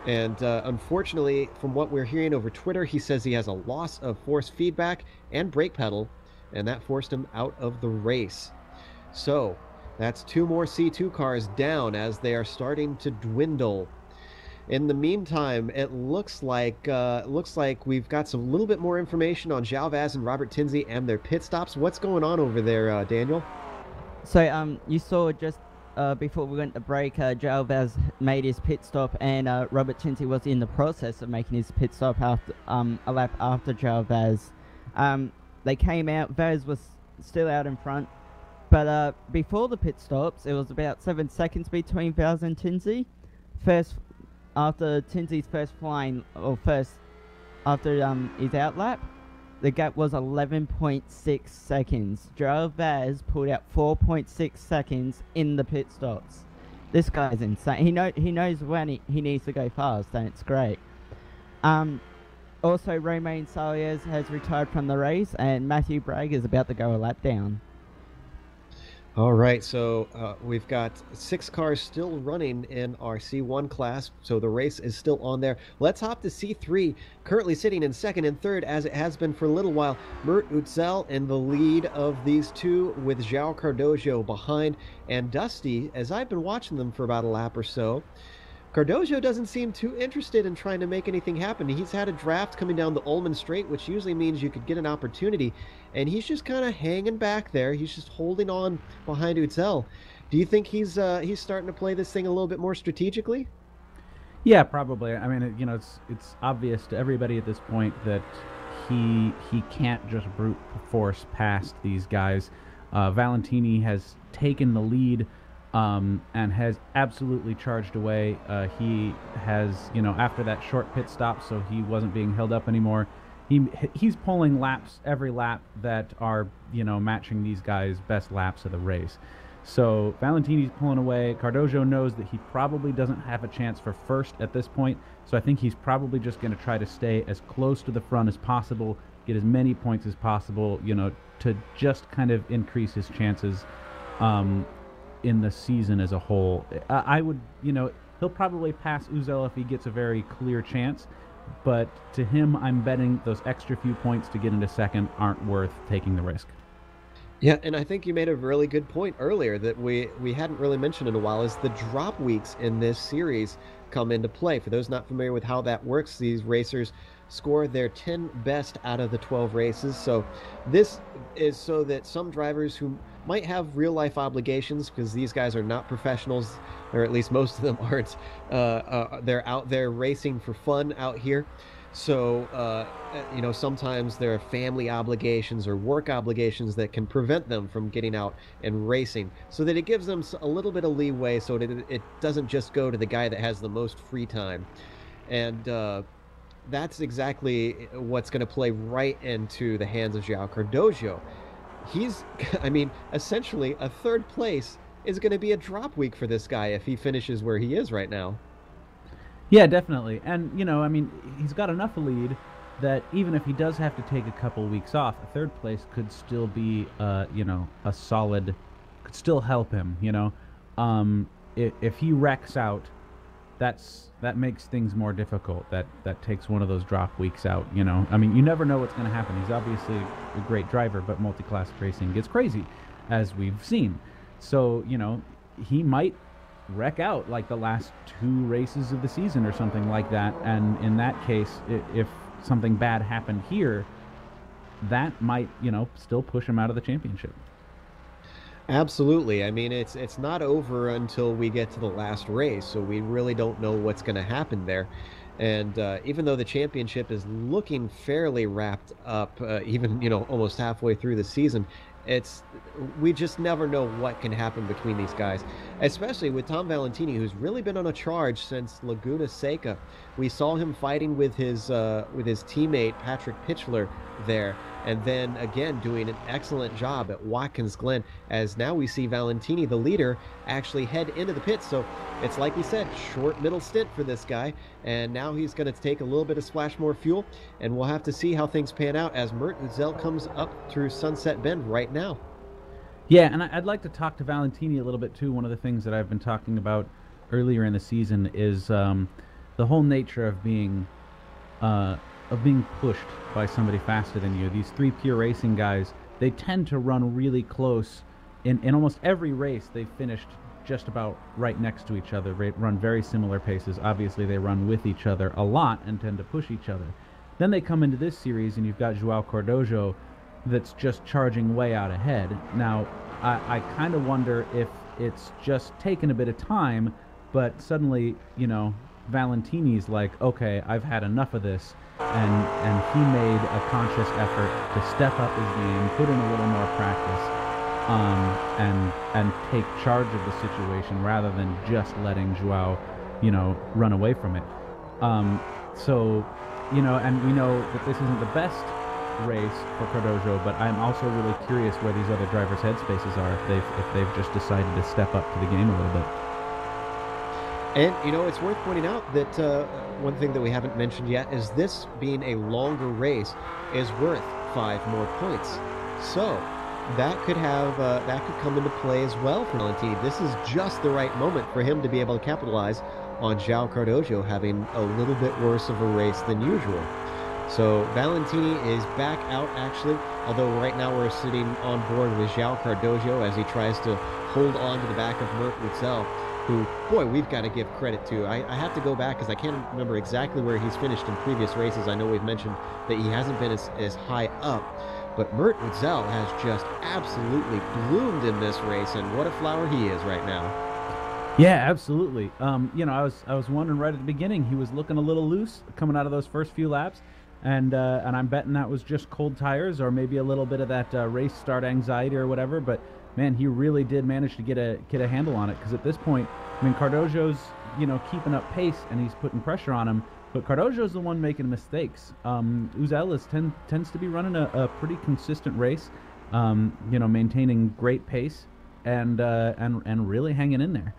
And unfortunately, from what we're hearing over Twitter, he says he has a loss of force feedback and brake pedal, and that forced him out of the race. So that's 2 more C2 cars down as they are starting to dwindle. In the meantime, it looks like we've got some little bit more information on João Vaz and Robert Tinsley and their pit stops. What's going on over there, Daniel? So you saw just before we went to break, João Vaz made his pit stop, and Robert Tinsley was in the process of making his pit stop after a lap after João Vaz. They came out. Vaz was still out in front, but before the pit stops, it was about 7 seconds between Vaz and Tinsley. After Tinsley's first flying, or after his outlap, the gap was 11.6 seconds. João Vaz pulled out 4.6 seconds in the pit stops. This guy's insane. He knows when he needs to go fast, and it's great. Also, Romain Salyers has retired from the race, and Matthew Bragg is about to go a lap down. All right, so we've got 6 cars still running in our C1 class, so the race is still on there. Let's hop to C3, currently sitting in second and third, as it has been for a little while. Mert Utzel in the lead of these two, with João Cardojo behind, and Dusty, as I've been watching them for about a lap or so, Cardojo doesn't seem too interested in trying to make anything happen. He's had a draft coming down the Ullman Straight, which usually means you could get an opportunity, and he's just kind of hanging back there. He's just holding on behind Utzel. Do you think he's starting to play this thing a little bit more strategically? Yeah, probably. I mean, it's obvious to everybody at this point that he can't just brute force past these guys. Valentini has taken the lead and has absolutely charged away. He has, after that short pit stop, so he wasn't being held up anymore. He's pulling laps every lap that are, matching these guys' best laps of the race. So Valentini's pulling away. Cardojo knows that he probably doesn't have a chance for first at this point, so I think he's probably just going to try to stay as close to the front as possible, get as many points as possible, to just kind of increase his chances in the season as a whole. I would, he'll probably pass Uzel if he gets a very clear chance, but to him, I'm betting those extra few points to get into second aren't worth taking the risk. Yeah, and I think you made a really good point earlier that we hadn't really mentioned in a while, is the drop weeks in this series come into play. For those not familiar with how that works, these racers score their 10 best out of the 12 races. So this is so that some drivers who might have real life obligations, because these guys are not professionals, or at least most of them aren't, they're out there racing for fun out here. So, sometimes there are family obligations or work obligations that can prevent them from getting out and racing, so that it gives them a little bit of leeway, so that it doesn't just go to the guy that has the most free time. And that's exactly what's going to play right into the hands of João Cardojo. He's, essentially a third place is going to be a drop week for this guy if he finishes where he is right now. Yeah, definitely. And, he's got enough lead that even if he does have to take a couple weeks off, a third place could still be, a solid, could still help him, If he wrecks out, that makes things more difficult. That takes one of those drop weeks out, you never know what's going to happen. He's obviously a great driver, but multi-class racing gets crazy, as we've seen. So, he might wreck out like the last 2 races of the season or something like that, and in that case, if something bad happened here, that might still push him out of the championship. Absolutely. It's not over until we get to the last race, so we really don't know what's going to happen there. And even though the championship is looking fairly wrapped up, even almost halfway through the season, we just never know what can happen between these guys, especially with Tom Valentini, who's really been on a charge since Laguna Seca. We saw him fighting with his teammate Patrick Pitchler there, and then again doing an excellent job at Watkins Glen, as now we see Valentini, the leader, actually head into the pits. So it's like we said, short middle stint for this guy, and now he's going to take a little bit of splash more fuel, and we'll have to see how things pan out as Mert Uzel comes up through Sunset Bend right now. Yeah, and I'd like to talk to Valentini a little bit too. One of the things that I've been talking about earlier in the season is the whole nature of being pushed by somebody faster than you. These 3 pure racing guys, they tend to run really close. In almost every race, they finished just about right next to each other. They run very similar paces. Obviously, they run with each other a lot and tend to push each other. Then they come into this series, and you've got João Cardojo that's just charging way out ahead. Now, I kind of wonder if it's just taken a bit of time, but suddenly, Valentini's like, okay, I've had enough of this, and he made a conscious effort to step up his game, put in a little more practice, and take charge of the situation rather than just letting João, run away from it. And we know that this isn't the best race for Cardojo, but I'm also really curious where these other drivers' headspaces are if they've just decided to step up to the game a little bit. And, it's worth pointing out that one thing that we haven't mentioned yet is this being a longer race is worth 5 more points. So that could come into play as well for Valentini. This is just the right moment for him to be able to capitalize on João Cardoso having a little bit worse of a race than usual. So Valentini is back out, actually, although right now we're sitting on board with João Cardoso as he tries to hold on to the back of Mert Witzel, who, boy, we've got to give credit to. I have to go back because I can't remember exactly where he's finished in previous races. I know we've mentioned that he hasn't been as high up, but Mert Witzel has just absolutely bloomed in this race, and what a flower he is right now. Yeah, absolutely. You know, I was wondering right at the beginning, he was looking a little loose coming out of those first few laps. And I'm betting that was just cold tires or maybe a little bit of that race start anxiety or whatever. But man, he really did manage to get a handle on it, because at this point, I mean, Cardoso's, you know, keeping up pace and he's putting pressure on him, but Cardoso's the one making mistakes. Witzel tends to be running a pretty consistent race, you know, maintaining great pace and really hanging in there.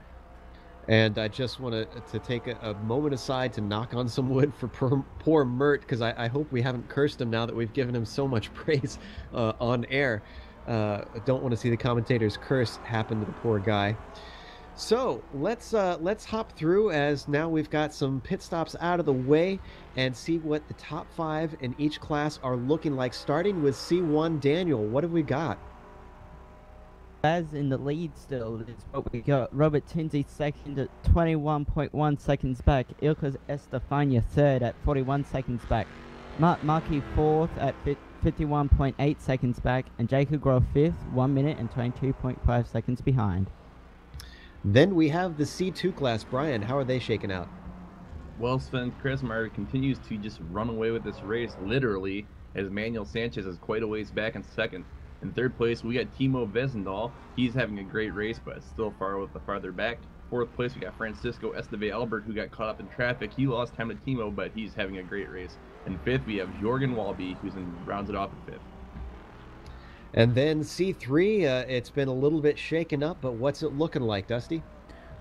And I just want to take a moment aside to knock on some wood for poor Mert, because I hope we haven't cursed him now that we've given him so much praise on air. I don't want to see the commentator's curse happen to the poor guy. So let's hop through, as now we've got some pit stops out of the way, and see what the top 5 in each class are looking like, starting with C1. Daniel, what have we got? As in the lead still is what we got. Robert Tinsley second at 21.1 seconds back. Ilkes Estefania third at 41 seconds back. Markey fourth at 51.8 seconds back. And Jacob Grohl fifth, 1 minute and 22.5 seconds behind. Then we have the C2 class. Brian, how are they shaking out? Well, Sven, Chris Meyer continues to just run away with this race, literally, as Manuel Sanchez is quite a ways back in second. In third place, we got Timo Wesendal. He's having a great race, but still farther back. Fourth place, we got Francisco Esteve Albert, who got caught up in traffic. He lost time to Timo, but he's having a great race. And fifth, we have Jorgen Walby, who's rounds it off at fifth. And then C3, it's been a little bit shaken up, but what's it looking like, Dusty?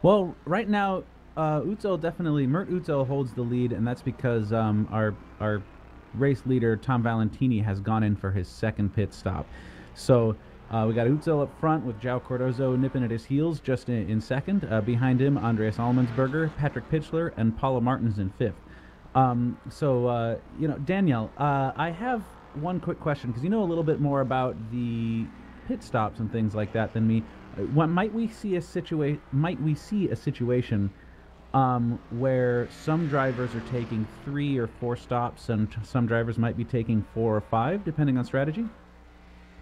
Well, right now, Mert Witzel holds the lead, and that's because our race leader, Tom Valentini, has gone in for his second pit stop. So we got Witzel up front with João Cardoso nipping at his heels just in second. Behind him, Andreas Allmendsberger, Patrick Pitchler, and Paulo Martins in fifth. You know, Danielle, I have one quick question, because you know a little bit more about the pit stops and things like that than me. Might we see a situation where some drivers are taking 3 or 4 stops, and some drivers might be taking 4 or 5, depending on strategy?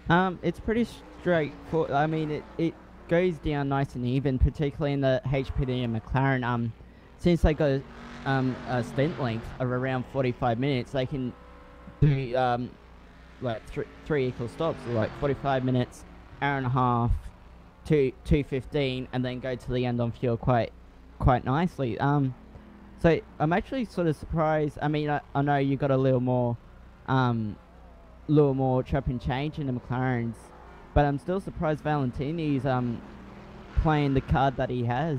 It's pretty straightforward. I mean, it goes down nice and even, particularly in the HPD and McLaren. Since they got a stint length of around 45 minutes, they can do like three equal stops, so like 45 minutes, hour and a half, 2:15, and then go to the end on fuel quite nicely. So I'm actually sort of surprised. I mean, I know you got a little more chop and change in the McLarens, but I'm still surprised Valentini's playing the card that he has.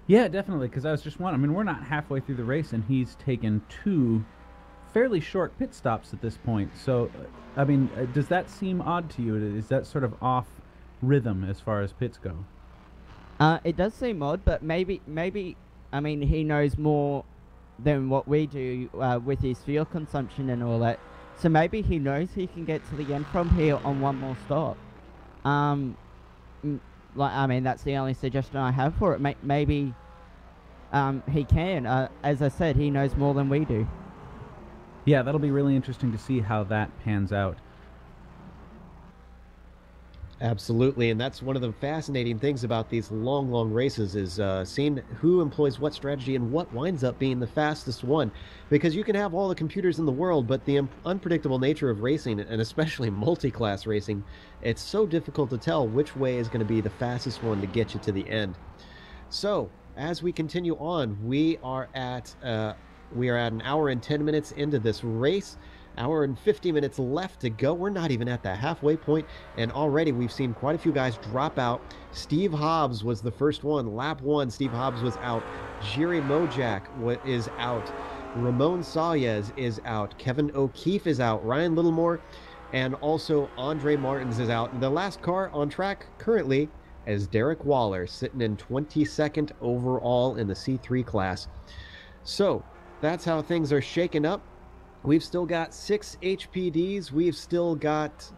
Yeah, definitely, because I was just wondering. I mean, we're not halfway through the race, and he's taken 2 fairly short pit stops at this point. So, I mean, does that seem odd to you? Is that sort of off rhythm as far as pits go? It does seem odd, but maybe, I mean, he knows more than what we do with his fuel consumption and all that. So maybe he knows he can get to the end from here on one more stop. I mean, that's the only suggestion I have for it. Maybe he can. As I said, he knows more than we do. Yeah, that'll be really interesting to see how that pans out. Absolutely, and that's one of the fascinating things about these long races is seeing who employs what strategy and what winds up being the fastest one. Because you can have all the computers in the world, but the unpredictable nature of racing, and especially multi-class racing, it's so difficult to tell which way is going to be the fastest one to get you to the end. So, as we continue on, we are at an hour and 10 minutes into this race. Hour and 50 minutes left to go. We're not even at the halfway point, and already we've seen quite a few guys drop out. Steve Hobbs was the first one. Lap 1, Steve Hobbs was out. Jiri Mojak is out. Ramon Saez is out. Kevin O'Keefe is out. Ryan Littlemore and also Andre Martins is out. And the last car on track currently is Derek Waller, sitting in 22nd overall in the C3 class. So that's how things are shaking up. We've still got 6 HPDs. We've still got,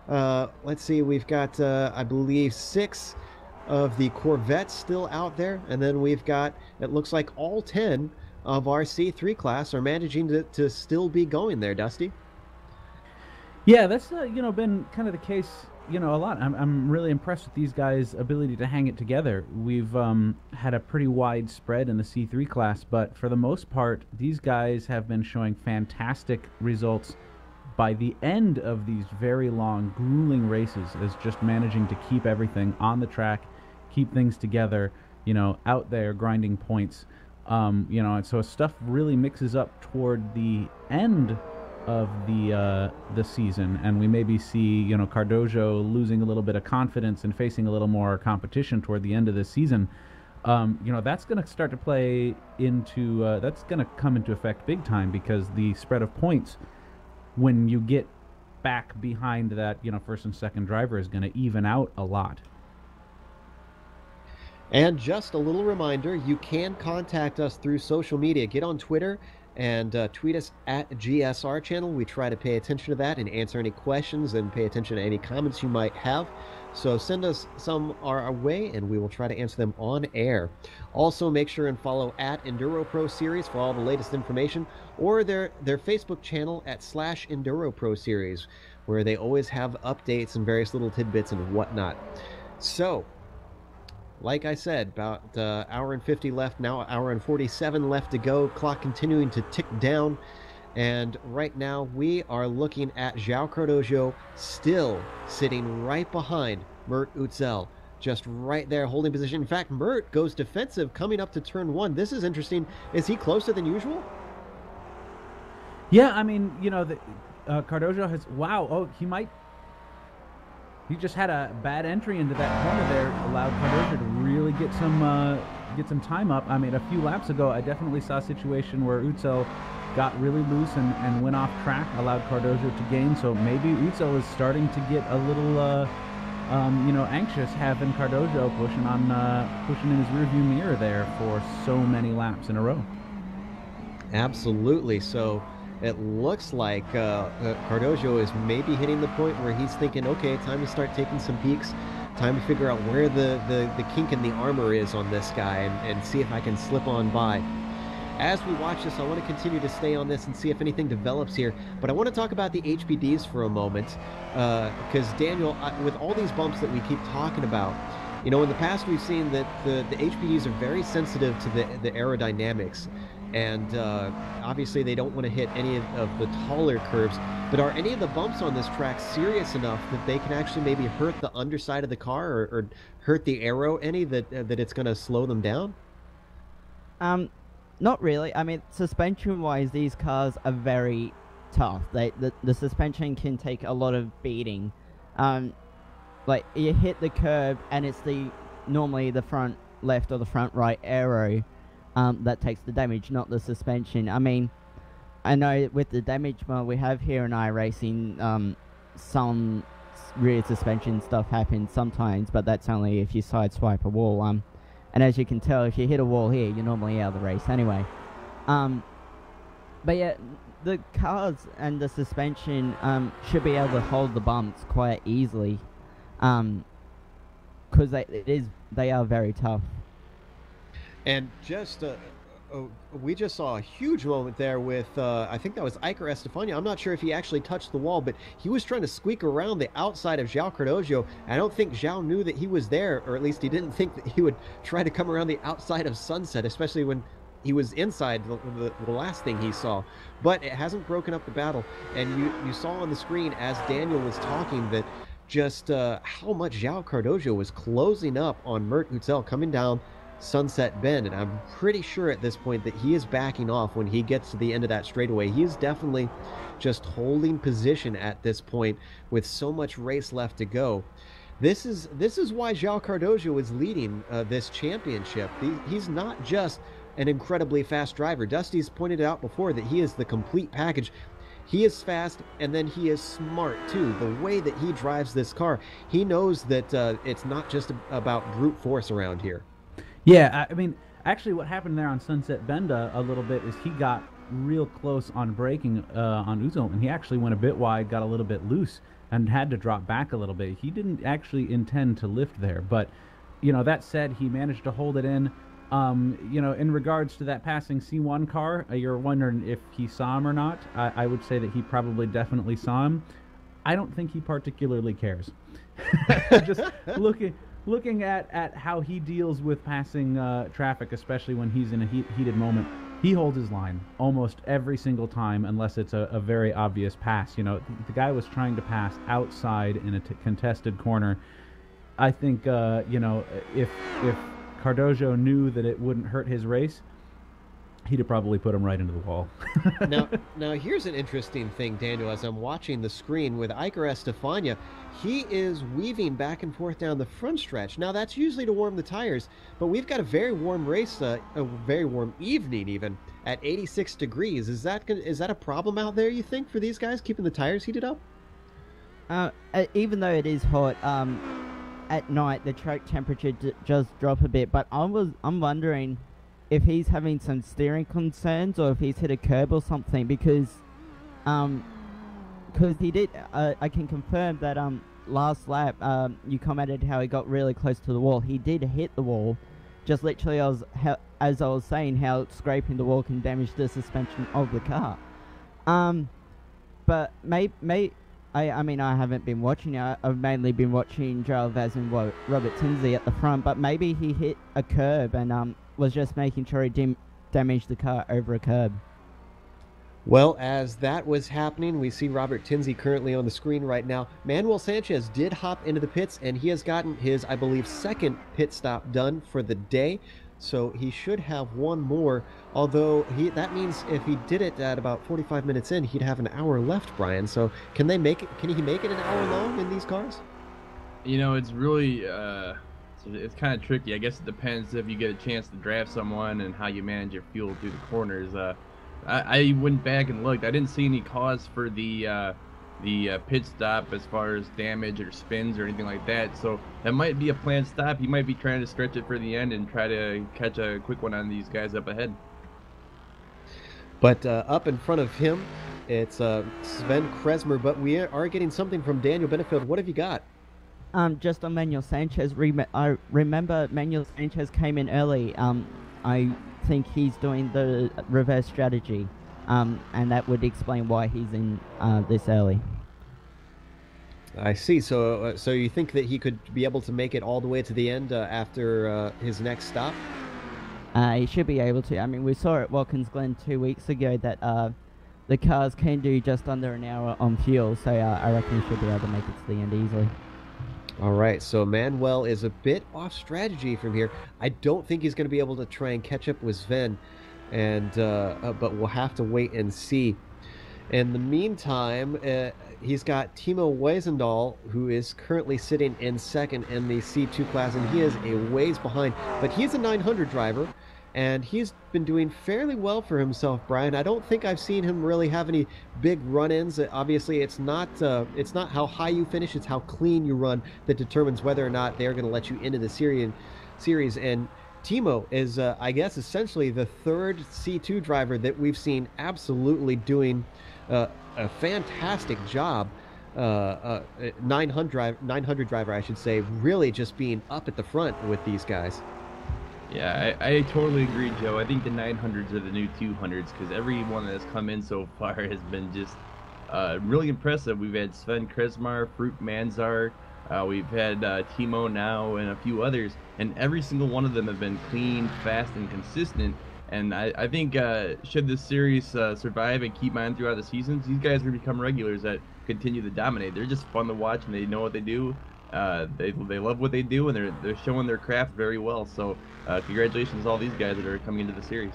let's see, we've got, I believe, 6 of the Corvettes still out there. And then we've got, it looks like all 10 of our C3 class are managing to still be going there, Dusty. Yeah, that's been kind of the case a lot. I'm really impressed with these guys' ability to hang it together. We've had a pretty wide spread in the C3 class, but for the most part, these guys have been showing fantastic results by the end of these very long, grueling races, as just managing to keep everything on the track, keep things together, out there grinding points. And so stuff really mixes up toward the end of the season, and we maybe see Cardozo losing a little bit of confidence and facing a little more competition toward the end of the season. That's going to start to play into that's going to come into effect big time, because the spread of points when you get back behind that first and second driver is going to even out a lot. And just a little reminder, you can contact us through social media. Get on Twitter and tweet us at GSR Channel. We try to pay attention to that and answer any questions and pay attention to any comments you might have. So send us some our way, and we will try to answer them on air. Also, make sure and follow at EnduroPro Series for all the latest information, or their Facebook channel at /EnduroPro Series, where they always have updates and various little tidbits and whatnot. So, like I said, about hour and 50 left now, hour and 47 left to go. Clock continuing to tick down. And right now we are looking at João Cardozo still sitting right behind Mert Utzel. Just right there holding position. In fact, Mert goes defensive coming up to turn 1. This is interesting. Is he closer than usual? Yeah, I mean, Cardozo has... Wow, he just had a bad entry into that corner there, allowed Cardozo to really get some time up. I mean, a few laps ago, I definitely saw a situation where Utzel got really loose and went off track, allowed Cardozo to gain. So maybe Utzel is starting to get a little, anxious, having Cardozo pushing in his rearview mirror there for so many laps in a row. Absolutely. So it looks like Cardozo is maybe hitting the point where he's thinking, okay, time to start taking some peeks, time to figure out where the kink in the armor is on this guy and see if I can slip on by. As we watch this, I want to continue to stay on this and see if anything develops here, but I want to talk about the HPDs for a moment, because Daniel, with all these bumps that we keep talking about, in the past we've seen that the HPDs are very sensitive to the aerodynamics, and obviously they don't want to hit any of the taller curves, but are any of the bumps on this track serious enough that they can actually maybe hurt the underside of the car or hurt the aero any, that it's going to slow them down? Not really. I mean, suspension-wise, these cars are very tough. The suspension can take a lot of beating. Like, you hit the curb, and it's normally the front left or the front right aero that takes the damage, not the suspension. I mean, I know with the damage mod we have here in iRacing, some rear suspension stuff happens sometimes, but that's only if you sideswipe a wall. And as you can tell, if you hit a wall here, you're normally out of the race anyway. But yeah, the cars and the suspension should be able to hold the bumps quite easily, because they are very tough. And just we just saw a huge moment there with I think that was Iker Estefania. I'm not sure if he actually touched the wall, but he was trying to squeak around the outside of João Cardozo. I don't think João knew that he was there, or at least he didn't think that he would try to come around the outside of Sunset, especially when he was inside the last thing he saw. But it hasn't broken up the battle, and you saw on the screen as Daniel was talking that just how much João Cardozo was closing up on Mert Utzel coming down Sunset Bend, and I'm pretty sure at this point that he is backing off when he gets to the end of that straightaway. He is definitely just holding position at this point with so much race left to go. This is why João Cardozo is leading this championship. He's not just an incredibly fast driver. Dusty's pointed out before that he is the complete package. He is fast, and then he is smart too. The way that he drives this car, he knows that it's not just about brute force around here. Yeah, I mean, actually, what happened there on Sunset Bend a little bit is he got real close on braking on Uzo, and he actually went a bit wide, got a little bit loose, and had to drop back a little bit. He didn't actually intend to lift there, but that said, he managed to hold it in. In regards to that passing C1 car, you're wondering if he saw him or not. I would say that he probably definitely saw him. I don't think he particularly cares. Just looking at how he deals with passing traffic, especially when he's in a heated moment, he holds his line almost every single time unless it's a very obvious pass. The guy was trying to pass outside in a contested corner. I think, if Cardozo knew that it wouldn't hurt his race, he'd have probably put him right into the wall. Now here's an interesting thing, Daniel. As I'm watching the screen with Iker Estefania, he is weaving back and forth down the front stretch. Now that's usually to warm the tires, but we've got a very warm race, a very warm evening even at 86 degrees. Is that a problem out there, you think, for these guys keeping the tires heated up? Even though it is hot, at night the track temperature does drop a bit, but I'm wondering if he's having some steering concerns or if he's hit a curb or something, because he did. I can confirm that last lap you commented how he got really close to the wall. He did hit the wall, just literally as I was saying how scraping the wall can damage the suspension of the car. But I mean, I haven't been watching it. I've mainly been watching Joel Vaz and Robert Tinsley at the front, but maybe he hit a curb and was just making sure he didn't damage the car over a curb. Well, as that was happening, we see Robert Tinsley currently on the screen right now. Manuel Sanchez did hop into the pits, and he has gotten his, I believe, second pit stop done for the day. So he should have one more, although that means if he did it at about 45 minutes in, he'd have an hour left, Brian. So can he make it an hour long in these cars? It's really it's kind of tricky. I guess it depends if you get a chance to draft someone and how you manage your fuel through the corners. I went back and looked. I didn't see any cause for the pit stop as far as damage or spins or anything like that. So that might be a planned stop. He might be trying to stretch it for the end and try to catch a quick one on these guys up ahead. But up in front of him, it's Sven Kresmer. But we are getting something from Daniel Benefield. What have you got? Just on Manuel Sanchez, I remember Manuel Sanchez came in early. I think he's doing the reverse strategy, and that would explain why he's in this early. I see. So you think that he could be able to make it all the way to the end after his next stop? He should be able to. I mean, we saw at Watkins Glen 2 weeks ago that the cars can do just under an hour on fuel, so I reckon he should be able to make it to the end easily. All right, so Manuel is a bit off strategy from here. I don't think he's going to be able to try and catch up with Sven, but we'll have to wait and see. In the meantime, he's got Timo Weisendahl, who is currently sitting in second in the C2 class, and he is a ways behind. But he's a 900 driver, and he's been doing fairly well for himself, Brian. I don't think I've seen him really have any big run-ins. Obviously, it's not how high you finish, it's how clean you run that determines whether or not they're going to let you into the series. And Timo is, I guess, essentially the third C2 driver that we've seen absolutely doing a fantastic job. 900 driver, I should say, really just being up at the front with these guys. Yeah, I totally agree, Joe. I think the 900s are the new 200s because everyone that has come in so far has been just really impressive. We've had Sven Kresmar, Fruit Manzar, we've had Timo now, and a few others, and every single one of them have been clean, fast, and consistent. And I think should this series survive and keep on throughout the seasons, these guys are going to become regulars that continue to dominate. They're just fun to watch, and they know what they do. They love what they do, and they're showing their craft very well. So congratulations to all these guys that are coming into the series.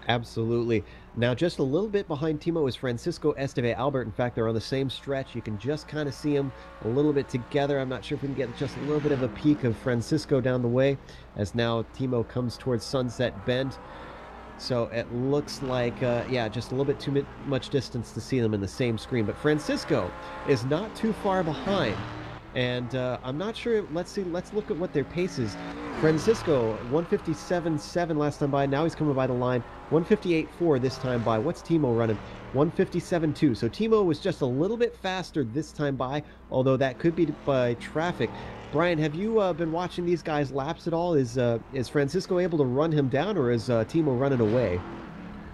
Absolutely. Now, just a little bit behind Timo is Francisco Esteve Albert. In fact, they're on the same stretch. You can just kind of see them a little bit together. I'm not sure if we can get just a little bit of a peek of Francisco down the way as now Timo comes towards Sunset Bend. So it looks like, yeah, just a little bit too much distance to see them in the same screen. But Francisco is not too far behind. And I'm not sure. Let's look at what their pace is. Francisco, 157.7 last time by. Now he's coming by the line. 158.4 this time by. What's Timo running? 157.2. So Timo was just a little bit faster this time by, although that could be by traffic. Brian, have you been watching these guys' laps at all? Is Francisco able to run him down, or is Timo running away?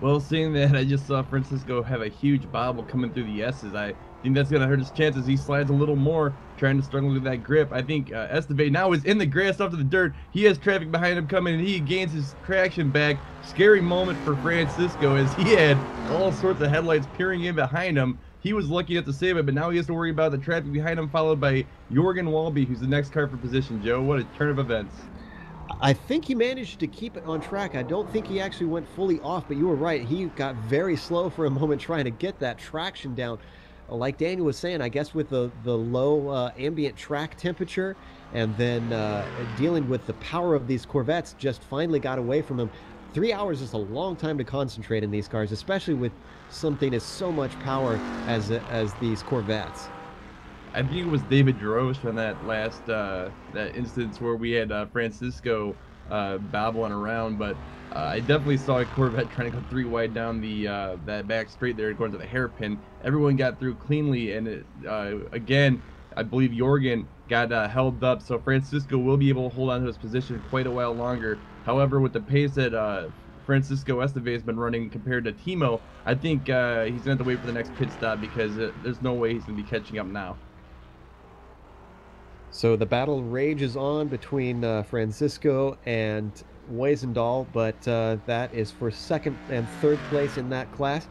Well, seeing that I just saw Francisco have a huge bobble coming through the S's, I think that's going to hurt his chances. He slides a little more, trying to struggle with that grip. I think Esteve now is in the grass off to the dirt. He has traffic behind him coming, and he gains his traction back. Scary moment for Francisco as he had all sorts of headlights peering in behind him. He was lucky enough to save it, but now he has to worry about the traffic behind him, followed by Jorgen Walby, who's the next car for position. Joe, what a turn of events. I think he managed to keep it on track. I don't think he actually went fully off, but you were right. He got very slow for a moment trying to get that traction down. Like Daniel was saying, I guess with the low ambient track temperature and then dealing with the power of these Corvettes just finally got away from him. 3 hours is a long time to concentrate in these cars, especially with something as so much power as these Corvettes. I think it was David Drosh on that last that instance where we had Francisco bobbling around, but I definitely saw a Corvette trying to go 3 wide down the that back straight there going to the hairpin. Everyone got through cleanly, and it, again, I believe Jorgen got held up, so Francisco will be able to hold on to his position quite a while longer. However, with the pace that Francisco Esteve has been running compared to Timo, I think he's going to have to wait for the next pit stop because there's no way he's going to be catching up now. So the battle rages on between Francisco and Weisendahl, but that is for second and third place in that class.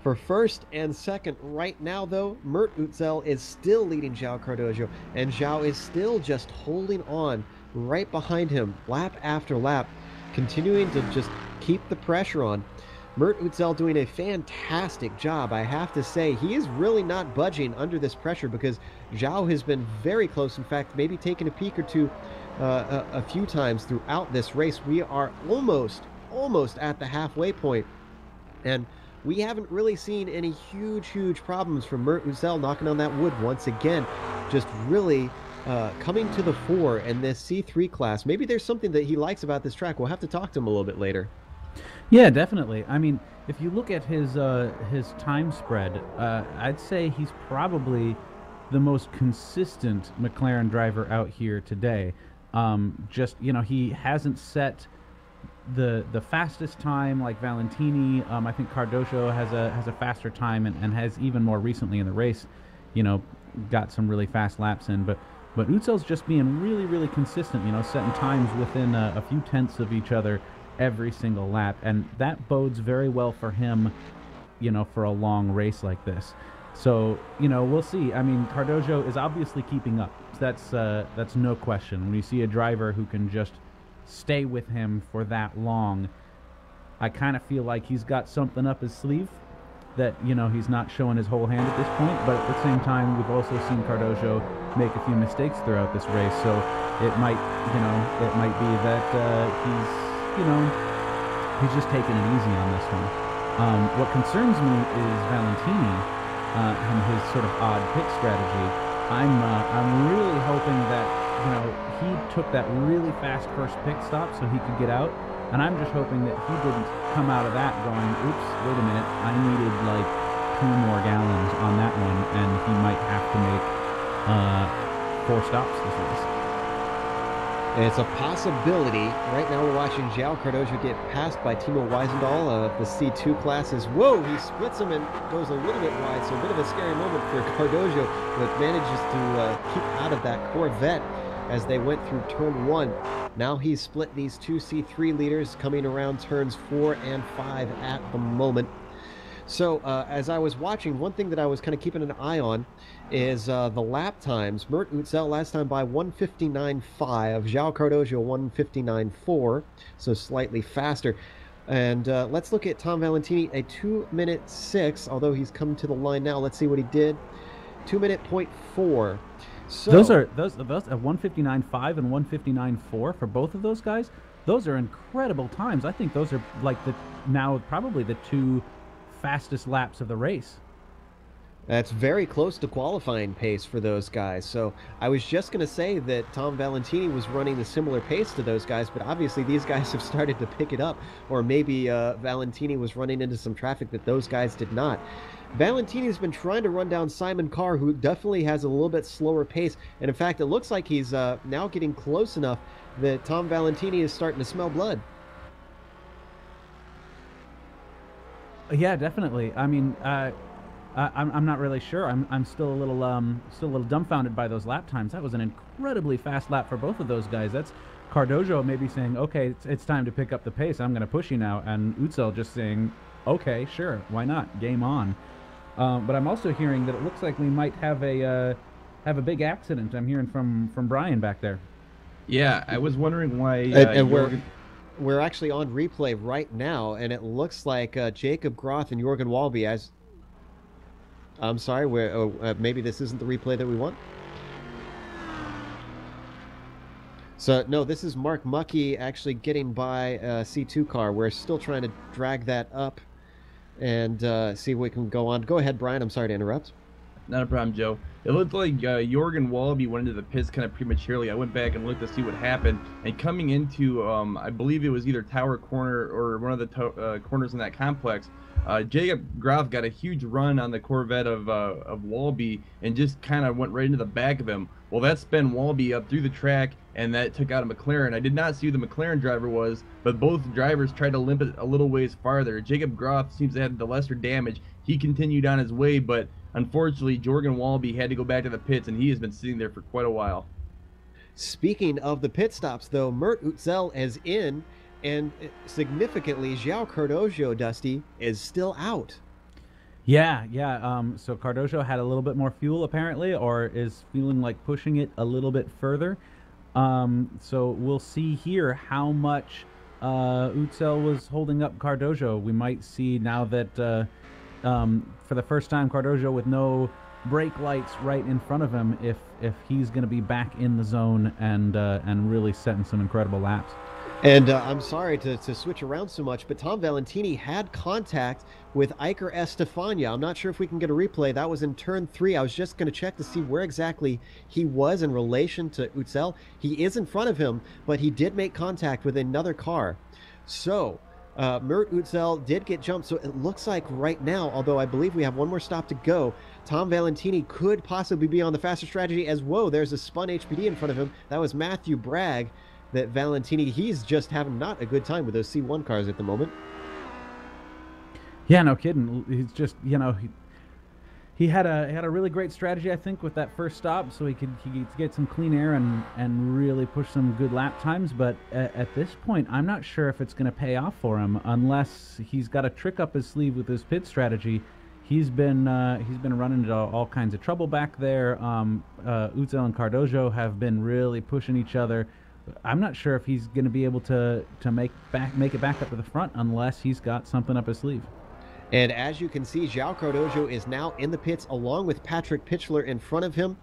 For first and second right now, though, Mert Utzel is still leading João Cardoso, and João is still just holding on right behind him, lap after lap, continuing to just keep the pressure on. Mert Utzel doing a fantastic job, I have to say. He is really not budging under this pressure because João has been very close. In fact, maybe taking a peek or two a few times throughout this race. We are almost at the halfway point, and we haven't really seen any huge problems from Mert Utzel knocking on that wood once again. Just really coming to the fore in this C3 class. Maybe there's something that he likes about this track. We'll have to talk to him a little bit later. Yeah, definitely. I mean, if you look at his time spread, I'd say he's probably the most consistent McLaren driver out here today. Just, you know, he hasn't set the fastest time like Valentini. I think Cardoso has a faster time and has even more recently in the race, you know, got some really fast laps in. But Utzel's just being really consistent, you know, setting times within a few tenths of each other every single lap, and that bodes very well for him, you know, for a long race like this. So, you know, we'll see. I mean, Cardoso is obviously keeping up. That's no question. When you see a driver who can just stay with him for that long, I kind of feel like he's got something up his sleeve that, you know, he's not showing his whole hand at this point. But at the same time, we've also seen Cardoso make a few mistakes throughout this race. So it might be that he's just taking it easy on this one. What concerns me is Valentini and his sort of odd pit strategy. I'm really hoping that, you know, he took that really fast first pit stop so he could get out, and I'm just hoping that he didn't come out of that going, oops, wait a minute, I needed like 2 more gallons on that one, and he might have to make 4 stops this race. It's a possibility. Right now we're watching João Cardoso get passed by Timo Weisendahl of the C2 classes. Whoa, he splits him and goes a little bit wide, so a bit of a scary moment for Cardoso, but manages to keep out of that Corvette as they went through turn 1. Now he's split these 2 C3 leaders coming around turns 4 and 5 at the moment. So as I was watching, one thing that I was kind of keeping an eye on is the lap times. Mert Utzel last time by 1:59.5, João Cardoso 1:59.4, so slightly faster. And let's look at Tom Valentini, a 2:06, although he's come to the line now. Let's see what he did. 2:04. So Those are those at 1:59.5 and 1:59.4 for both of those guys. Those are incredible times. I think those are like now probably the two fastest laps of the race. That's very close to qualifying pace for those guys. So I was just going to say that Tom Valentini was running a similar pace to those guys, but obviously these guys have started to pick it up, or maybe Valentini was running into some traffic that those guys did not. Valentini's been trying to run down Simon Carr, who definitely has a little bit slower pace, and in fact it looks like he's now getting close enough that Tom Valentini is starting to smell blood. Yeah, definitely. I mean, I'm not really sure. I'm still a little dumbfounded by those lap times. That was an incredibly fast lap for both of those guys. That's Cardozo maybe saying, "Okay, it's time to pick up the pace. I'm going to push you now," and Utzel just saying, "Okay, sure, why not? Game on." But I'm also hearing that it looks like we might have a big accident. I'm hearing from Brian back there. Yeah, I was wondering why. And we're actually on replay right now, and it looks like Jacob Groth and Jorgen Walby as. I'm sorry, maybe this isn't the replay that we want. So, no, this is Mark Mucky actually getting by C2 car. We're still trying to drag that up and see if we can go on. Go ahead, Brian. I'm sorry to interrupt. Not a problem, Joe. It looked like Jorgen Wallaby went into the pits kind of prematurely. I went back and looked to see what happened. And coming into, I believe it was either Tower Corner or one of the corners in that complex, Jacob Groth got a huge run on the Corvette of Wallaby and just kind of went right into the back of him. Well, that spun Wallaby up through the track, and that took out a McLaren. I did not see who the McLaren driver was, but both drivers tried to limp it a little ways farther. Jacob Groth seems to have the lesser damage. He continued on his way, but unfortunately, Jorgen Wallaby had to go back to the pits, and he has been sitting there for quite a while. Speaking of the pit stops, though, Mert Utzel is in, and significantly, João Cardozo, Dusty, is still out. Yeah. So Cardozo had a little bit more fuel apparently, or is feeling like pushing it a little bit further. So we'll see here how much Utzel was holding up Cardozo. We might see now that for the first time Cardozo with no brake lights right in front of him, if he's going to be back in the zone and really setting some incredible laps. And I'm sorry to switch around so much, but Tom Valentini had contact with Iker Estefania. I'm not sure if we can get a replay. That was in turn 3. I was just going to check to see where exactly he was in relation to Utzel. He is in front of him, but he did make contact with another car. So Mert Utzel did get jumped. So it looks like right now, although I believe we have one more stop to go, Tom Valentini could possibly be on the faster strategy as, whoa, there's a spun HPD in front of him. That was Matthew Bragg. That Valentini, he's just having not a good time with those C1 cars at the moment. Yeah, no kidding. He's just, he had a really great strategy, I think, with that first stop, so he could get some clean air and really push some good lap times. But at this point, I'm not sure if it's going to pay off for him unless he's got a trick up his sleeve with his pit strategy. He's been running into all kinds of trouble back there. Utzel and Cardozo have been really pushing each other. I'm not sure if he's going to be able to make it back up to the front unless he's got something up his sleeve. And as you can see, João Cardozo is now in the pits along with Patrick Pitchler in front of him.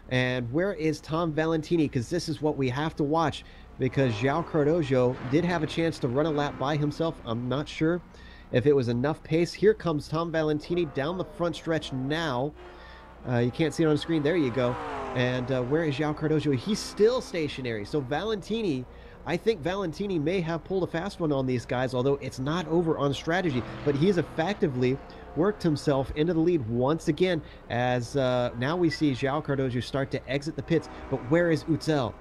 And where is Tom Valentini? Because this is what we have to watch, because João Cardozo did have a chance to run a lap by himself. I'm not sure if it was enough pace. Here comes Tom Valentini down the front stretch now. You can't see it on the screen. There you go. And where is João Cardozo? He's still stationary. So Valentini, I think Valentini may have pulled a fast one on these guys, although it's not over on strategy. But he's effectively worked himself into the lead once again, as now we see João Cardozo start to exit the pits. But where is Utzel?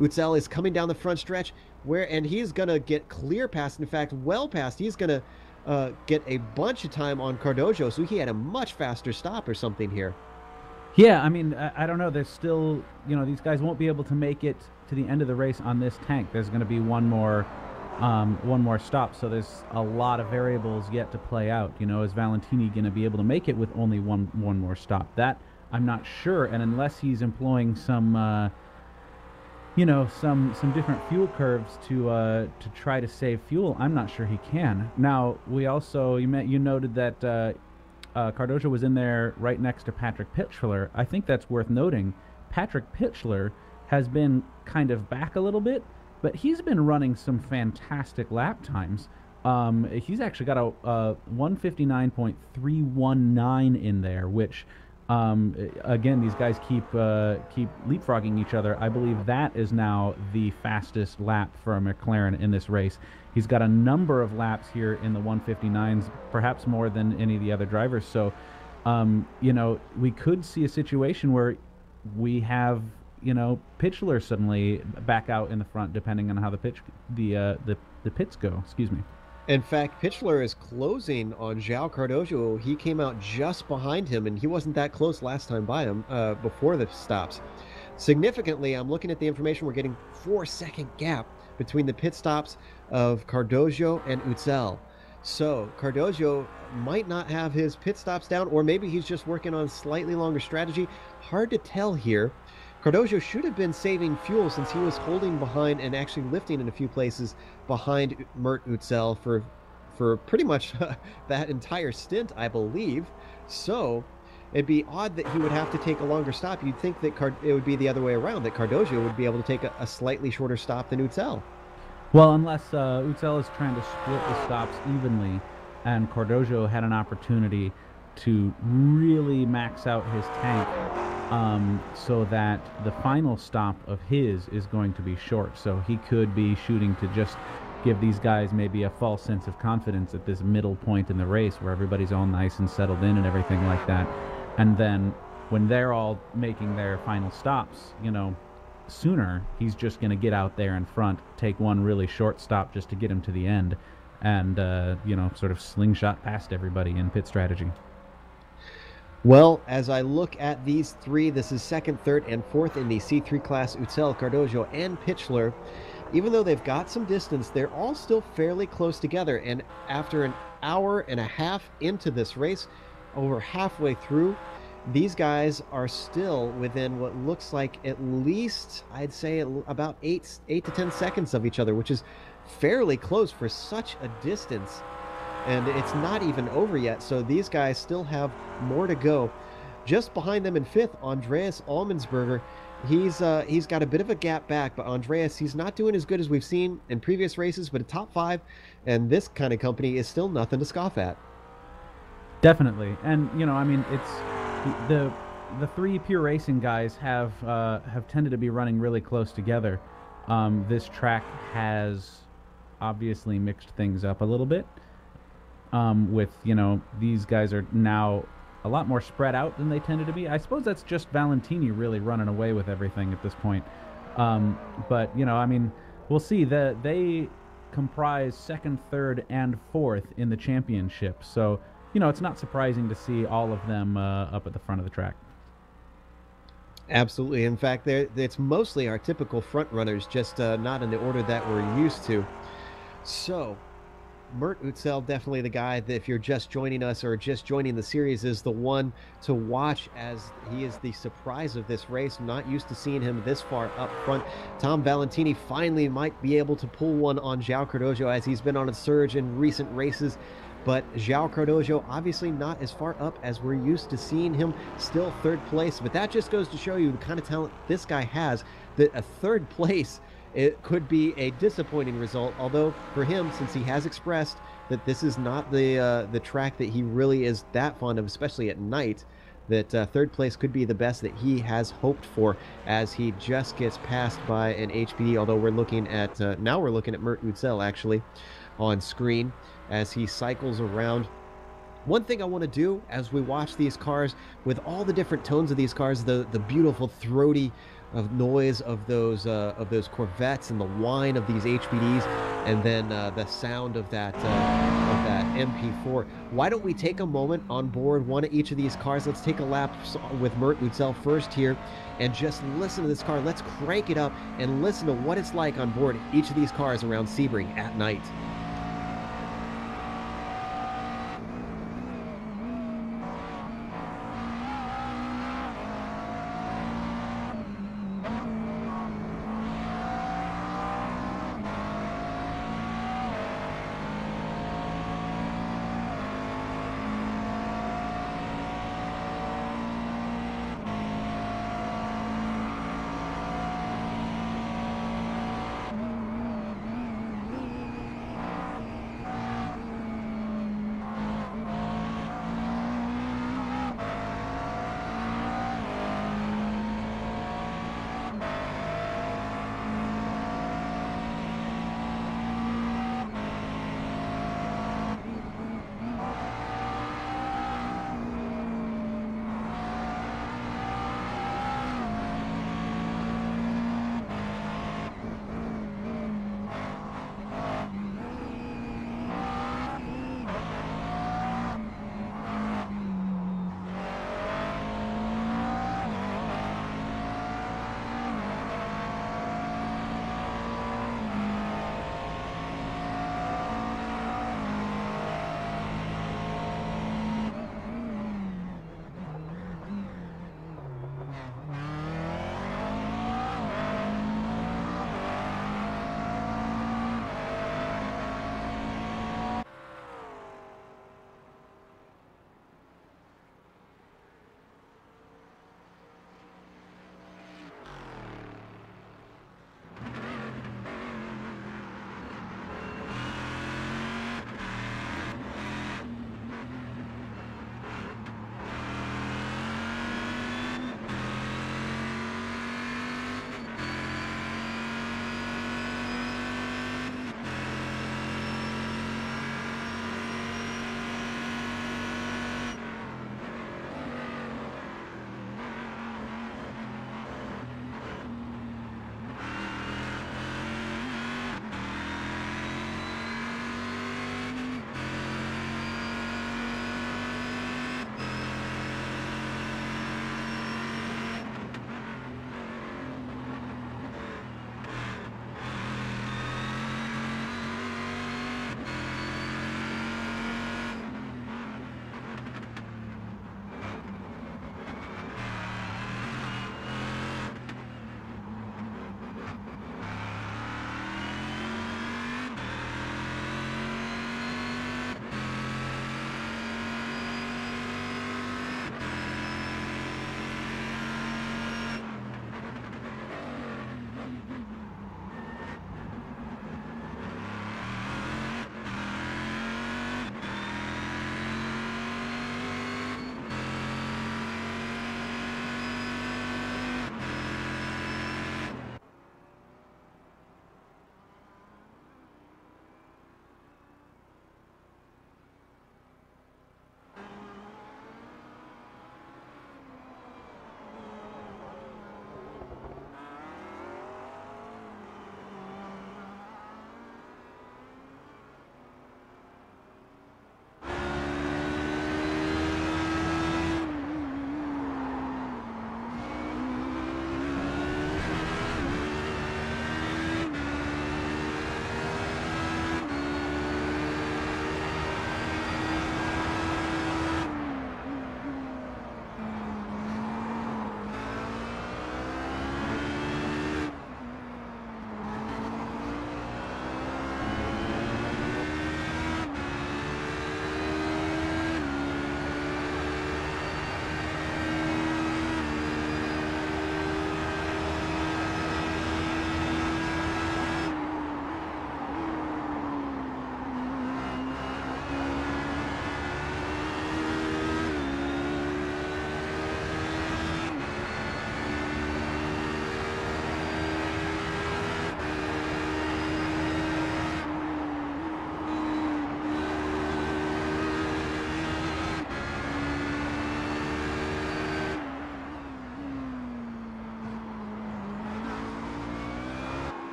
Utzel is coming down the front stretch, and he's going to get clear past, in fact, well past. He's going to get a bunch of time on Cardozo, so he had a much faster stop or something here. Yeah, I mean, I don't know. There's still, these guys won't be able to make it to the end of the race on this tank. There's going to be one more stop, so there's a lot of variables yet to play out. Is Valentini going to be able to make it with only one more stop? That I'm not sure, and unless he's employing some different fuel curves to try to save fuel, I'm not sure he can. Now, we also you noted that Cardozo was in there right next to Patrick Pitchler. I think that's worth noting. Patrick Pitchler has been kind of back a little bit, but he's been running some fantastic lap times. He's actually got a 159.319 in there, which, again, these guys keep leapfrogging each other. I believe that is now the fastest lap for a McLaren in this race. He's got a number of laps here in the 159s, perhaps more than any of the other drivers. So, we could see a situation where we have, Pitchler suddenly back out in the front, depending on how the pits go. Excuse me. In fact, Pitchler is closing on João Cardoso. He came out just behind him, and he wasn't that close last time by him before the stops. Significantly, I'm looking at the information, we're getting 4-second gap between the pit stops of Cardoso and Utzel. So Cardoso might not have his pit stops down, or maybe he's just working on a slightly longer strategy. Hard to tell here. Cardoso should have been saving fuel since he was holding behind and actually lifting in a few places behind Mert Utzel for pretty much that entire stint, I believe. So it'd be odd that he would have to take a longer stop. You'd think that it would be the other way around, that Cardoso would be able to take a slightly shorter stop than Utzel. Well, unless Utzel is trying to split the stops evenly, and Cardoso had an opportunity to really max out his tank, so that the final stop of his is going to be short. So he could be shooting to just give these guys maybe a false sense of confidence at this middle point in the race where everybody's all nice and settled in and everything like that. And then when they're all making their final stops, sooner, he's just going to get out there in front, take one really short stop just to get him to the end, and, sort of slingshot past everybody in pit strategy. Well, as I look at these three, this is second, third, and fourth in the C3 class, Utzel, Cardoso, and Pitchler. Even though they've got some distance, they're all still fairly close together. And after an hour and a half into this race, over halfway through, these guys are still within what looks like at least, I'd say, about 8 to 10 seconds of each other, which is fairly close for such a distance. And it's not even over yet, so these guys still have more to go. Just behind them in fifth, Andreas Allmensberger. He's got a bit of a gap back, but Andreas, he's not doing as good as we've seen in previous races, but a top 5, and this kind of company is still nothing to scoff at. Definitely. And, it's the three pure racing guys have tended to be running really close together. This track has obviously mixed things up a little bit. With, these guys are now a lot more spread out than they tended to be. I suppose that's just Valentini really running away with everything at this point. But, we'll see. They comprise second, third, and fourth in the championship. So, it's not surprising to see all of them up at the front of the track. Absolutely. In fact, it's mostly our typical front runners, just not in the order that we're used to. So Mert Utzel, definitely the guy that if you're just joining us or just joining the series, is the one to watch, as he is the surprise of this race. Not used to seeing him this far up front. Tom Valentini finally might be able to pull one on João Cardoso, as he's been on a surge in recent races. But João Cardoso obviously not as far up as we're used to seeing him, still third place. But that just goes to show you the kind of talent this guy has, that a third place, it could be a disappointing result, although for him, since he has expressed that this is not the track that he really is that fond of, especially at night, that third place could be the best that he has hoped for, as he just gets passed by an HPD, although we're looking at, now we're looking at Mert Utzel actually on screen as he cycles around. One thing I want to do as we watch these cars, with all the different tones of these cars, the beautiful throaty of noise of those Corvettes, and the whine of these HPDs, and then the sound of that MP4. Why don't we take a moment on board one of each of these cars? Let's take a lap with Mert Utzel first here, and just listen to this car. Let's crank it up and listen to what it's like on board each of these cars around Sebring at night.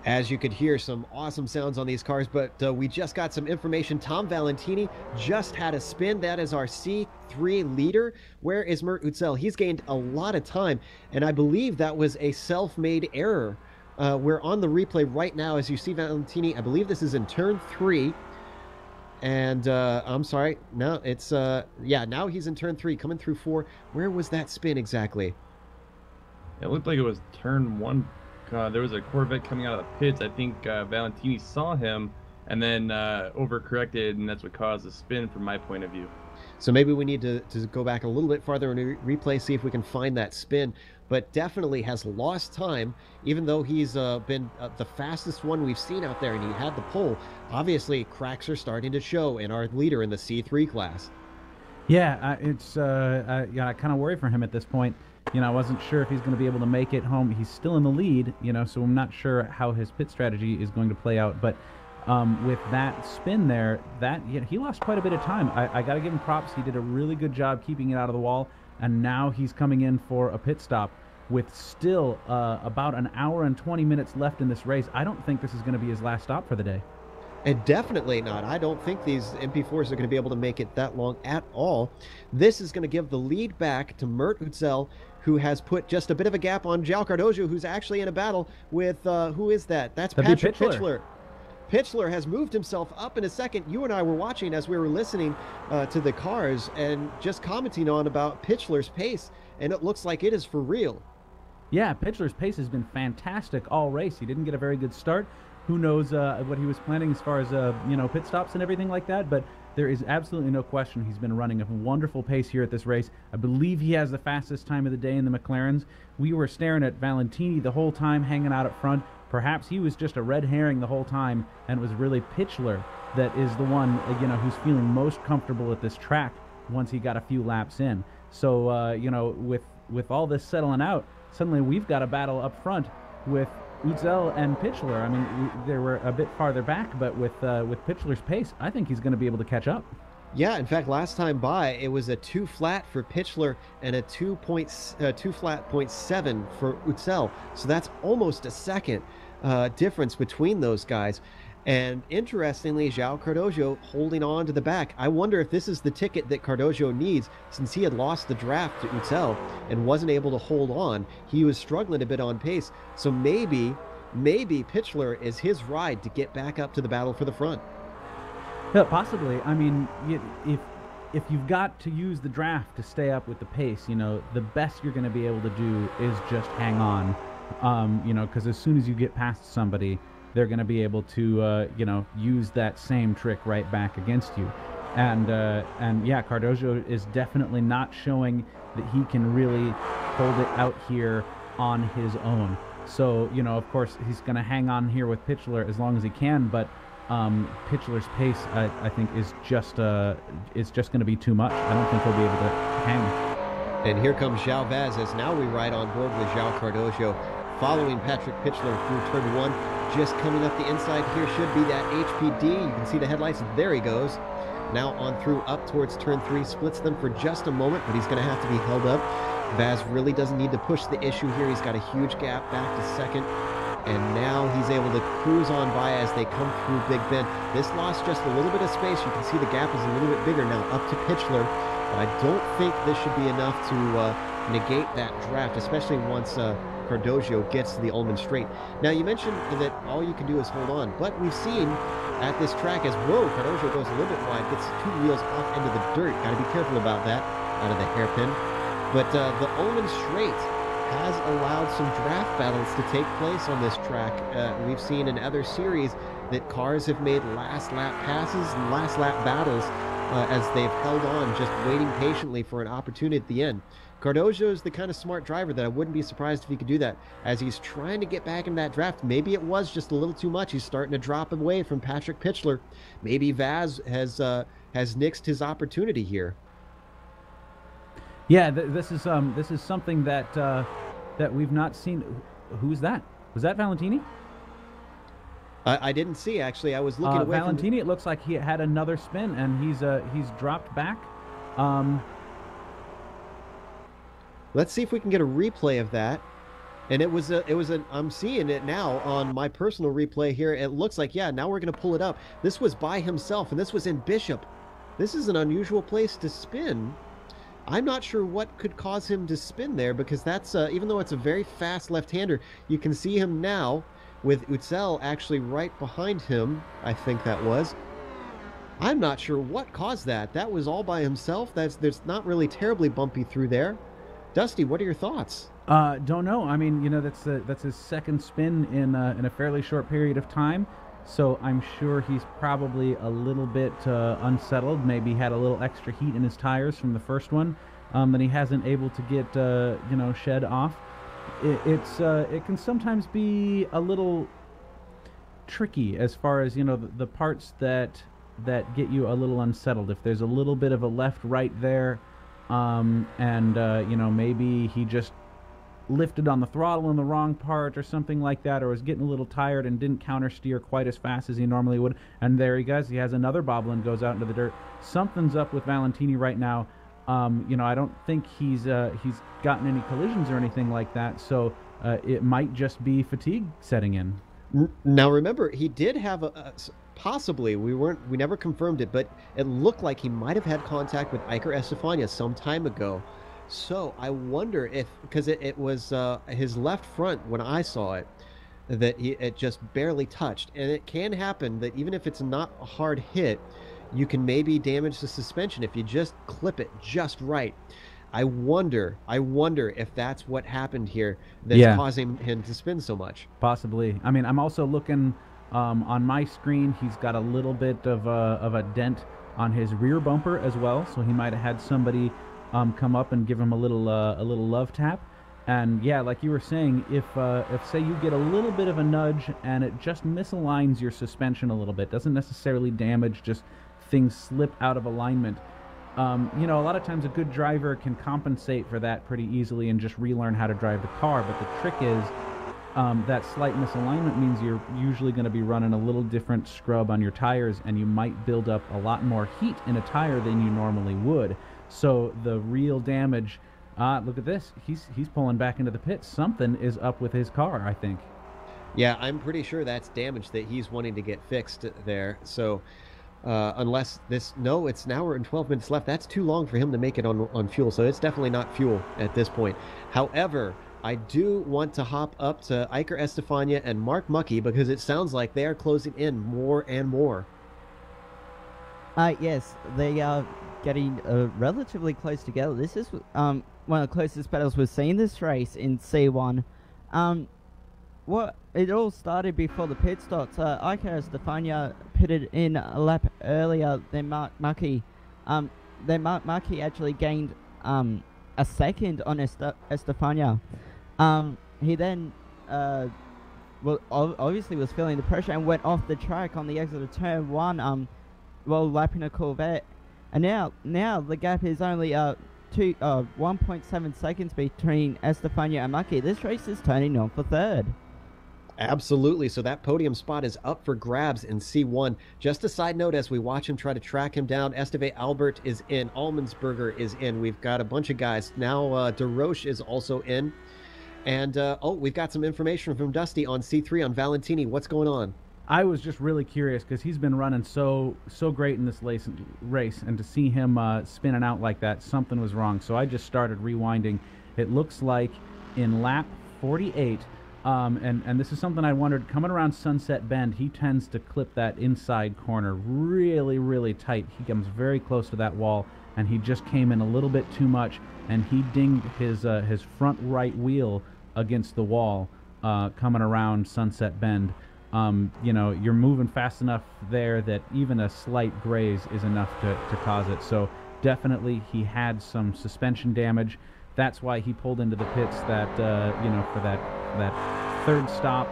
As you could hear, some awesome sounds on these cars, but we just got some information. Tom Valentini just had a spin. That is our C3 leader. Where is Mert Utzel? He's gained a lot of time, and I believe that was a self-made error. We're on the replay right now as you see Valentini. I believe this is in turn 3. And I'm sorry. No, it's yeah, now he's in turn 3, coming through 4. Where was that spin exactly? It looked like it was turn 1. There was a Corvette coming out of the pits. I think Valentini saw him and then overcorrected, and that's what caused the spin from my point of view. So maybe we need to go back a little bit farther in replay, see if we can find that spin. But definitely has lost time, even though he's been the fastest one we've seen out there, and he had the pole. Obviously, cracks are starting to show in our leader in the C3 class. Yeah, it's I kind of worry for him at this point. I wasn't sure if he's going to be able to make it home. He's still in the lead, so I'm not sure how his pit strategy is going to play out. But with that spin there, he lost quite a bit of time. I got to give him props. He did a really good job keeping it out of the wall, and now he's coming in for a pit stop with still about an hour and 20 minutes left in this race. I don't think this is going to be his last stop for the day. And definitely not. I don't think these MP4s are going to be able to make it that long at all. This is going to give the lead back to Mert Utzel, who has put just a bit of a gap on João Cardoso, who's actually in a battle with, who is that? That's Patrick Pitchler. Pitchler has moved himself up in a second. You and I were watching as we were listening to the cars and just commenting on about Pitchler's pace, and it looks like it is for real. Yeah, Pitchler's pace has been fantastic all race. He didn't get a very good start. Who knows what he was planning as far as pit stops and everything like that, but there is absolutely no question he's been running a wonderful pace here at this race. I believe he has the fastest time of the day in the McLarens. We were staring at Valentini the whole time, hanging out up front. Perhaps he was just a red herring the whole time, and it was really Pitchler that is the one who's feeling most comfortable at this track once he got a few laps in. So with all this settling out, suddenly we've got a battle up front with Utzel and Pitchler. I mean, they were a bit farther back, but with Pitchler's pace, I think he's going to be able to catch up. Yeah, in fact, last time by, it was a 2 flat for Pitchler and a 2 flat 0.7 for Utzel. So that's almost a second difference between those guys. And interestingly, João Cardoso holding on to the back. I wonder if this is the ticket that Cardoso needs, since he had lost the draft to Utzel and wasn't able to hold on. He was struggling a bit on pace. So maybe Pitchler is his ride to get back up to the battle for the front. Yeah, possibly. I mean, if you've got to use the draft to stay up with the pace, the best you're going to be able to do is just hang on, because as soon as you get past somebody, they're going to be able to, use that same trick right back against you. And yeah, Cardoso is definitely not showing that he can really hold it out here on his own. So, of course, he's going to hang on here with Pitchler as long as he can, but Pitchler's pace, I think, is just going to be too much. I don't think he'll be able to hang. And here comes João Vaz as now we ride on board with João Cardoso, following Patrick Pitchler through turn 1. Just coming up the inside here should be that HPD. You can see the headlights. There he goes. Now on through up towards turn 3. Splits them for just a moment, but he's going to have to be held up. Vaz really doesn't need to push the issue here. He's got a huge gap back to second. And now he's able to cruise on by as they come through Big Bend. This lost just a little bit of space. You can see the gap is a little bit bigger now up to Pitchler. But I don't think this should be enough to negate that draft, especially once Cardoso gets to the Ullman Straight. Now, you mentioned that all you can do is hold on, but we've seen at this track as, Cardoso goes a little bit wide, gets 2 wheels off into the dirt. Got to be careful about that out of the hairpin. But the Ullman Straight has allowed some draft battles to take place on this track. We've seen in other series that cars have made last lap passes and last lap battles as they've held on, just waiting patiently for an opportunity at the end. Cardoso is the kind of smart driver that I wouldn't be surprised if he could do that. As he's trying to get back in that draft, maybe it was just a little too much. He's starting to drop away from Patrick Pitchler. Maybe Vaz has nixed his opportunity here. Yeah, this is something that that we've not seen. Who's that? Was that Valentini? I didn't see, actually. I was looking away Valentini, it looks like he had another spin, and he's dropped back. Let's see if we can get a replay of that And I'm seeing it now on my personal replay here. It looks like, yeah, now we're going to pull it up. This was by himself, and this was in Bishop. This is an unusual place to spin. I'm not sure what could cause him to spin there, because that's, even though it's a very fast left-hander, you can see him now with Utzel actually right behind him, I think that was. I'm not sure what caused that. That was all by himself. There's not really terribly bumpy through there. Dusty, what are your thoughts? Don't know. I mean, that's his second spin in a fairly short period of time, so I'm sure he's probably a little bit unsettled. Maybe had a little extra heat in his tires from the first one that he hasn't able to get shed off. It can sometimes be a little tricky as far as the parts that get you a little unsettled. If there's a little bit of a left-right there, maybe he just lifted on the throttle in the wrong part or something like that, or was getting a little tired and didn't counter steer quite as fast as he normally would, and there he goes. He has another bobble and goes out into the dirt. Something's up with Valentini right now. I don't think he's gotten any collisions or anything like that, so it might just be fatigue setting in. Now remember, he did have possibly, we never confirmed it, but it looked like he might have had contact with Iker Estefania some time ago. So I wonder if, because it was his left front when I saw it, that it just barely touched. And it can happen that even if it's not a hard hit, you can maybe damage the suspension if you just clip it just right. I wonder if that's what happened here that's causing him to spin so much. Possibly. I mean, I'm also looking on my screen. He's got a little bit of a dent on his rear bumper as well, so he might have had somebody come up and give him a little love tap. And yeah, like you were saying, if say you get a little bit of a nudge and it just misaligns your suspension a little bit, doesn't necessarily damage, just things slip out of alignment. A lot of times a good driver can compensate for that pretty easily and just relearn how to drive the car. But the trick is that slight misalignment means you're usually going to be running a little different scrub on your tires, and you might build up a lot more heat in a tire than you normally would. So the real damage, look at this. He's pulling back into the pit. Something is up with his car, I think. Yeah, I'm pretty sure that's damage that he's wanting to get fixed there. So unless it's an hour and 12 minutes left. That's too long for him to make it on fuel. So it's definitely not fuel at this point. However, I do want to hop up to Iker Estefania and Mark Mucky, because it sounds like they are closing in more and more. Yes, they are getting relatively close together. This is one of the closest battles we've seen this race in C1. It all started before the pit stops. Iker Estefania pitted in a lap earlier than Mark Mucky. Then Mark Mucky actually gained a second on Estefania. He then obviously was feeling the pressure and went off the track on the exit of turn 1 while lapping a Corvette. And now the gap is only 1.7 seconds between Estefania and Mucky. This race is turning on for third. Absolutely. So that podium spot is up for grabs in C1. Just a side note, as we watch him try to track him down, Esteve Albert is in. Almensberger is in. We've got a bunch of guys. Now DeRoche is also in. And, we've got some information from Dusty on C3 on Valentini. What's going on? I was just really curious because he's been running so great in this race, and to see him spinning out like that, something was wrong. So I just started rewinding. It looks like in lap 48, and this is something I wondered, coming around Sunset Bend, he tends to clip that inside corner really, really tight. He comes very close to that wall, and he just came in a little bit too much, and he dinged his front right wheel against the wall coming around Sunset Bend. You're moving fast enough there that even a slight graze is enough to cause it. So definitely he had some suspension damage. That's why he pulled into the pits that, for that third stop,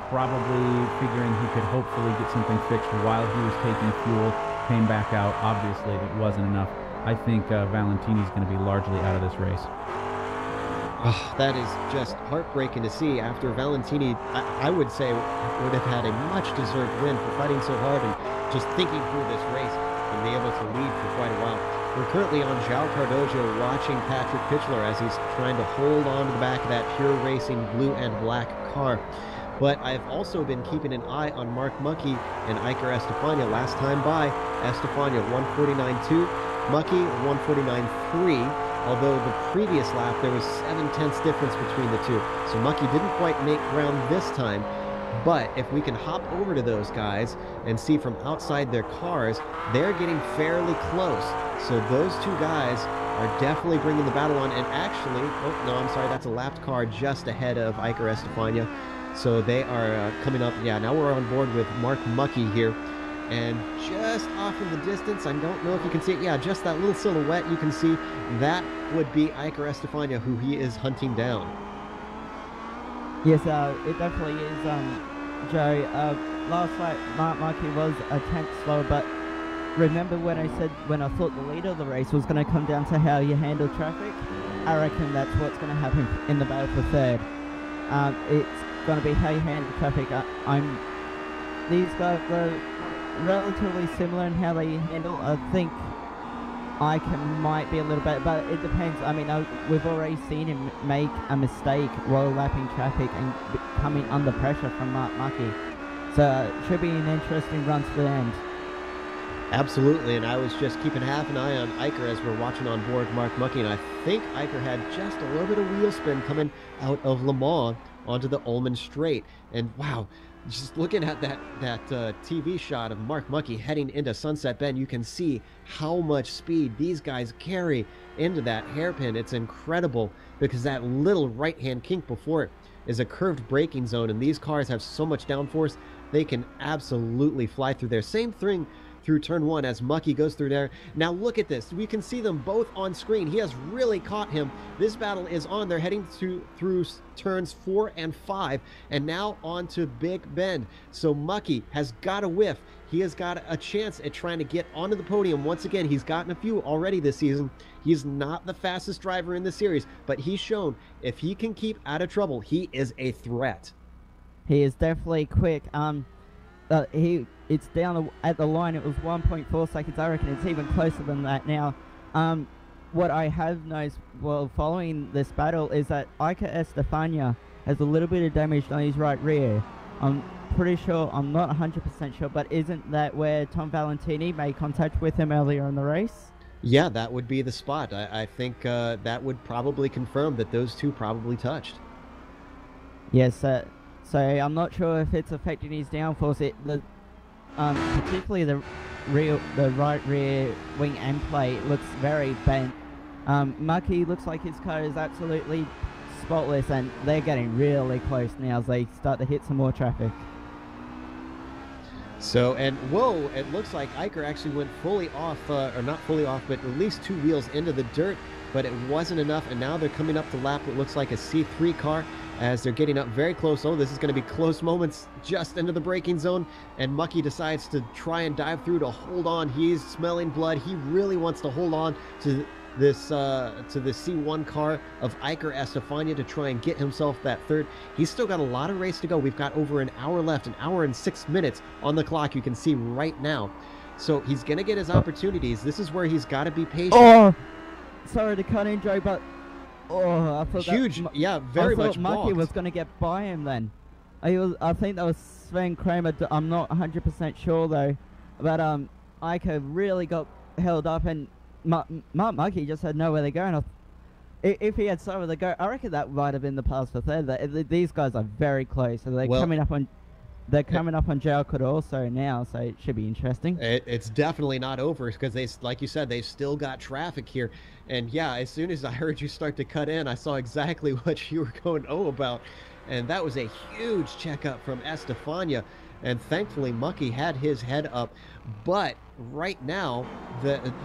probably figuring he could hopefully get something fixed while he was taking fuel, came back out. Obviously it wasn't enough. I think Valentini's going to be largely out of this race. Oh, that is just heartbreaking to see after Valentini, I would say, would have had a much-deserved win for fighting so hard and just thinking through this race and be able to lead for quite a while. We're currently on João Cardojo watching Patrick Pitchler as he's trying to hold on to the back of that Pure Racing blue and black car. But I've also been keeping an eye on Mark Mucky and Iker Estefania. Last time by, Estefania 149.2, Mucky 149.3. Although the previous lap there was 7/10 difference between the two. So Mucky didn't quite make ground this time. But if we can hop over to those guys and see from outside their cars, they're getting fairly close. So those two guys are definitely bringing the battle on. And actually, oh no, I'm sorry, that's a lapped car just ahead of Iker Estefania. So they are coming up. Yeah, now we're on board with Mark Mucky here. And just off in the distance, I don't know if you can see it. Yeah, just that little silhouette you can see. That would be Iker Estefania, who he is hunting down. Yes, it definitely is, Joe. Last night, Mark Mucky was a tenth slower, but remember when I said when I thought the leader of the race was going to come down to how you handle traffic? I reckon that's what's going to happen in the battle for third. It's going to be how you handle traffic. These guys are relatively similar in how they handle. I think Iker might be a little bit, but it depends. I mean, we've already seen him make a mistake while lapping traffic and coming under pressure from Mark Mucky. So it should be an interesting run to the end. Absolutely, and I was just keeping half an eye on Iker as we're watching on board Mark Mucky, and I think Iker had just a little bit of wheel spin coming out of Le Mans onto the Ullman Straight. And wow, just looking at that TV shot of Mark Mucky heading into Sunset Bend, you can see how much speed these guys carry into that hairpin. It's incredible because that little right-hand kink before it is a curved braking zone, and these cars have so much downforce, they can absolutely fly through there. Same thing through turn one as Mucky goes through there. Now look at this. We can see them both on screen. He has really caught him. This battle is on. They're heading through turns 4 and 5 and now on to Big Bend. So Mucky has got a whiff. He has got a chance at trying to get onto the podium. Once again, he's gotten a few already this season. He's not the fastest driver in the series, but he's shown if he can keep out of trouble, he is a threat. He is definitely quick. It's down at the line. It was 1.4 seconds. I reckon it's even closer than that now. What I have noticed while following this battle is that Iker Estefania has a little bit of damage on his right rear. I'm pretty sure, I'm not 100% sure, but isn't that where Tom Valentini made contact with him earlier in the race? Yeah, that would be the spot. I think that would probably confirm that those two probably touched. Yes, so I'm not sure if it's affecting his downforce. Particularly the right rear wing end plate looks very bent. Mucky looks like his car is absolutely spotless, and they're getting really close now as they start to hit some more traffic. So, and whoa, it looks like Iker actually went fully off, or not fully off, but at least 2 wheels into the dirt, but it wasn't enough, and now they're coming up to lap what looks like a C3 car as they're getting up very close. Oh, this is going to be close moments just into the braking zone, and Mucky decides to try and dive through to hold on. He's smelling blood. He really wants to hold on to this to the C1 car of Iker Estefania to try and get himself that third. He's still got a lot of race to go. We've got over an hour left, an hour and 6 minutes on the clock, you can see right now. So he's going to get his opportunities. This is where he's got to be patient. Oh, sorry to cut in, Joe, but I thought huge, yeah, very much. Mucky was going to get by him then. I think that was Sven Kramer. I'm not 100% sure though, but Iker really got held up, and Mark Mucky just had nowhere to go. And if he had somewhere to go, I reckon that might have been the pass for third. These guys are very close, so they're coming up on. They're coming up on Jalcott also now, so it should be interesting. It's definitely not over because they, like you said, they've still got traffic here. And yeah, as soon as I heard you start to cut in, I saw exactly what you were going about. And that was a huge checkup from Estefania. And thankfully, Mucky had his head up. But right now,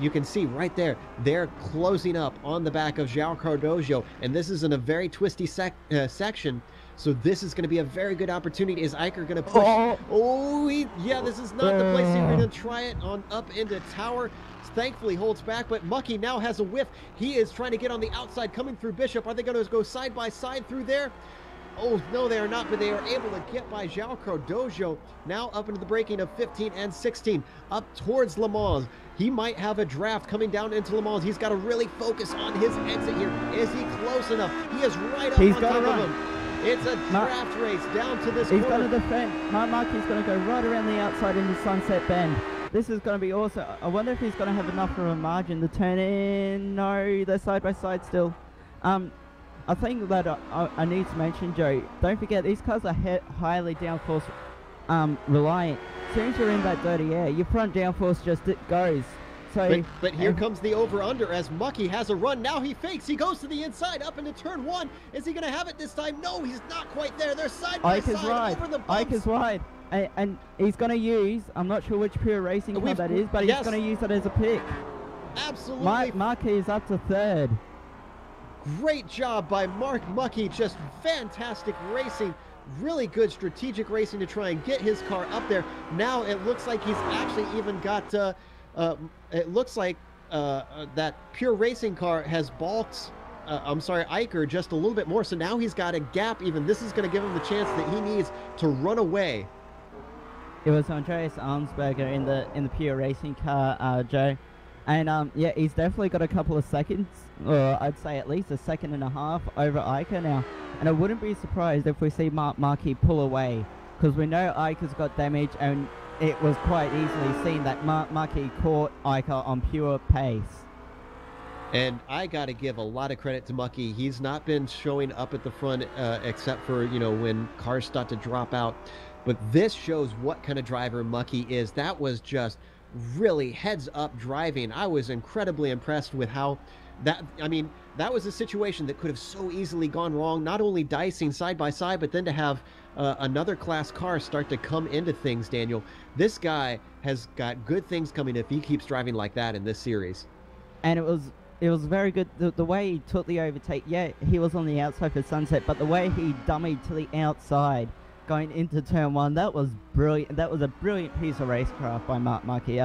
you can see right there, they're closing up on the back of João Cardojo. And this is in a very twisty section. So this is going to be a very good opportunity. Is Iker going to push? Yeah, this is not the place you're going to try it on up into Tower. Thankfully holds back, but Mucky now has a whiff. He is trying to get on the outside coming through Bishop. Are they going to go side by side through there? Oh, no, they are not, but they are able to get by João Cardojo, now up into the braking of 15 and 16, up towards Le Mans. He might have a draft coming down into Le Mans. He's got to really focus on his exit here. Is he close enough? He is right up on top of him. It's a draft race down to this corner. He's corner. going to defend. Marquis going to go right around the outside into Sunset Bend. This is going to be awesome. I wonder if he's going to have enough of a margin to turn in. No, they're side by side still. I think that I need to mention, Joe, don't forget these cars are highly downforce reliant. As soon as you're in that dirty air, your front downforce just goes. So, but here comes the over-under as Mucky has a run. Now he fakes. He goes to the inside up into turn 1. Is he going to have it this time? No, he's not quite there. They're side by side over the bumps. Ike is wide. And he's going to use, I'm not sure which pure racing car that is, but he's going to use it as a pick. Absolutely. Marquis is up to 3rd. Great job by Mark Mucky. Just fantastic racing. Really good strategic racing to try and get his car up there. Now it looks like he's actually even got, it looks like that pure racing car has balked, Iker just a little bit more. So now he's got a gap even. This is going to give him the chance that he needs to run away. It was Andreas Arnsberger in the pure racing car, Joe. And yeah, he's definitely got a couple of seconds, or I'd say at least a second and a half over Iker now. And I wouldn't be surprised if we see Marquis pull away, because we know Iker's got damage, and it was quite easily seen that Marquis caught Iker on pure pace. And I got to give a lot of credit to Mucky. He's not been showing up at the front except for, you know, when cars start to drop out. But this shows what kind of driver Mucky is. That was just really heads-up driving. I was incredibly impressed with how that, I mean, that was a situation that could have so easily gone wrong, not only dicing side by side, but then to have another class car start to come into things, Daniel. This guy has got good things coming if he keeps driving like that in this series. And it was very good, the way he took the overtake. Yeah, he was on the outside for Sunset, but the way he dummied to the outside going into turn 1, that was brilliant. That was a brilliant piece of racecraft by Marquis.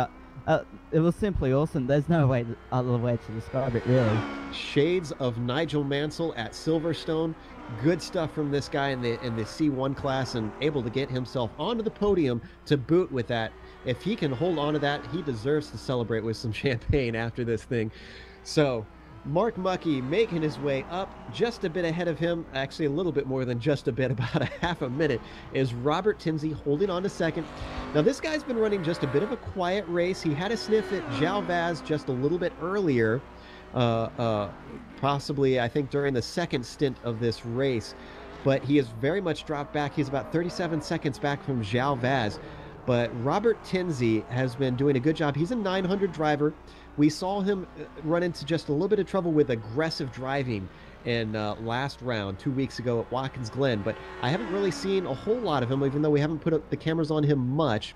It was simply awesome. There's no other way to describe it, really. Shades of Nigel Mansell at Silverstone. Good stuff from this guy in the C1 class, and able to get himself onto the podium to boot with that. If he can hold on to that, he deserves to celebrate with some champagne after this thing. So Mark Mucky making his way up. Just a bit ahead of him, actually a little bit more than just a bit, about a half a minute, is Robert Tinsey holding on to second. Now this guy's been running just a bit of a quiet race. He had a sniff at João Vaz just a little bit earlier, possibly I think during the second stint of this race, but he has very much dropped back. He's about 37 seconds back from João Vaz. But Robert Tinsey has been doing a good job. He's a 900 driver. We saw him run into just a little bit of trouble with aggressive driving in last round 2 weeks ago at Watkins Glen, but I haven't really seen a whole lot of him, even though we haven't put the cameras on him much.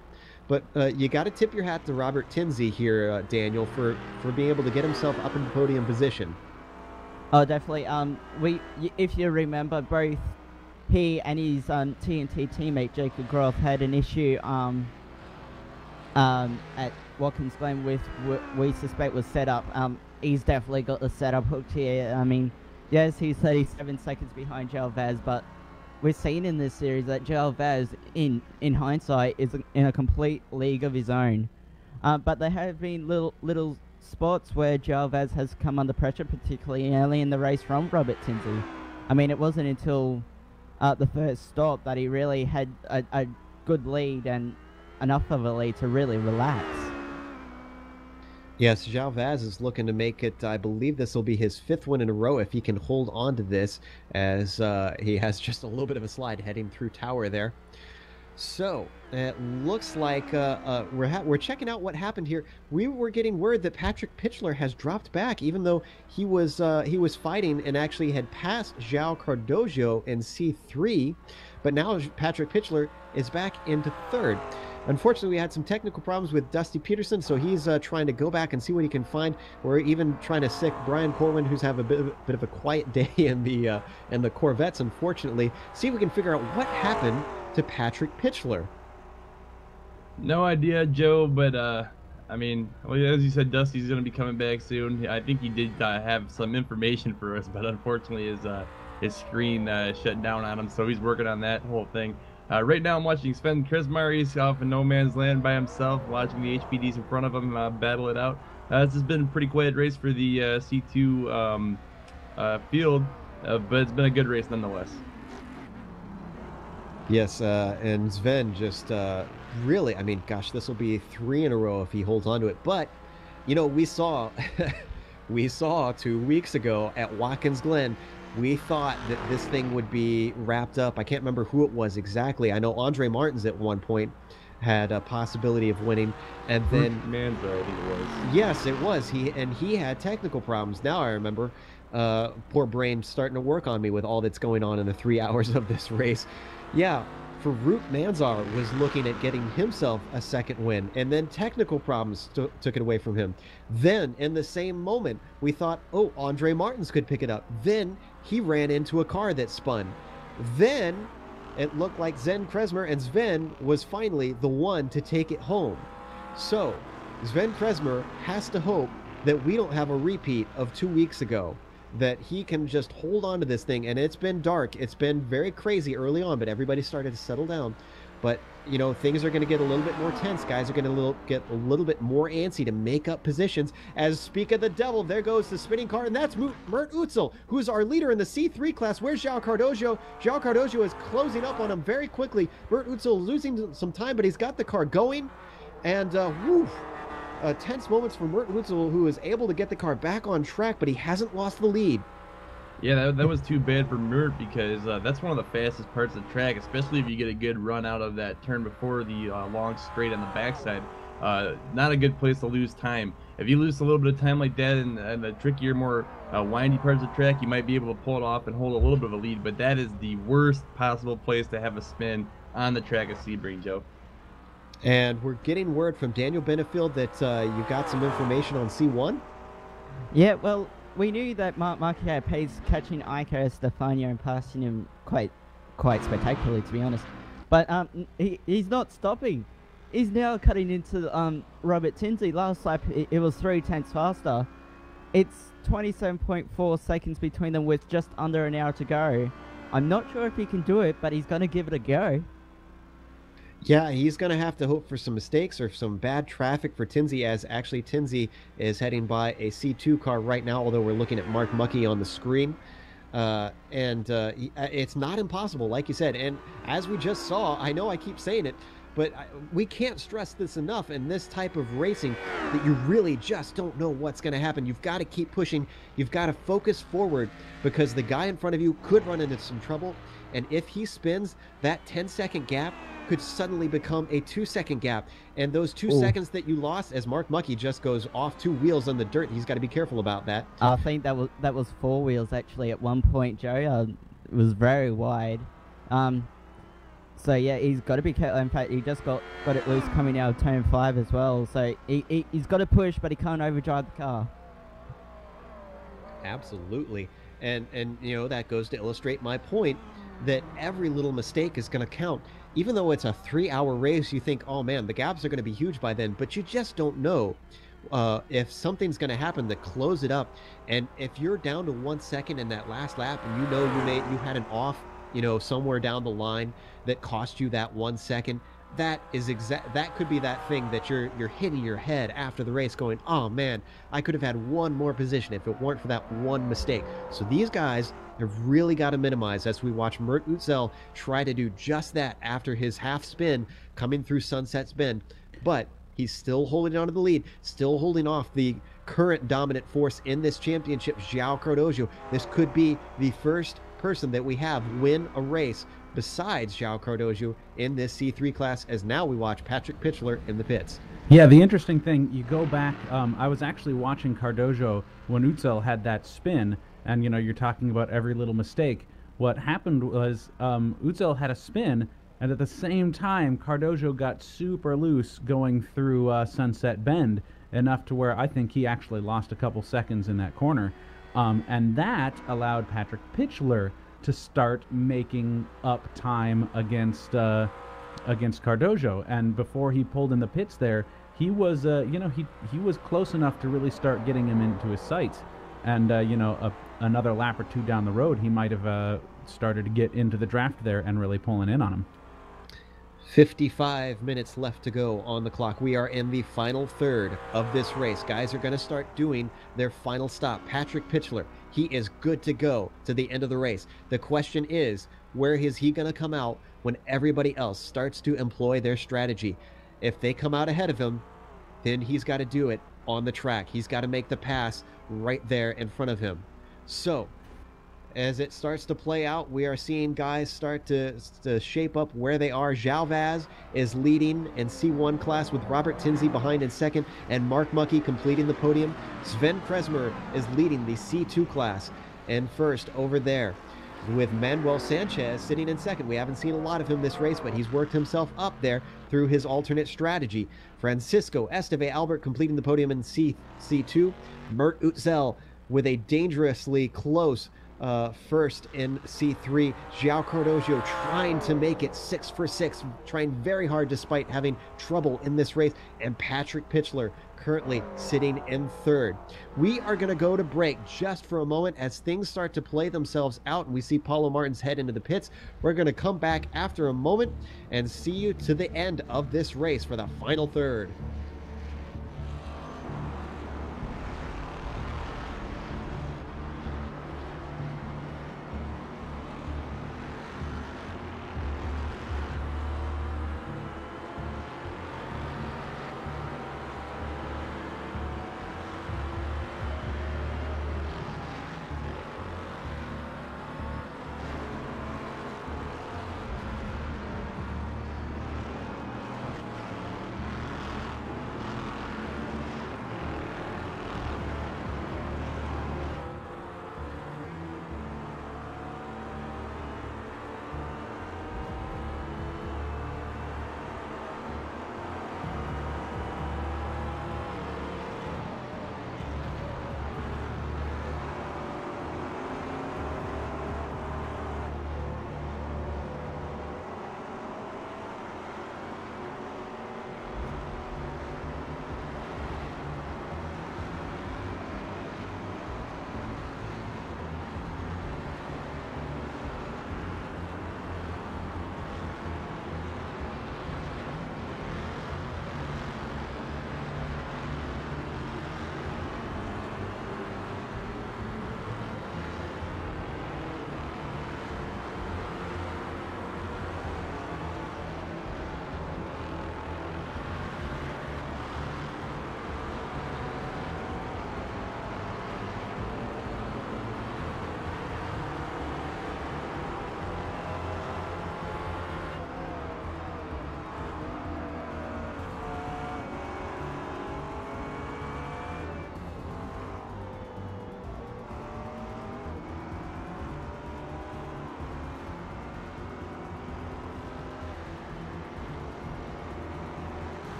But you got to tip your hat to Robert Tinsey here, Daniel, for being able to get himself up in the podium position. Oh, definitely. If you remember, both he and his TNT teammate Jacob Groth had an issue at Watkins Glen with what we suspect was set up. He's definitely got the setup hooked here. I mean, yes, he's 37 seconds behind João Vaz, but we've seen in this series that João Vaz, in hindsight, is in a complete league of his own. But there have been little spots where João Vaz has come under pressure, particularly early in the race from Robert Tinsey. I mean, it wasn't until the first stop that he really had a good lead, and enough of a lead to really relax. Yes, João Vaz is looking to make it, I believe this will be his 5th win in a row if he can hold on to this, as he has just a little bit of a slide heading through Tower there. So, it looks like we're checking out what happened here. We were getting word that Patrick Pitchler has dropped back, even though he was fighting and actually had passed João Cardojo in C3, but now Patrick Pitchler is back into 3rd. Unfortunately, we had some technical problems with Dusty Peterson, so he's trying to go back and see what he can find. We're even trying to sick Brian Corwin, who's having a bit of a quiet day in the Corvettes, unfortunately. See if we can figure out what happened to Patrick Pitchler. No idea, Joe, but I mean, as you said, Dusty's going to be coming back soon. I think he did have some information for us, but unfortunately his screen shut down on him, so he's working on that whole thing. Right now, I'm watching Sven Krizmar. He's off in no man's land by himself, watching the HPDs in front of him battle it out. This has been a pretty quiet race for the C2 field, but it's been a good race nonetheless. Yes, and Sven just really, I mean, gosh, this will be 3 in a row if he holds on to it. But, you know, we saw, we saw 2 weeks ago at Watkins Glen, we thought that this thing would be wrapped up. I can't remember who it was exactly. I know Andre Martins at one point had a possibility of winning, and then Manzo, I think it was. Yes, it was. He had technical problems. Now I remember. Poor brain starting to work on me with all that's going on in the 3 hours of this race. Yeah, Farouk Manzar was looking at getting himself a second win, and then technical problems took it away from him. Then, in the same moment, we thought, oh, Andre Martins could pick it up. Then he ran into a car that spun. Then it looked like Sven Krizmar, and Sven was finally the one to take it home. So Sven Krizmar has to hope that we don't have a repeat of 2 weeks ago, that he can just hold on to this thing. And it's been dark. It's been very crazy early on, but everybody started to settle down. But, you know, things are going to get a little bit more tense. Guys are going to get a little bit more antsy to make up positions. As speak of the devil, there goes the spinning car, and that's Mert Utzel, who's our leader in the C3 class. Where's João Cardoso? João Cardoso is closing up on him very quickly. Mert Utzel losing some time, but he's got the car going. And, tense moments for Mert Utzel, who is able to get the car back on track, but he hasn't lost the lead. Yeah, that was too bad for Mert, because that's one of the fastest parts of the track, especially if you get a good run out of that turn before the long straight on the backside. Not a good place to lose time. If you lose a little bit of time like that in the trickier, more windy parts of the track, you might be able to pull it off and hold a little bit of a lead, but that is the worst possible place to have a spin on the track at Sebring, Joe. And we're getting word from Daniel Benefield that you got some information on C1? Yeah, well, we knew that Mark had pace catching Iker Stefano and passing him quite spectacularly, to be honest. But he's not stopping. He's now cutting into Robert Tinsley. Last lap, it was 3 tenths faster. It's 27.4 seconds between them with just under an hour to go. I'm not sure if he can do it, but he's going to give it a go. Yeah, he's going to have to hope for some mistakes or some bad traffic for Tinsey, as actually Tinsey is heading by a C2 car right now, although we're looking at Mark Muckey on the screen. It's not impossible, like you said. And as we just saw, I know I keep saying it, but we can't stress this enough in this type of racing, that you really just don't know what's going to happen. You've got to keep pushing. You've got to focus forward, because the guy in front of you could run into some trouble. And if he spins, that 10-second gap could suddenly become a 2-second gap. And those 2 seconds that you lost, as Mark Muckey just goes off 2 wheels on the dirt, he's got to be careful about that. I think that was 4 wheels actually at one point, Joe. It was very wide. So yeah, he's got to be careful. In fact, he just got it loose coming out of turn 5 as well. So he's got to push, but he can't overdrive the car. Absolutely. And you know, that goes to illustrate my point that every little mistake is going to count. Even though it's a 3-hour race, you think, oh man, the gaps are going to be huge by then, but you just don't know if something's going to happen to close it up. And if you're down to 1 second in that last lap, and you know you had an off, you know, somewhere down the line that cost you that 1 second, that could be that thing that you're hitting your head after the race going, oh man, I could have had one more position if it weren't for that one mistake. So these guys have really got to minimize, as we watch Mert Utzel try to do just that after his half spin coming through Sunset's Bend. But he's still holding on to the lead, still holding off the current dominant force in this championship, João Cardoso. This could be the first person that we have win a race besides João Cardoso in this C3 class, as now we watch Patrick Pitchler in the pits. Yeah, the interesting thing, you go back, I was actually watching Cardoso when Utzel had that spin, and you know, you're talking about every little mistake. What happened was Utzel had a spin, and at the same time, Cardoso got super loose going through Sunset Bend, enough to where I think he actually lost a couple seconds in that corner. And that allowed Patrick Pitchler to start making up time against Cardoso. And before he pulled in the pits there, he was he was close enough to really start getting him into his sights. And another lap or two down the road, he might have started to get into the draft there and really pulling in on him. 55 minutes left to go on the clock. We are in the final third of this race. Guys are going to start doing their final stop. Patrick Pitchler, he is good to go to the end of the race. The question is, where is he going to come out when everybody else starts to employ their strategy? If they come out ahead of him, then he's got to do it on the track. He's got to make the pass right there in front of him. So, as it starts to play out, we are seeing guys start to shape up where they are. João Vaz is leading in C1 class with Robert Tinsley behind in second and Mark Muckey completing the podium. Sven Kresmer is leading the C2 class in first over there, with Manuel Sanchez sitting in second. We haven't seen a lot of him this race, but he's worked himself up there through his alternate strategy. Francisco Esteve Albert completing the podium in C2. Mert Utzel with a dangerously close first in C3. João Cardoso trying to make it 6 for 6, trying very hard despite having trouble in this race. And Patrick Pitchler currently sitting in third. We are going to go to break just for a moment as things start to play themselves out and we see Paulo Martins head into the pits. We're going to come back after a moment and see you to the end of this race for the final third.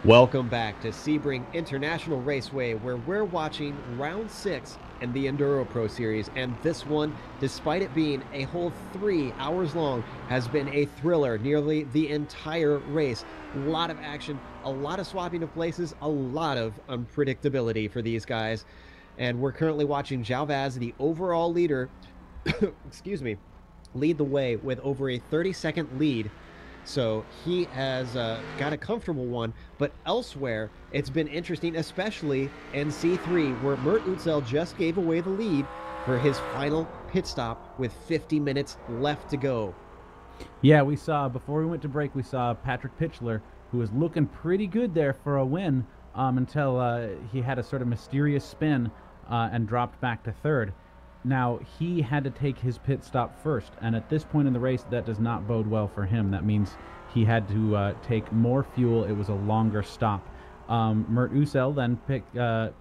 Welcome back to Sebring International Raceway, where we're watching round 6 in the EnduroPro series, and this one, despite it being a whole 3 hours long, has been a thriller nearly the entire race. A lot of action, a lot of swapping of places, a lot of unpredictability for these guys. And we're currently watching João Vaz, the overall leader, excuse me, lead the way with over a 30-second lead. So he has got a comfortable one, but elsewhere it's been interesting, especially in C3, where Mert Utzel just gave away the lead for his final pit stop with 50 minutes left to go. Yeah, we saw, before we went to break, we saw Patrick Pitchler, who was looking pretty good there for a win until he had a sort of mysterious spin and dropped back to third. Now, he had to take his pit stop first, and at this point in the race, that does not bode well for him. That means he had to take more fuel. It was a longer stop. Mert Utzel then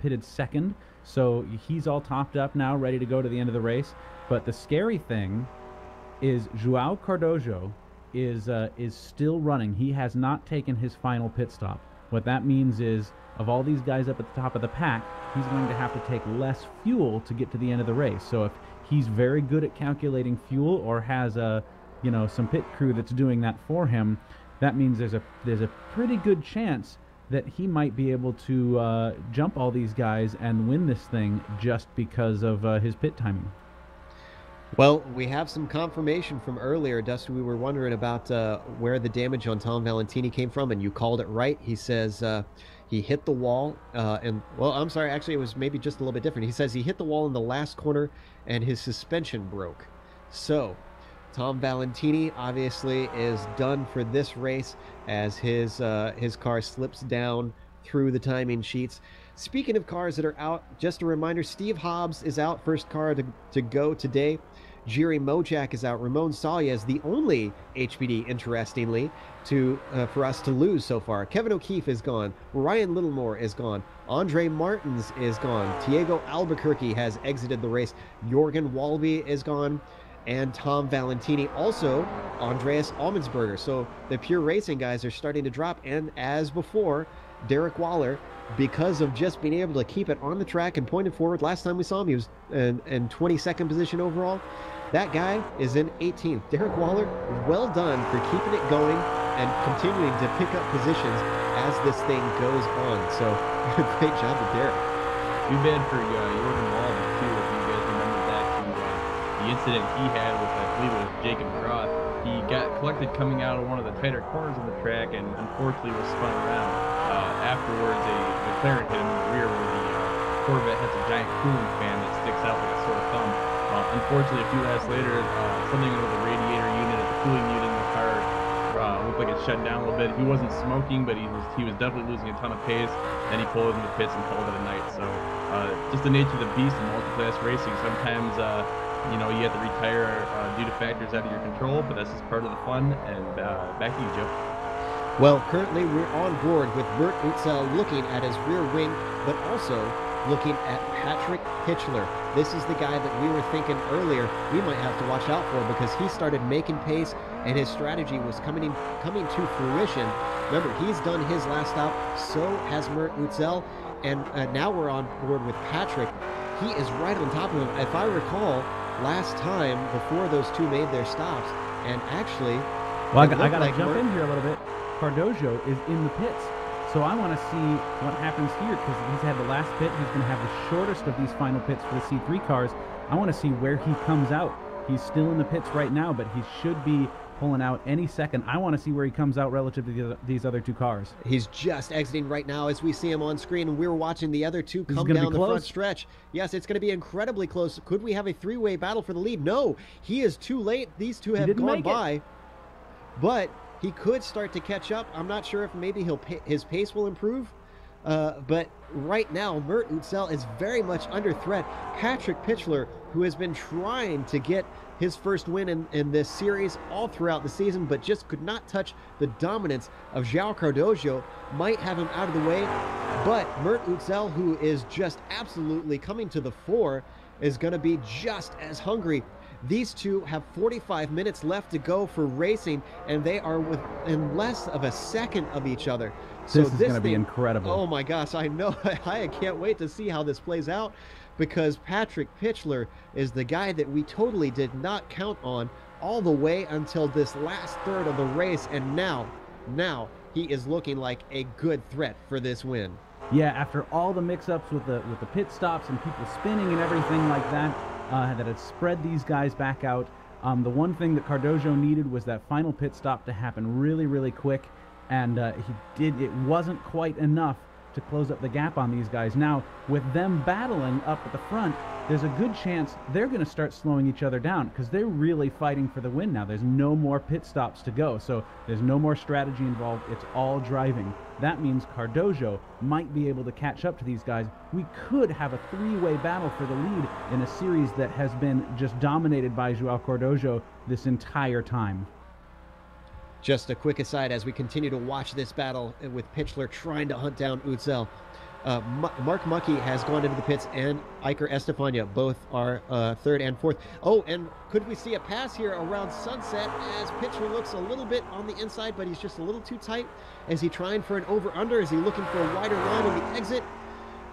pitted second, so he's all topped up now, ready to go to the end of the race. But the scary thing is João Cardoso is still running. He has not taken his final pit stop. What that means is, of all these guys up at the top of the pack, he's going to have to take less fuel to get to the end of the race. So if he's very good at calculating fuel or has some pit crew that's doing that for him, that means there's a pretty good chance that he might be able to jump all these guys and win this thing just because of his pit timing. Well, we have some confirmation from earlier, Dusty. We were wondering about where the damage on Tom Valentini came from, and you called it right. He says he hit the wall, I'm sorry, actually it was maybe just a little bit different. He says he hit the wall in the last corner and his suspension broke. So, Tom Valentini obviously is done for this race as his car slips down through the timing sheets. Speaking of cars that are out, just a reminder, Steve Hobbs is out, first car to go today. Jiri Mojak is out. Ramon Salya is the only HPD, interestingly, for us to lose so far. Kevin O'Keefe is gone. Ryan Littlemore is gone. Andre Martins is gone. Diego Albuquerque has exited the race. Jorgen Walby is gone. And Tom Valentini, also Andreas Almensberger. So the pure racing guys are starting to drop. And as before, Derek Waller, because of just being able to keep it on the track and pointed forward. Last time we saw him, he was in 22nd position overall. That guy is in 18th. Derek Waller, well done for keeping it going and continuing to pick up positions as this thing goes on. So, great job to Derek. Too bad for Jorgen Walden, too, if you guys remember that, the incident he had with, I believe it was Jacob Cross. He got collected coming out of one of the tighter corners of the track and unfortunately was spun around. Afterwards, a McLaren hit him in the rear where the Corvette has a giant cooling fan that sticks out like a sore thumb. Unfortunately, a few laps later, something with the radiator unit, the cooling unit in the car looked like it shut down a little bit. He wasn't smoking, but he was definitely losing a ton of pace. Then he pulled into the pits and called it a night. So just the nature of the beast in multi-class racing. Sometimes you have to retire due to factors out of your control, but that's just part of the fun. And back to you, Joe. Well, currently we're on board with Mert Utzel looking at his rear wing, but also looking at Patrick Pitchler. This is the guy that we were thinking earlier we might have to watch out for because he started making pace and his strategy was coming to fruition. Remember, he's done his last stop, so has Mert Utzel, and now we're on board with Patrick. He is right on top of him. If I recall, last time before those two made their stops, and actually... Well, I got to jump in here a little bit. Cardoso is in the pits. So I want to see what happens here because he's had the last pit. He's going to have the shortest of these final pits for the C3 cars. I want to see where he comes out. He's still in the pits right now, but he should be pulling out any second. I want to see where he comes out relative to these other two cars. He's just exiting right now as we see him on screen, and we're watching the other two come down the front stretch. Yes, it's going to be incredibly close. Could we have a three-way battle for the lead? No, he is too late. These two have gone by. But he could start to catch up. I'm not sure if maybe his pace will improve. But right now, Mert Utzel is very much under threat. Patrick Pitchler, who has been trying to get his first win in this series all throughout the season, but just could not touch the dominance of João Cardoso, might have him out of the way. But Mert Utzel, who is just absolutely coming to the fore, is going to be just as hungry. These two have 45 minutes left to go for racing, and they are within less of a second of each other. So this is going to be incredible. Oh my gosh, I know. I can't wait to see how this plays out, because Patrick Pitchler is the guy that we totally did not count on all the way until this last third of the race, and now he is looking like a good threat for this win. Yeah, after all the mix-ups with the pit stops and people spinning and everything like that, that had spread these guys back out. The one thing that Cardozo needed was that final pit stop to happen really, really quick, and he did. It wasn't quite enough to close up the gap on these guys. Now, with them battling up at the front, there's a good chance they're going to start slowing each other down, because they're really fighting for the win now. There's no more pit stops to go, so there's no more strategy involved. It's all driving. That means Cardozo might be able to catch up to these guys. We could have a three-way battle for the lead in a series that has been just dominated by Joao Cardozo this entire time. Just a quick aside as we continue to watch this battle with Pitchler trying to hunt down Utzel. Mark Mucky has gone into the pits, and Iker Estefania both are third and fourth. Oh, and could we see a pass here around sunset as Pitchler looks a little bit on the inside, but he's just a little too tight? Is he trying for an over-under? Is he looking for a wider line on the exit?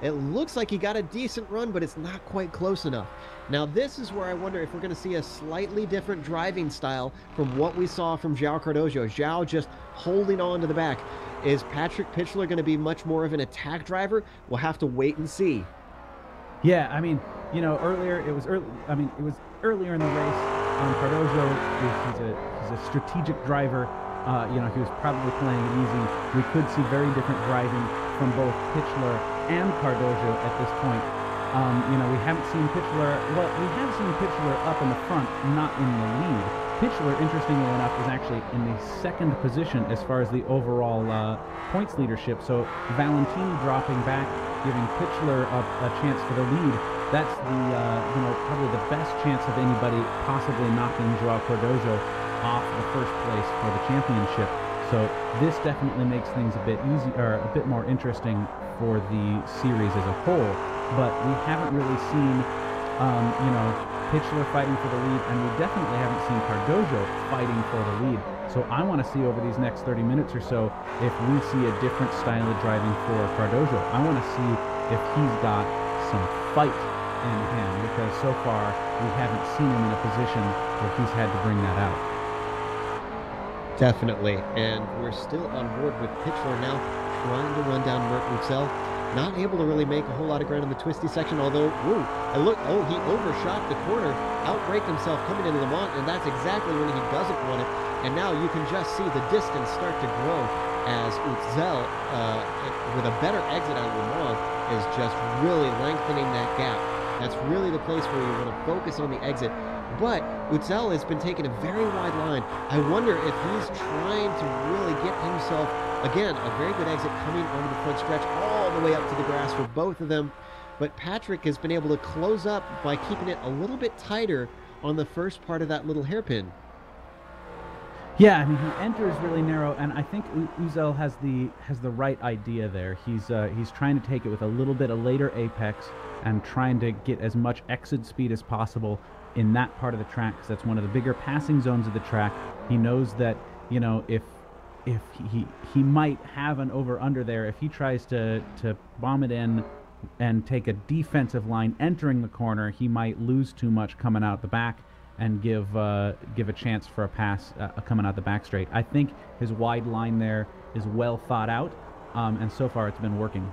It looks like he got a decent run, but it's not quite close enough. Now, this is where I wonder if we're going to see a slightly different driving style from what we saw from Joao Cardozo. Joao just holding on to the back. Is Patrick Pitchler going to be much more of an attack driver? We'll have to wait and see. Yeah, I mean, you know, it was earlier in the race. Cardozo, he's a strategic driver. You know, he was probably playing it easy. We could see very different driving from both Pitchler and Cardozo at this point. You know, we haven't seen Pitchler. Well, we have seen Pitchler up in the front, not in the lead. Pitchler, interestingly enough, is actually in the second position as far as the overall points leadership. So Valentini dropping back, giving Pitchler a chance for the lead. That's the you know, probably the best chance of anybody possibly knocking Joao Cardozo off the first place for the championship. So this definitely makes things a bit easy, or a bit more interesting for the series as a whole. But we haven't really seen, you know, Pitchler fighting for the lead, and we definitely haven't seen Cardozo fighting for the lead. So I want to see over these next 30 minutes or so if we see a different style of driving for Cardozo. I want to see if he's got some fight in him, because so far we haven't seen him in a position where he's had to bring that out. Definitely, and we're still on board with Pitchler now, trying to run down Mert Utzel. Not able to really make a whole lot of ground in the twisty section, although, he overshot the corner, outbraked himself coming into Le Mans, and that's exactly when he doesn't want it. And now you can just see the distance start to grow as Utzel, with a better exit out of Le Mans, is just really lengthening that gap. That's really the place where you want to focus on the exit. But Utzel has been taking a very wide line. I wonder if he's trying to really get himself, again, a very good exit coming onto the front stretch all the way up to the grass for both of them. But Patrick has been able to close up by keeping it a little bit tighter on the first part of that little hairpin. Yeah, I mean, he enters really narrow, and I think Utzel has the right idea there. He's trying to take it with a little bit of later apex and trying to get as much exit speed as possible in that part of the track, because that's one of the bigger passing zones of the track. He knows that, you know, if he might have an over-under there, if he tries to bomb it in and take a defensive line entering the corner, he might lose too much coming out the back and give a chance for a pass coming out the back straight. I think his wide line there is well thought out, and so far it's been working.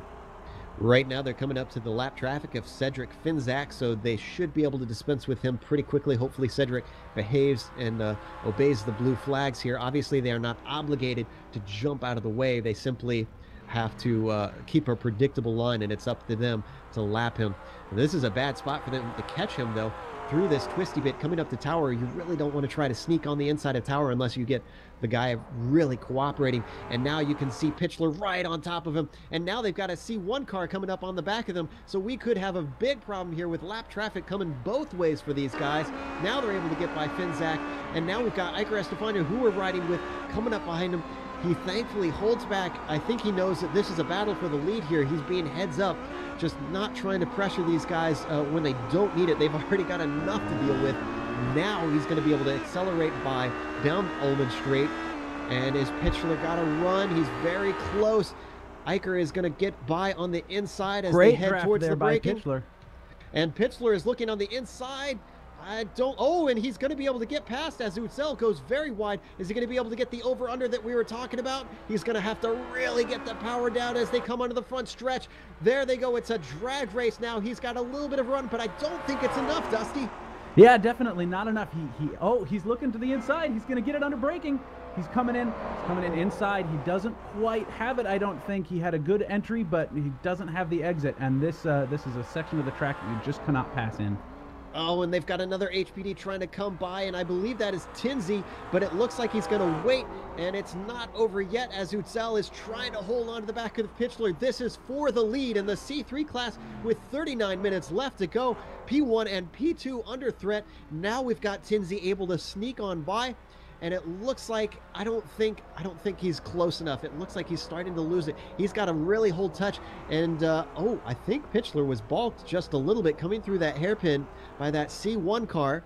Right now they're coming up to the lap traffic of Cedric Finzak, so they should be able to dispense with him pretty quickly. Hopefully Cedric behaves and obeys the blue flags here. Obviously they are not obligated to jump out of the way. They simply have to keep a predictable line, and it's up to them to lap him. And this is a bad spot for them to catch him, though. Through this twisty bit coming up the tower, you really don't want to try to sneak on the inside of tower unless you get the guy really cooperating. And now you can see Pitchler right on top of him, and now they've got a C1 car coming up on the back of them, so we could have a big problem here with lap traffic coming both ways for these guys. Now they're able to get by Finzak, and now we've got Iker Estefania, who we're riding with, coming up behind him. He thankfully holds back. I think he knows that this is a battle for the lead here. He's being heads up, just not trying to pressure these guys when they don't need it. They've already got enough to deal with. Now he's going to be able to accelerate by down Ullman Straight. And his Pitchler got to run. He's very close. Eicher is going to get by on the inside as they head towards the braking. Pitchler. And Pitchler is looking on the inside. Oh, and he's going to be able to get past as Utzel goes very wide. Is he going to be able to get the over-under that we were talking about? He's going to have to really get the power down as they come onto the front stretch. There they go. It's a drag race now. He's got a little bit of run, but I don't think it's enough, Dusty. Yeah, definitely not enough. He's looking to the inside. He's going to get it under braking. He's coming in inside. He doesn't quite have it, I don't think. He had a good entry, but he doesn't have the exit. And this is a section of the track that you just cannot pass in. Oh, and they've got another HPD trying to come by, and I believe that is Tinsey, but it looks like he's going to wait, and it's not over yet as Utzel is trying to hold on to the back of the Pitchler. This is for the lead in the C3 class with 39 minutes left to go. P1 and P2 under threat. Now we've got Tinsey able to sneak on by. And it looks like, I don't think he's close enough. It looks like he's starting to lose it. He's got to really hold touch. And, I think Pitchler was balked just a little bit coming through that hairpin by that C1 car.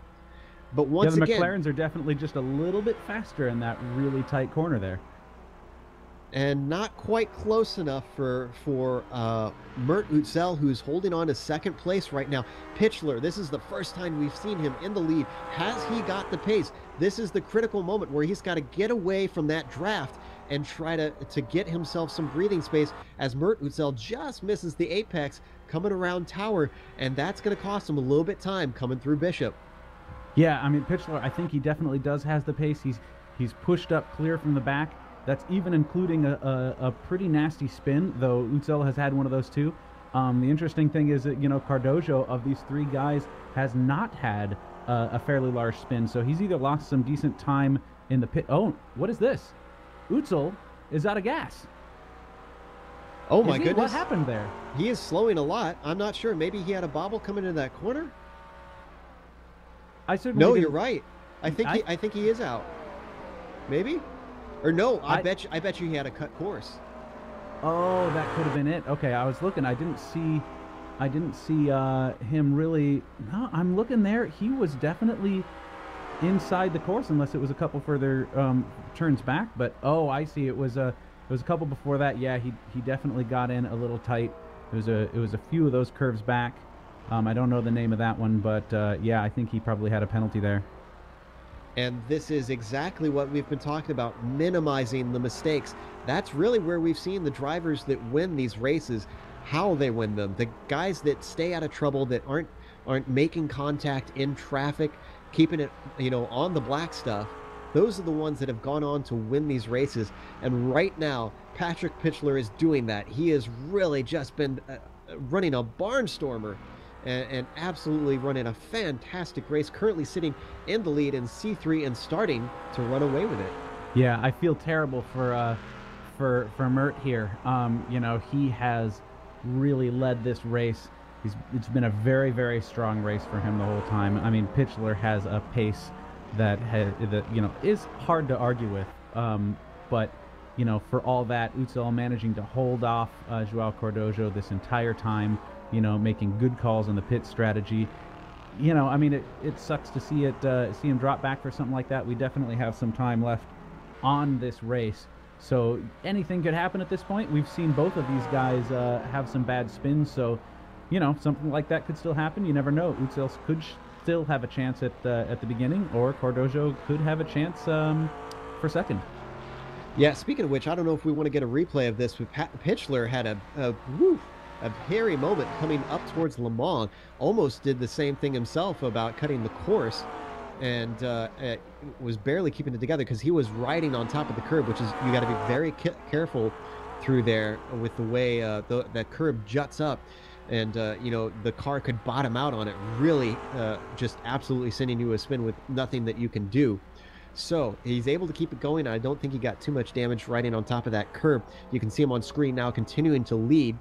But once the again, McLarens are definitely just a little bit faster in that really tight corner there. And not quite close enough for Mert Utzel, who's holding on to second place right now. Pitchler, this is the first time we've seen him in the lead. Has he got the pace? This is the critical moment where he's got to get away from that draft and try to get himself some breathing space as Mert Utzel just misses the apex coming around Tower, and that's going to cost him a little bit of time coming through Bishop. Yeah, I mean, Pitchler, I think he definitely does has the pace. He's pushed up clear from the back. That's even including a pretty nasty spin, though Utzel has had one of those too. The interesting thing is that, Cardozo, of these three guys, has not had a fairly large spin, so he's either lost some decent time in the pit. Oh, what is this? Utzel is out of gas. Oh my goodness. What happened there? He is slowing a lot. I'm not sure. Maybe he had a bobble coming into that corner? No, you're right. I think he is out. Maybe? Or no, I bet you he had a cut course. Oh, that could have been it. Okay, I was looking. I didn't see him really. No, I'm looking there. He was definitely inside the course, unless it was a couple further turns back. But oh, I see. It was a couple before that. Yeah, he definitely got in a little tight. It was a few of those curves back. I don't know the name of that one, but yeah, I think he probably had a penalty there. And this is exactly what we've been talking about, minimizing the mistakes. That's really where we've seen the drivers that win these races, how they win them. The guys that stay out of trouble, that aren't making contact in traffic, keeping it, on the black stuff. Those are the ones that have gone on to win these races. And right now, Patrick Pitchler is doing that. He has really just been running a barnstormer. And absolutely running a fantastic race, currently sitting in the lead in C3 and starting to run away with it. Yeah, I feel terrible for Mert here. He has really led this race. It's been a very, very strong race for him the whole time. I mean, Pitchler has a pace that is hard to argue with. But for all that, Utzel managing to hold off Joao Cardozo this entire time. Making good calls on the pit strategy. I mean, it sucks to see him drop back for something like that. We definitely have some time left on this race, so anything could happen at this point. We've seen both of these guys have some bad spins, so something like that could still happen. You never know. Utzel could still have a chance at the beginning, or Cardozo could have a chance for second. Yeah. Speaking of which, I don't know if we want to get a replay of this. Pitchler had a hairy moment coming up towards Le Mans. Almost did the same thing himself about cutting the course, and was barely keeping it together because he was riding on top of the curb, which is, you got to be very careful through there with the way that curb juts up, and the car could bottom out on it, really just absolutely sending you a spin with nothing that you can do. So he's able to keep it going. I don't think he got too much damage riding on top of that curb. You can see him on screen now continuing to lead,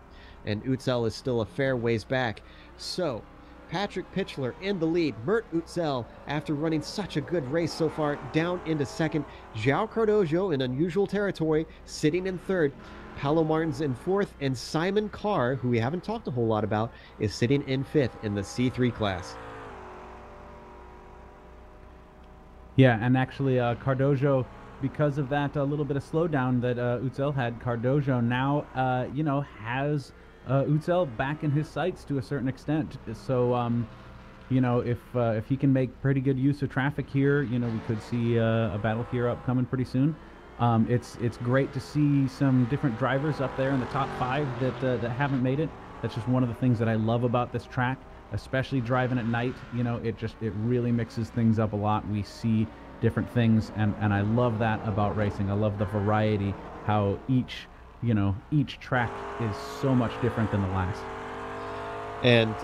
and Utzel is still a fair ways back. So Patrick Pitchler in the lead. Mert Utzel, after running such a good race so far, down into second. Joao Cardozo in unusual territory, sitting in third. Paulo Martins in fourth, and Simon Carr, who we haven't talked a whole lot about, is sitting in fifth in the C3 class. Yeah, and actually Cardozo, because of that little bit of slowdown that Utzel had, Cardozo now, has Utzel back in his sights to a certain extent. So, if he can make pretty good use of traffic here, we could see a battle here upcoming pretty soon. It's great to see some different drivers up there in the top 5 that haven't made it. That's just one of the things that I love about this track, especially driving at night. It really mixes things up a lot. We see different things, and I love that about racing. I love the variety, how each track is so much different than the last. And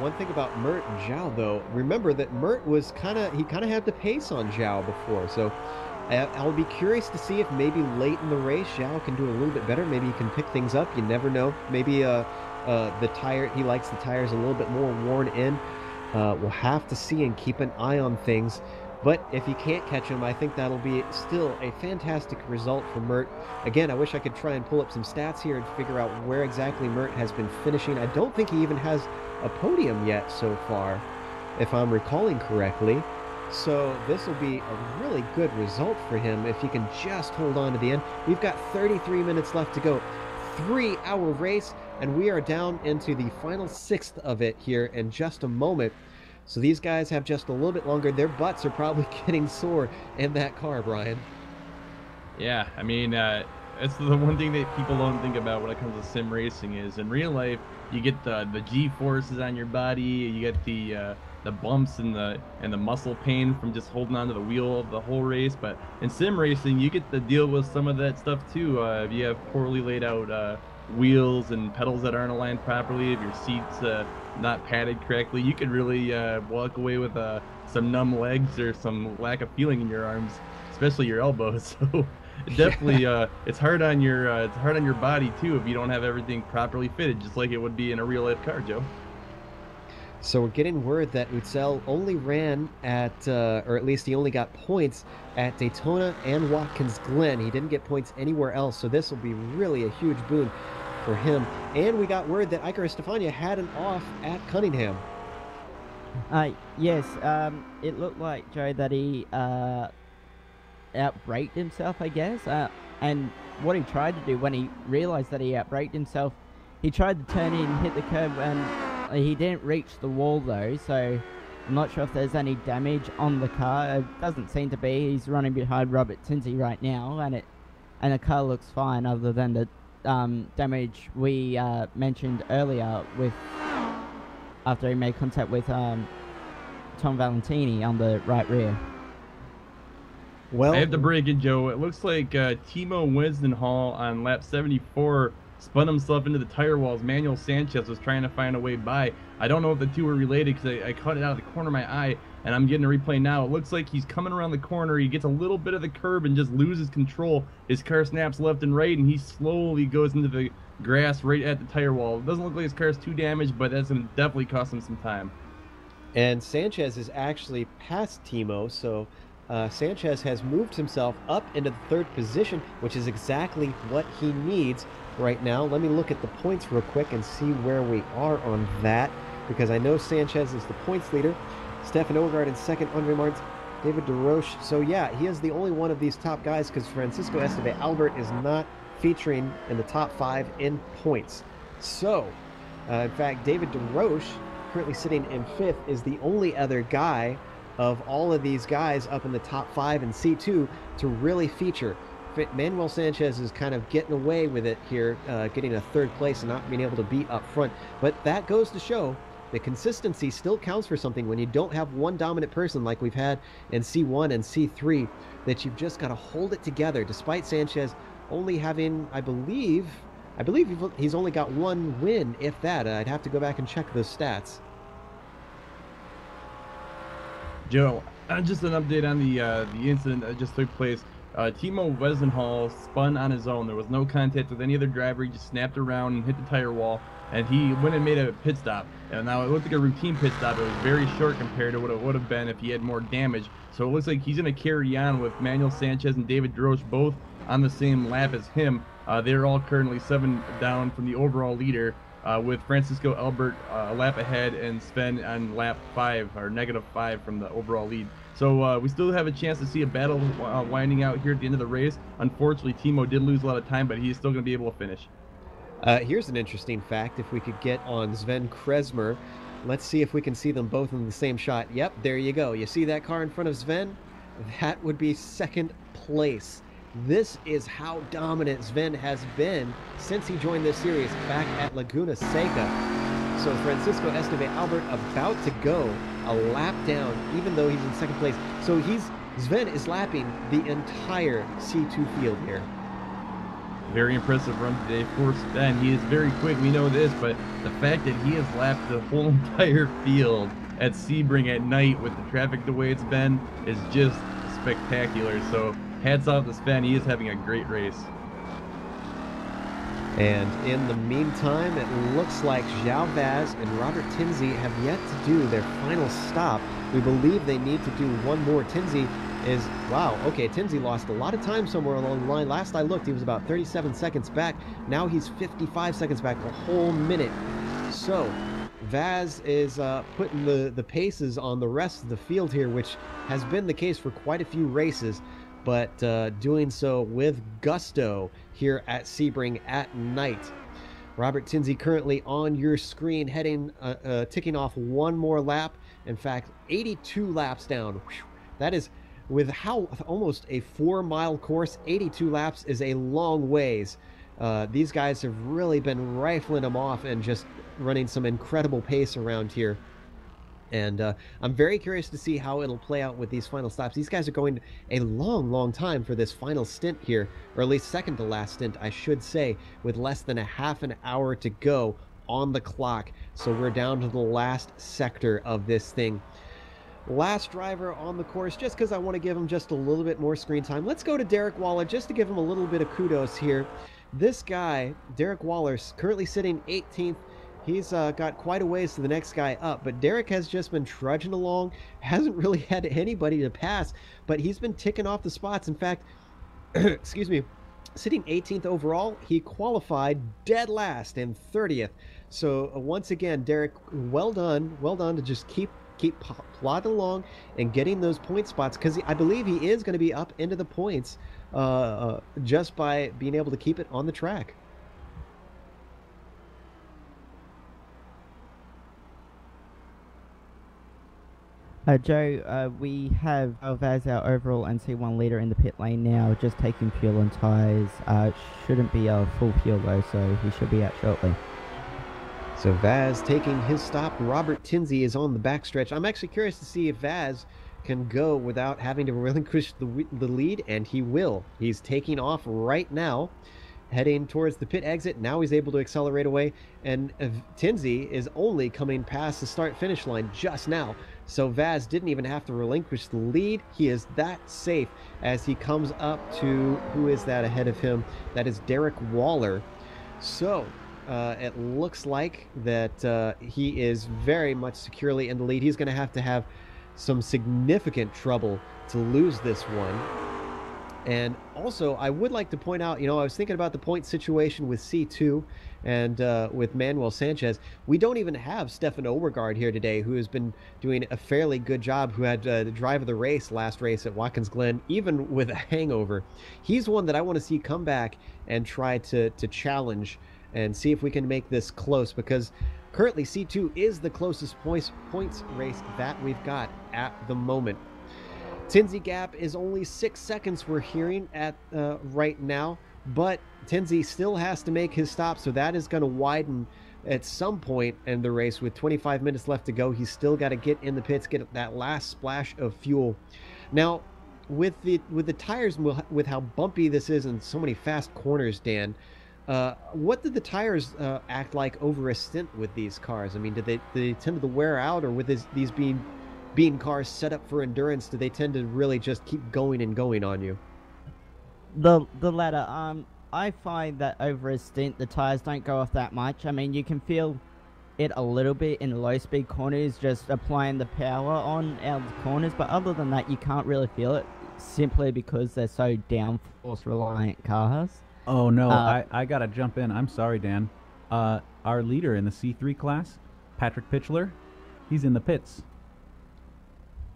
one thing about Mert and Zhao, though, remember that Mert was kind of had the pace on Zhao before, so I'll be curious to see if maybe late in the race Zhao can do a little bit better. Maybe he can pick things up. You never know. Maybe he likes the tires a little bit more worn in. We'll have to see and keep an eye on things. But if you can't catch him, I think that'll be still a fantastic result for Mert. Again, I wish I could try and pull up some stats here and figure out where exactly Mert has been finishing. I don't think he even has a podium yet so far, if I'm recalling correctly. So this will be a really good result for him if he can just hold on to the end. We've got 33 minutes left to go. 3-hour race, and we are down into the final 6th of it here in just a moment. So these guys have just a little bit longer. Their butts are probably getting sore in that car, Brian. Yeah, I mean, it's the one thing that people don't think about when it comes to sim racing is in real life, you get the G-forces on your body, you get the bumps and the muscle pain from just holding onto the wheel of the whole race. But in sim racing, you get to deal with some of that stuff too. If you have poorly laid out wheels and pedals that aren't aligned properly, if your seats not padded correctly, you could really walk away with some numb legs or some lack of feeling in your arms, especially your elbows. So definitely it's hard on your body too if you don't have everything properly fitted, just like it would be in a real life car, Joe. So we're getting word that Utzel only ran at, or at least he only got points at Daytona and Watkins Glen. He didn't get points anywhere else, so this will be really a huge boon for him. And we got word that Iker Estefania had an off at Cunningham. Yes, it looked like, Joe, that he outbraked himself, I guess. And what he tried to do when he realized that he outbraked himself, he tried to turn in and hit the curb, and he didn't reach the wall though, so I'm not sure if there's any damage on the car. It doesn't seem to be. He's running behind Robert Tinsey right now, and the car looks fine, other than the damage we mentioned earlier after he made contact with Tom Valentini on the right rear. Well, I have to break it, Joe. It looks like Timo Winsdenhall on lap 74 spun himself into the tire walls. Manuel Sanchez was trying to find a way by. I don't know if the two were related because I caught it out of the corner of my eye, and I'm getting a replay now. It looks like he's coming around the corner. He gets a little bit of the curb and just loses control. His car snaps left and right, and he slowly goes into the grass right at the tire wall. It doesn't look like his car's too damaged, but that's going to definitely cost him some time. And Sanchez is actually past Timo, so Sanchez has moved himself up into the 3rd position, which is exactly what he needs right now. Let me look at the points real quick and see where we are on that, because I know Sanchez is the points leader. Stefan Oegaard in 2nd, Andre Martins, David DeRoche. So yeah, he is the only one of these top guys, because Francisco Esteve Albert is not featuring in the top 5 in points. So, in fact, David DeRoche, currently sitting in 5th, is the only other guy of all of these guys up in the top 5 in C2 to really feature. Manuel Sanchez is kind of getting away with it here, getting a 3rd place and not being able to be up front. But that goes to show that consistency still counts for something when you don't have one dominant person like we've had in C1 and C3, that you've just got to hold it together, despite Sanchez only having, I believe he's only got 1 win, if that. I'd have to go back and check those stats. Joe, just an update on the incident that just took place. Timo Winsdenhall spun on his own. There was no contact with any other driver. He just snapped around and hit the tire wall, and he went and made a pit stop. And now it looked like a routine pit stop. It was very short compared to what it would have been if he had more damage. So it looks like he's going to carry on with Manuel Sanchez and David DeRoche both on the same lap as him. They're all currently 7 down from the overall leader, with Francisco Albert a lap ahead and Sven on lap 5 or -5 from the overall lead. So we still have a chance to see a battle winding out here at the end of the race. Unfortunately, Timo did lose a lot of time, but he's still going to be able to finish. Here's an interesting fact. If we could get on Sven Kresmer, let's see if we can see them both in the same shot. Yep, there you go. You see that car in front of Sven? That would be second place. This is how dominant Sven has been since he joined this series back at Laguna Seca. So Francisco Esteve Albert about to go a lap down, even though he's in second place. So Sven is lapping the entire C2 field here. Very impressive run today for Sven. He is very quick, we know this, but the fact that he has lapped the whole entire field at Sebring at night with the traffic the way it's been is just spectacular. So hats off to Sven. He is having a great race. And in the meantime, it looks like João Vaz and Robert Tinsley have yet to do their final stop. We believe they need to do one more. Tinsley is, wow, okay, Tinsley lost a lot of time somewhere along the line. Last I looked, he was about 37 seconds back. Now he's 55 seconds back, a whole minute. So Vaz is putting the paces on the rest of the field here, which has been the case for quite a few races, but doing so with gusto here at Sebring at night. Robert Tinsley currently on your screen, ticking off one more lap. In fact, 82 laps down. Whew. That is, with how almost a 4-mile course, 82 laps is a long ways. These guys have really been rifling them off and just running some incredible pace around here. And I'm very curious to see how it'll play out with these final stops. These guys are going a long time for this final stint here, or at least second to last stint, I should say, with less than a half an hour to go on the clock. So we're down to the last sector of this thing. Last driver on the course, just because I want to give him just a little bit more screen time. Let's go to Derek Waller, just to give him a little bit of kudos here. This guy, Derek Waller, currently sitting 18th. He's got quite a ways to the next guy up, but Derek has just been trudging along, hasn't really had anybody to pass, but he's been ticking off the spots. In fact, excuse me, sitting 18th overall, he qualified dead last in 30th. So once again, Derek, well done to just keep plodding along and getting those point spots, because I believe he is going to be up into the points just by being able to keep it on the track. Joe, we have Vaz, our overall NC1 leader, in the pit lane now, just taking fuel and tyres. Shouldn't be full fuel though, so he should be out shortly. So Vaz taking his stop. Robert Tinsley is on the backstretch. I'm actually curious to see if Vaz can go without having to relinquish the lead, and he will. He's taking off right now, heading towards the pit exit. Now he's able to accelerate away, and Tinsley is only coming past the start-finish line just now. So Vaz didn't even have to relinquish the lead. He is that safe as he comes up to, who is that ahead of him? That is Derek Waller. So it looks like that he is very much securely in the lead. He's going to have some significant trouble to lose this one. And also, I would like to point out, I was thinking about the point situation with C2 and with Manuel Sanchez. We don't even have Stefan Overgaard here today, who has been doing a fairly good job, who had the drive of the race last race at Watkins Glen, even with a hangover. He's one that I want to see come back and try to challenge and see if we can make this close, because currently C2 is the closest points race that we've got at the moment. Tinsley gap is only 6 seconds we're hearing at right now, but Tinsley still has to make his stop, so that is going to widen at some point in the race. With 25 minutes left to go, he's still got to get in the pits, get that last splash of fuel. Now, with the tires, with how bumpy this is and so many fast corners, Dan, what did the tires act like over a stint with these cars? I mean, did they tend to wear out, or with these being cars set up for endurance, do they tend to really just keep going and going on you? The latter. I find that over a stint, the tires don't go off that much. I mean, you can feel it a little bit in low-speed corners, just applying the power on out of the corners, but other than that, you can't really feel it, simply because they're so downforce reliant cars. Oh no, I gotta jump in. I'm sorry, Dan. Our leader in the C3 class, Patrick Pitchler, he's in the pits.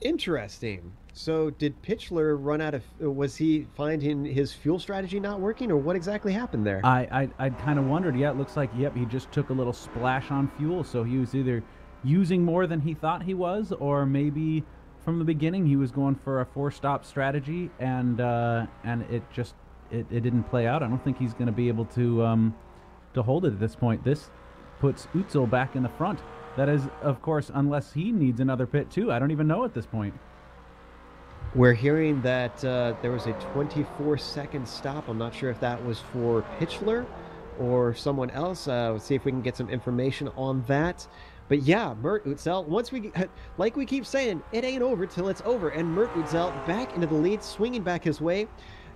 Interesting. So did Pitchler run out of? Was he finding his fuel strategy not working, or what exactly happened there? I kind of wondered. Yeah, it looks like, yep, he just took a little splash on fuel, so he was either using more than he thought he was, or maybe from the beginning he was going for a four-stop strategy, and it just it didn't play out. I don't think he's going to be able to hold it at this point. This puts Utzel back in the front. That is, of course, unless he needs another pit too. I don't even know at this point. We're hearing that there was a 24-second stop. I'm not sure if that was for Pitchler or someone else. Let's see if we can get some information on that. But yeah, Mert Utzel, once we, like we keep saying, it ain't over till it's over. And Mert Utzel back into the lead, swinging back his way.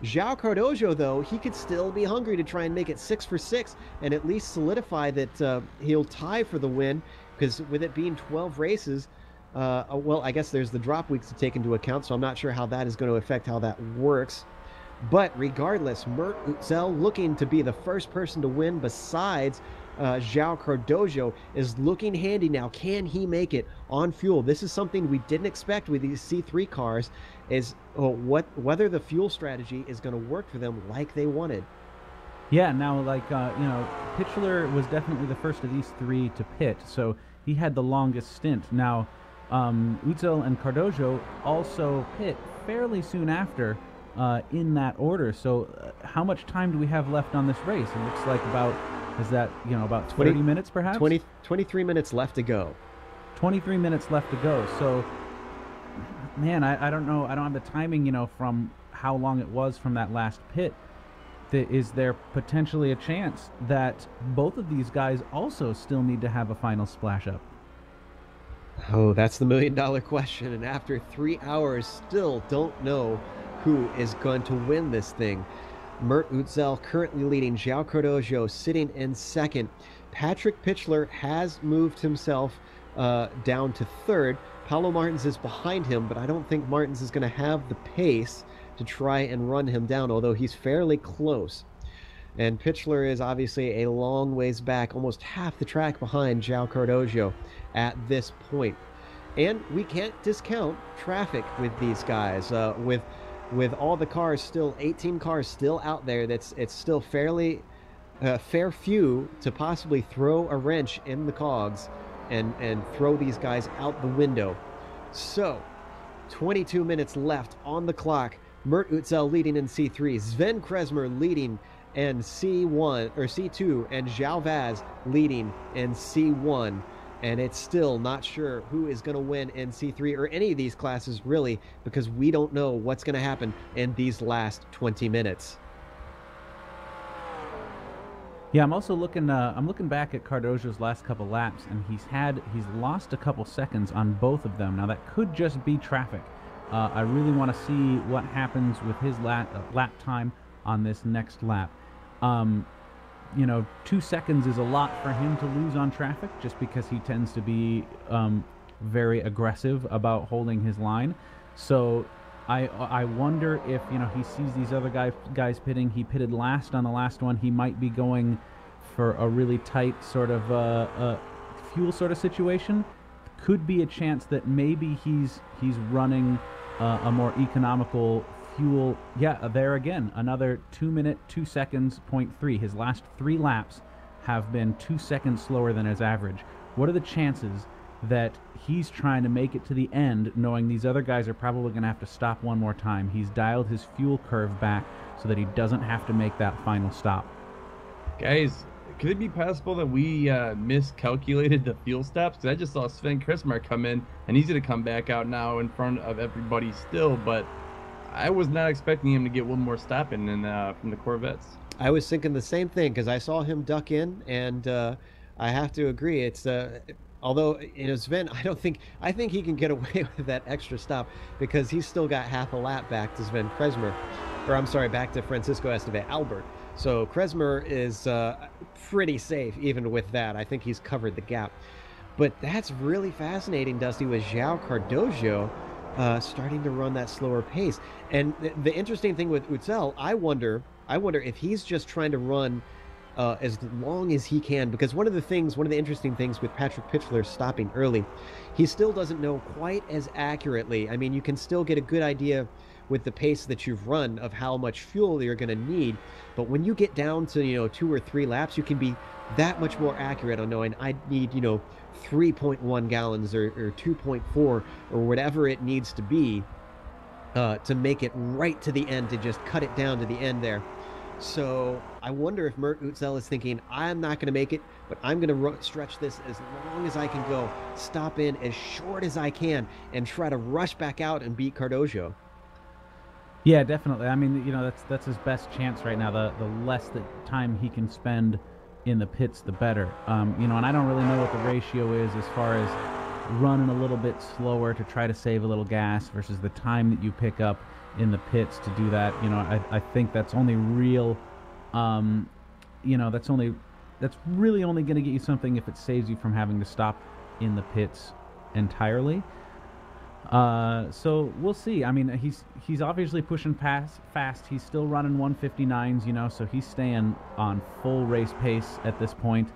João Cardojo, though, he could still be hungry to try and make it 6 for 6 and at least solidify that he'll tie for the win, because with it being 12 races, well, I guess there's the drop weeks to take into account, so I'm not sure how that is going to affect how that works. But regardless, Mert Utzel, looking to be the first person to win besides João Cardojo, is looking handy now. Can he make it on fuel? This is something we didn't expect with these C3 cars, is whether the fuel strategy is going to work for them like they wanted. Yeah, now, like, Pitchler was definitely the first of these three to pit, so he had the longest stint. Now, Utzel and Cardojo also pit fairly soon after in that order. So how much time do we have left on this race? It looks like about, is that, about 30 minutes perhaps? 23 minutes left to go. 23 minutes left to go. So, man, I don't know. I don't have the timing, from how long it was from that last pit. Is there potentially a chance that both of these guys also still need to have a final splash up? Oh, that's the million-dollar question. And after 3 hours, still don't know who is going to win this thing. Mert Utzel currently leading, João Cardojo sitting in second. Patrick Pitchler has moved himself down to third. Paulo Martins is behind him, but I don't think Martins is going to have the pace to try and run him down, although he's fairly close. And Pitchler is obviously a long ways back, almost half the track behind João Cardojo at this point. And we can't discount traffic with these guys. With all the cars still, 18 cars still out there, it's still fairly fair few to possibly throw a wrench in the cogs and throw these guys out the window. So, 22 minutes left on the clock. Mert Utzel leading in C3, Sven Kresmer leading in C1 or C2, and João Vaz leading in C1. And it's still not sure who is going to win in C3 or any of these classes, really, because we don't know what's going to happen in these last 20 minutes. Yeah, I'm also looking. I'm looking back at Cardojo's last couple laps, and he's lost a couple seconds on both of them. Now that could just be traffic. I really want to see what happens with his lap time on this next lap. 2 seconds is a lot for him to lose on traffic, just because he tends to be very aggressive about holding his line. So I wonder if he sees these other guys pitting. He pitted last on the last one. He might be going for a really tight sort of fuel sort of situation. Could be a chance that maybe he's running a more economical fuel. Yeah, there again, another 2 minute 2 seconds 0.3. His last 3 laps have been 2 seconds slower than his average. What are the chances that he's trying to make it to the end, knowing these other guys are probably going to have to stop one more time? He's dialed his fuel curve back so that he doesn't have to make that final stop. Guys, could it be possible that we miscalculated the fuel stops? Because I just saw Sven Kresmer come in, and he's going to come back out now in front of everybody still, but I was not expecting him to get one more stop in from the Corvettes. I was thinking the same thing, because I saw him duck in, and I have to agree. It's although Sven, I think he can get away with that extra stop, because he's still got half a lap back to Sven Kresmer, or I'm sorry, back to Francisco Esteve Albert. So Kresmer is pretty safe even with that. I think he's covered the gap. But that's really fascinating, Dusty, with João Cardojo starting to run that slower pace. And the interesting thing with Utzel, I wonder if he's just trying to run as long as he can, because one of the interesting things with Patrick Pitchler stopping early, he still doesn't know quite as accurately. I mean, you can still get a good idea with the pace that you've run of how much fuel you're going to need, but when you get down to 2 or 3 laps, you can be that much more accurate on knowing I need 3.1 gallons or 2.4 or whatever it needs to be to make it right to the end, to just cut it down to the end there. So I wonder if Mert Utzel is thinking, I'm not going to make it, but I'm going to stretch this as long as I can go, stop in as short as I can, and try to rush back out and beat Cardozo. Yeah, definitely. I mean, that's his best chance right now. The less time he can spend in the pits, the better. And I don't really know what the ratio is as far as running a little bit slower to try to save a little gas versus the time that you pick up in the pits to do that. I think that's only real. That's really only going to get you something if it saves you from having to stop in the pits entirely. So we'll see. I mean, he's obviously pushing fast. He's still running 159s, so he's staying on full race pace at this point.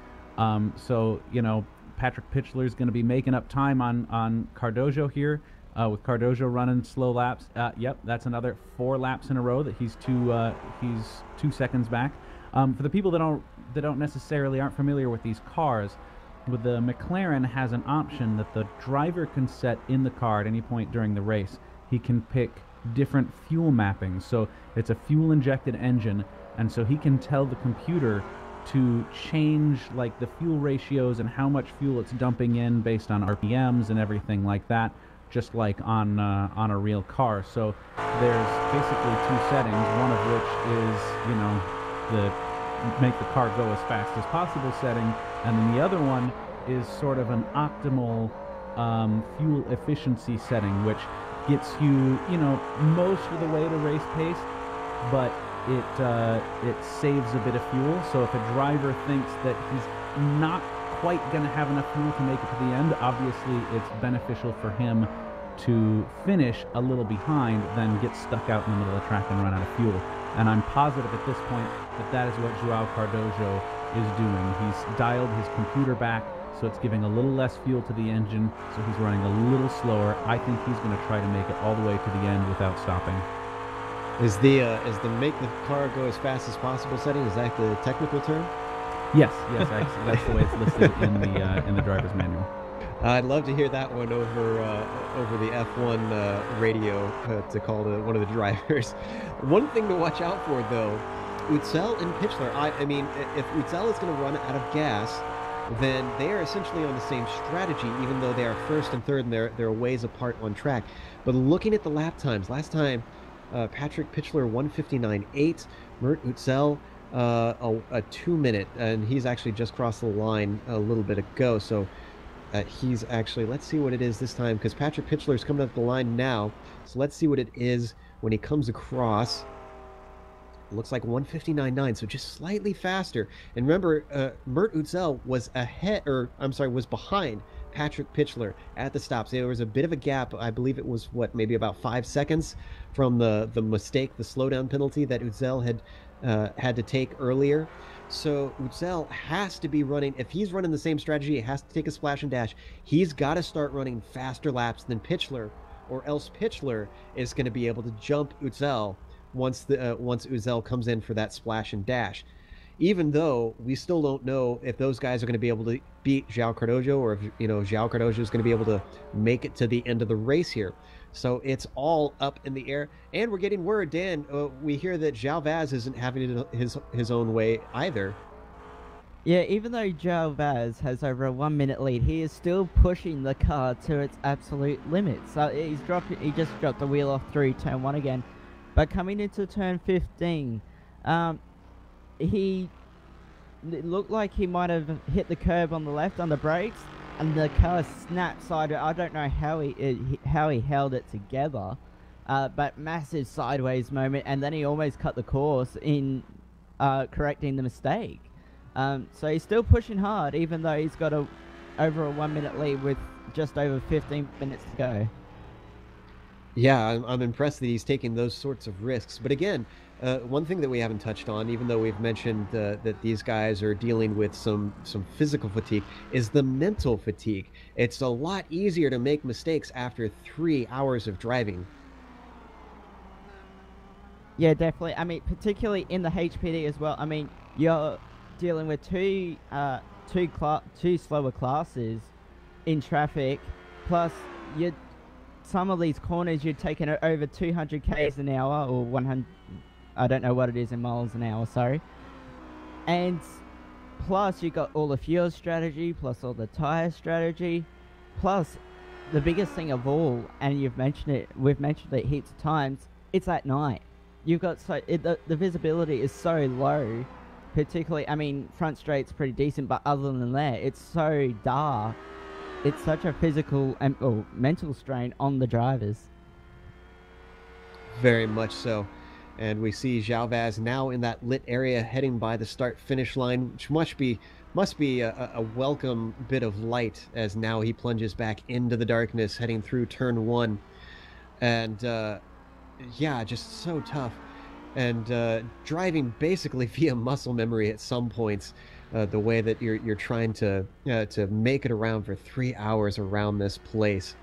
Patrick Pitchler is going to be making up time on Cardozo here, with Cardozo running slow laps. Yep, that's another 4 laps in a row that he's 2 seconds back. For the people that aren't necessarily familiar with these cars, with the McLaren has an option that the driver can set in the car at any point during the race. He can pick different fuel mappings. So it's a fuel injected engine, and so he can tell the computer to change like the fuel ratios and how much fuel it's dumping in based on RPMs and everything like that, just like on a real car. So there's basically 2 settings, one of which is the make the car go as fast as possible setting, and then the other one is sort of an optimal fuel efficiency setting, which gets you most of the way to race pace, but it saves a bit of fuel. So if a driver thinks that he's not quite going to have enough fuel to make it to the end, obviously it's beneficial for him to finish a little behind than get stuck out in the middle of the track and run out of fuel. And I'm positive at this point that is what Joao Cardozo is doing. He's dialed his computer back, so it's giving a little less fuel to the engine, so he's running a little slower. I think he's going to try to make it all the way to the end without stopping. Is the make the car go as fast as possible setting, is that the technical term? Yes, that's the way it's listed in the driver's manual. I'd love to hear that one over the F1 radio to call to one of the drivers. One thing to watch out for, though, Utzel and Pitchler. I mean, if Utzel is going to run out of gas, then they are essentially on the same strategy, even though they are first and third and they're ways apart on track. But looking at the lap times, last time Patrick Pitchler 1:59.8, Mert Utzel a 2 minute, and he's actually just crossed the line a little bit ago. So he's actually, let's see what it is this time, because Patrick Pitchler is coming up the line now. So let's see what it is when he comes across. It looks like 1:59.9, so just slightly faster. And remember, Mert Utzel was was behind Patrick Pitchler at the stops. There was a bit of a gap. I believe it was maybe about 5 seconds from the mistake, the slowdown penalty that Utzel had to take earlier. So Utzel has to be running, if he's running the same strategy, he has to take a splash and dash. He's got to start running faster laps than Pitchler, or else Pitchler is going to be able to jump Utzel once Utzel comes in for that splash and dash. Even though we still don't know if those guys are going to be able to beat Joao Cardozo, or if Joao Cardozo is going to be able to make it to the end of the race here. So it's all up in the air. And we're getting word, Dan, we hear that Joao Vaz isn't having it his own way either. Yeah, even though Joao Vaz has over a 1 minute lead, he is still pushing the car to its absolute limits. So he just dropped the wheel off through turn 1 again. But coming into turn 15, it looked like he might have hit the curb on the left on the brakes, and the car snapped sideways. I don't know how he held it together, but massive sideways moment, and then he almost cut the course in correcting the mistake. So he's still pushing hard, even though he's got over a 1 minute lead with just over 15 minutes to go. Yeah, I'm impressed that he's taking those sorts of risks. But again, One thing that we haven't touched on, even though we've mentioned that these guys are dealing with some physical fatigue, is the mental fatigue. It's a lot easier to make mistakes after 3 hours of driving. Yeah, definitely. I mean, particularly in the HPD as well. I mean, you're dealing with two slower classes in traffic, plus you some of these corners you're taking over 200 k's an hour or 100. I don't know what it is in miles an hour. Sorry, and plus you got all the fuel strategy, plus all the tire strategy, plus the biggest thing of all, and we've mentioned it heaps of times. It's at night. You've got the visibility is so low, particularly. I mean, front straight's pretty decent, but other than that, it's so dark. It's such a physical and mental strain on the drivers. Very much so. And we see Jalvaz now in that lit area heading by the start-finish line, which must be a welcome bit of light as now he plunges back into the darkness heading through turn 1. And yeah, just so tough. And driving basically via muscle memory at some points, the way that you're trying to make it around for 3 hours around this place.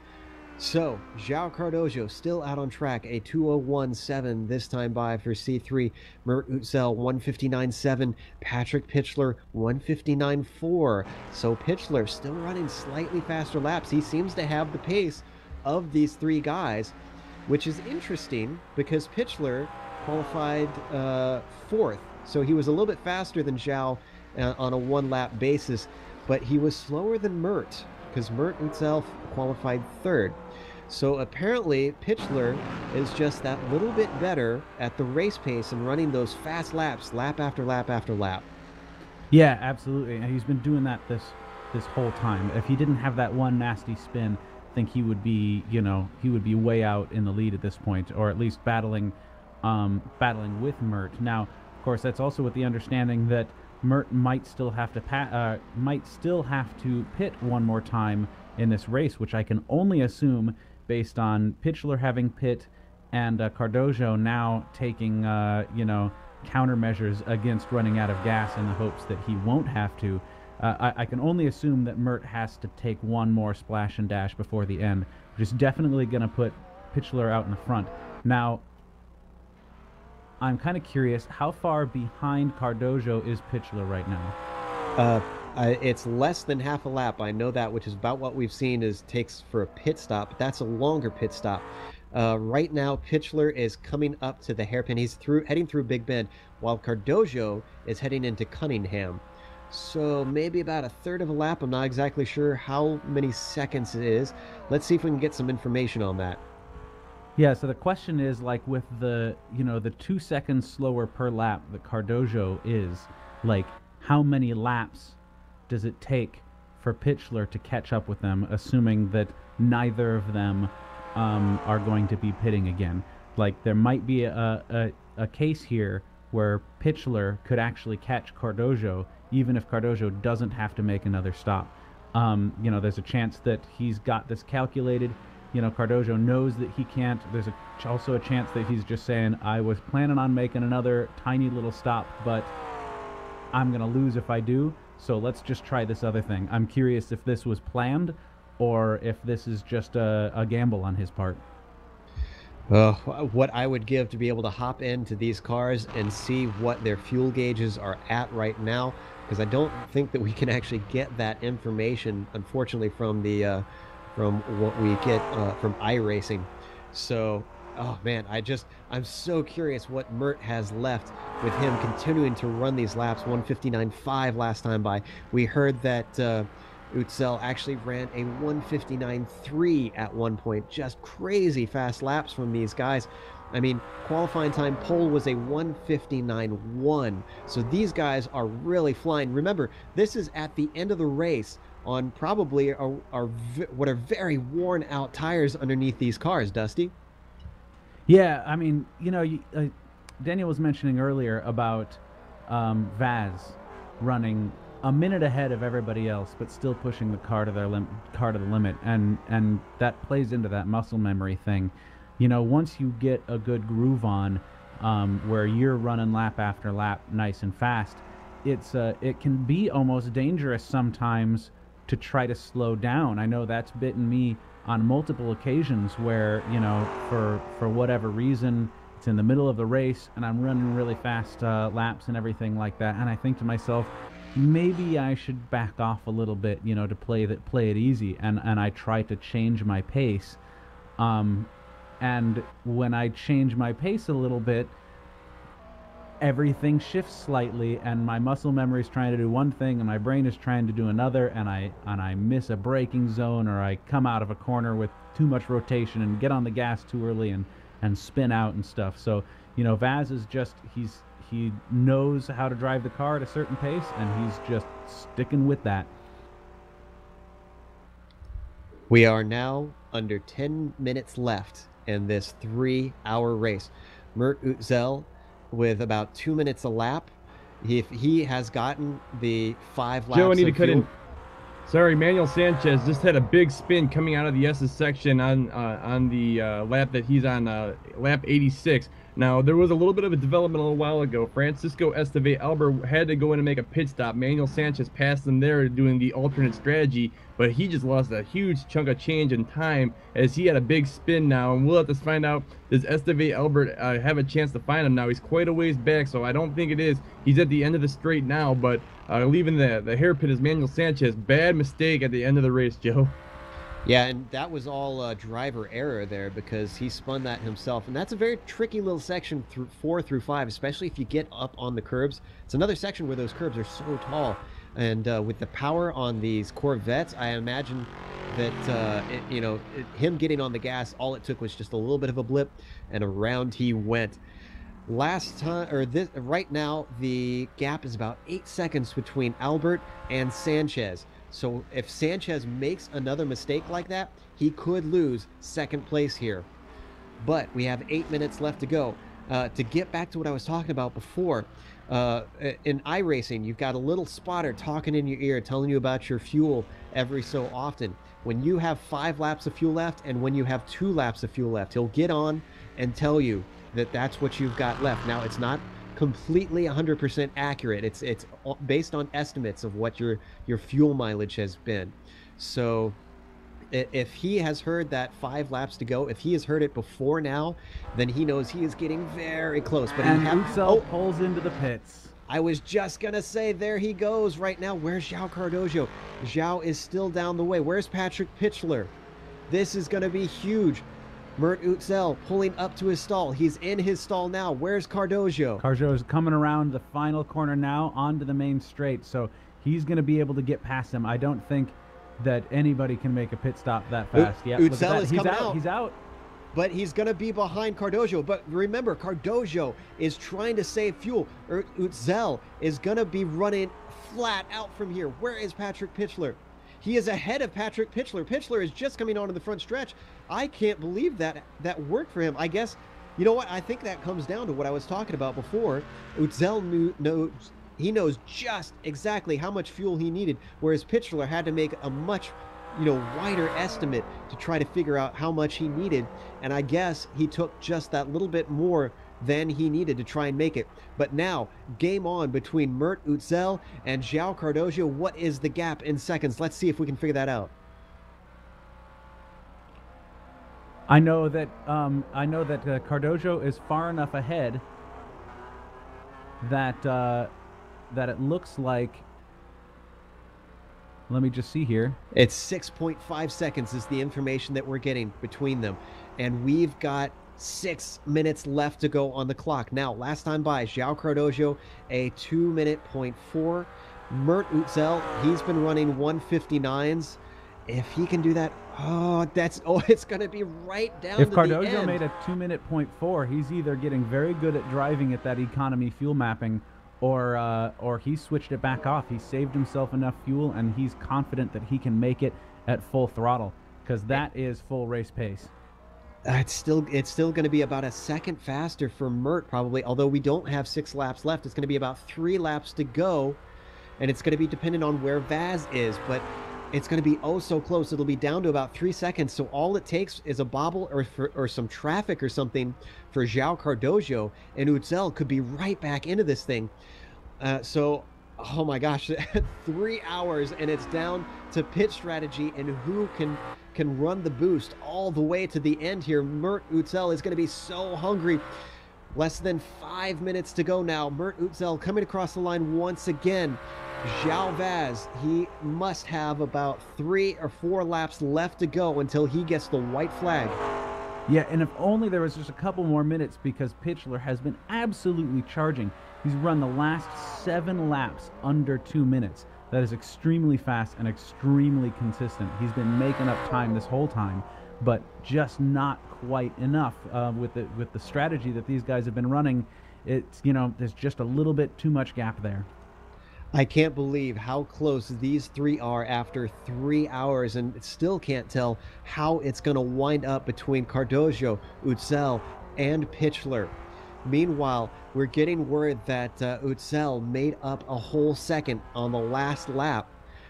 So, João Cardoso still out on track, a 2:01.7 this time by for C3. Mert Utzel 1:59.7. Patrick Pitchler 1:59.4. So Pitchler still running slightly faster laps. He seems to have the pace of these three guys, which is interesting because Pitchler qualified 4th. So he was a little bit faster than João on a one-lap basis, but he was slower than Mert because Mert himself qualified 3rd. So apparently Pitchler is just that little bit better at the race pace and running those fast laps, lap after lap after lap. Yeah, absolutely. And he's been doing that this whole time. If he didn't have that one nasty spin, I think he would be, he would be way out in the lead at this point, or at least battling with Mert. Now, of course, that's also with the understanding that Mert might still have to pit one more time in this race, which I can only assume based on Pitchler having pit and Cardoso now taking countermeasures against running out of gas in the hopes that he won't have to. I can only assume that Mert has to take one more splash and dash before the end, which is definitely going to put Pitchler out in the front. Now, I'm kind of curious, how far behind Cardoso is Pitchler right now? It's less than half a lap. I know that, which is about what we've seen takes for a pit stop, but that's a longer pit stop. Right now, Pitchler is coming up to the hairpin. He's heading through Big Bend, while Cardoso is heading into Cunningham. So maybe about a third of a lap. I'm not exactly sure how many seconds it is. Let's see if we can get some information on that. Yeah, so the question is, like, with the 2 seconds slower per lap that Cardoso is, like, how many laps does it take for Pitchler to catch up with them, assuming that neither of them are going to be pitting again? Like, there might be a case here where Pitchler could actually catch Cardoso, even if Cardoso doesn't have to make another stop. There's a chance that he's got this calculated. Cardoso knows that he can't. There's also a chance that he's just saying, I was planning on making another tiny little stop, but I'm going to lose if I do, so let's just try this other thing. I'm curious if this was planned or if this is just a gamble on his part. What I would give to be able to hop into these cars and see what their fuel gauges are at right now, because I don't think that we can actually get that information, unfortunately, from what we get from iRacing. So, oh man, I'm so curious what Mert has left with him continuing to run these laps. 1:59.5 last time by. We heard that Utzel actually ran a 1:59.3 at one point. Just crazy fast laps from these guys. I mean, qualifying time pole was a 1:59.1. So these guys are really flying. Remember, this is at the end of the race on probably what are very worn out tires underneath these cars, Dusty. Yeah, I mean, Daniel was mentioning earlier about Vaz running a minute ahead of everybody else, but still pushing the car to the limit, and that plays into that muscle memory thing. Once you get a good groove on, where you're running lap after lap nice and fast, it can be almost dangerous sometimes to try to slow down. I know that's bitten me on multiple occasions where, you know, for whatever reason, it's in the middle of the race and I'm running really fast laps and everything like that, and I think to myself, maybe I should back off a little bit, you know, to play it easy, and I try to change my pace. And when I change my pace a little bit, everything shifts slightly, and my muscle memory is trying to do one thing and my brain is trying to do another, and I miss a braking zone, or I come out of a corner with too much rotation and get on the gas too early and spin out and stuff. So, you know, Vaz is just, he knows how to drive the car at a certain pace, and he's just sticking with that. We are now under 10 minutes left in this 3-hour race. Mert Utzel with about 2 minutes a lap. If he has gotten the 5 laps, Joe, I need to of cut fuel, in. Sorry, Manuel Sanchez just had a big spin coming out of the S's section on the lap that he's on, lap 86. Now, there was a little bit of a development a little while ago. Francisco Esteve Albert had to go in and make a pit stop. Manuel Sanchez passed him there doing the alternate strategy, but he just lost a huge chunk of change in time as he had a big spin now, and we'll have to find out, does Esteve Albert have a chance to find him now? He's quite a ways back, so I don't think it is. He's at the end of the straight now, but leaving the hairpin is Manuel Sanchez. Bad mistake at the end of the race, Joe. Yeah, and that was all driver error there because he spun that himself. And that's a very tricky little section through 4 through 5, especially if you get up on the curbs. It's another section where those curbs are so tall. And with the power on these Corvettes, I imagine that, him getting on the gas, all it took was just a little bit of a blip, and around he went. Right now, the gap is about 8 seconds between Albert and Sanchez. So if Sanchez makes another mistake like that, he could lose second place here. But we have 8 minutes left to go. To get back to what I was talking about before, in iRacing, you've got a little spotter talking in your ear, telling you about your fuel every so often. When you have 5 laps of fuel left and when you have 2 laps of fuel left, he'll get on and tell you that that's what you've got left. Now, it's not completely 100% accurate. It's based on estimates of what your fuel mileage has been. So if he has heard that 5 laps to go, if he has heard it before now, then he knows he is getting very close. But Utzel pulls into the pits. I was just gonna say, there he goes right now. Where's João Cardoso? João is still down the way. Where's Patrick Pitchler? This is gonna be huge. Mert Utzel pulling up to his stall. He's in his stall now. Where's Cardoso? Cardoso is coming around the final corner now onto the main straight, so he's going to be able to get past him. I don't think that anybody can make a pit stop that fast. Yeah, Utzel is coming out. He's out. But he's going to be behind Cardoso. But remember, Cardoso is trying to save fuel. Utzel is going to be running flat out from here. Where is Patrick Pitchler? He is ahead of Patrick Pitchler. Pitchler is just coming onto the front stretch. I can't believe that worked for him. I guess, you know what? I think that comes down to what I was talking about before. Utzel knows just exactly how much fuel he needed, whereas Pitchler had to make a much, wider estimate to try to figure out how much he needed. And I guess he took just that little bit more than he needed to try and make it. But now, game on between Mert Utzel and João Cardoso. What is the gap in seconds? Let's see if we can figure that out. I know that Cardoso is far enough ahead that that it looks like. Let me just see here. It's 6.5 seconds is the information that we're getting between them, and we've got 6 minutes left to go on the clock. Now, last time by, João Cardoso, a 2:04. Mert Utzel, he's been running 1:59s. If he can do that, it's going to be right down to the end. If Cardoso made a 2:04, he's either getting very good at driving at that economy fuel mapping, or he switched it back off. He saved himself enough fuel, and he's confident that he can make it at full throttle, because that is full race pace. It's still going to be about a second faster for Mert, probably, although we don't have 6 laps left. It's going to be about 3 laps to go, and it's going to be dependent on where Vaz is. But it's going to be oh so close. It'll be down to about 3 seconds. So all it takes is a bobble or some traffic or something for João Cardoso, and Utzel could be right back into this thing. Oh my gosh, 3 hours, and it's down to pit strategy and who can run the boost all the way to the end here. Mert Utzel is going to be so hungry. Less than 5 minutes to go now. Mert Utzel coming across the line once again. João Vaz, he must have about 3 or 4 laps left to go until he gets the white flag. Yeah, and if only there was just a couple more minutes, because Pitchler has been absolutely charging. He's run the last 7 laps under 2 minutes. That is extremely fast and extremely consistent. He's been making up time this whole time, but just not quite enough with the strategy that these guys have been running. It's, you know, there's just a little bit too much gap there. I can't believe how close these 3 are after 3 hours, and still can't tell how it's going to wind up between Cardoso, Utzel, and Pitchler. Meanwhile, we're getting word that Utzel made up a whole second on the last lap.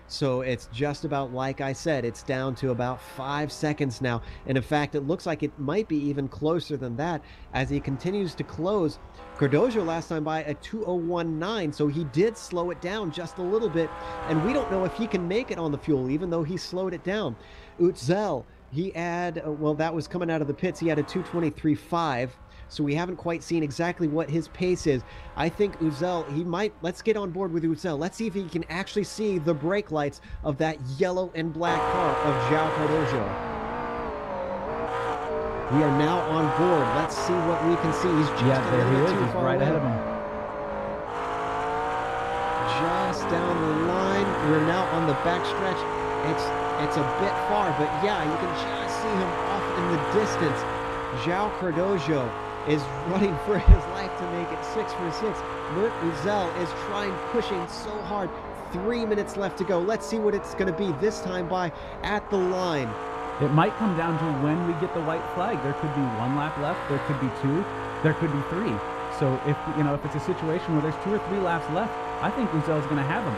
So it's just about, like I said, it's down to about 5 seconds now. And in fact, it looks like it might be even closer than that as he continues to close. Cardoso last time by a 2:01.9, so he did slow it down just a little bit. And we don't know if he can make it on the fuel, even though he slowed it down. Utzel, he had, well, that was coming out of the pits. He had a 2:23.5. So we haven't quite seen exactly what his pace is. I think Utzel, he might, let's get on board with Utzel. Let's see if he can actually see the brake lights of that yellow and black car of João Cardoso. We are now on board. Let's see what we can see. He's just there he is. He's right ahead of him. Just down the line. We're now on the back stretch. It's a bit far, but yeah, you can just see him off in the distance. João Cardoso is running for his life to make it 6 for 6. Mert Utzel is pushing so hard. 3 minutes left to go. Let's see what it's going to be this time by at the line. It might come down to when we get the white flag. There could be 1 lap left. There could be 2. There could be 3. So if it's a situation where there's 2 or 3 laps left, I think Utzel is going to have them.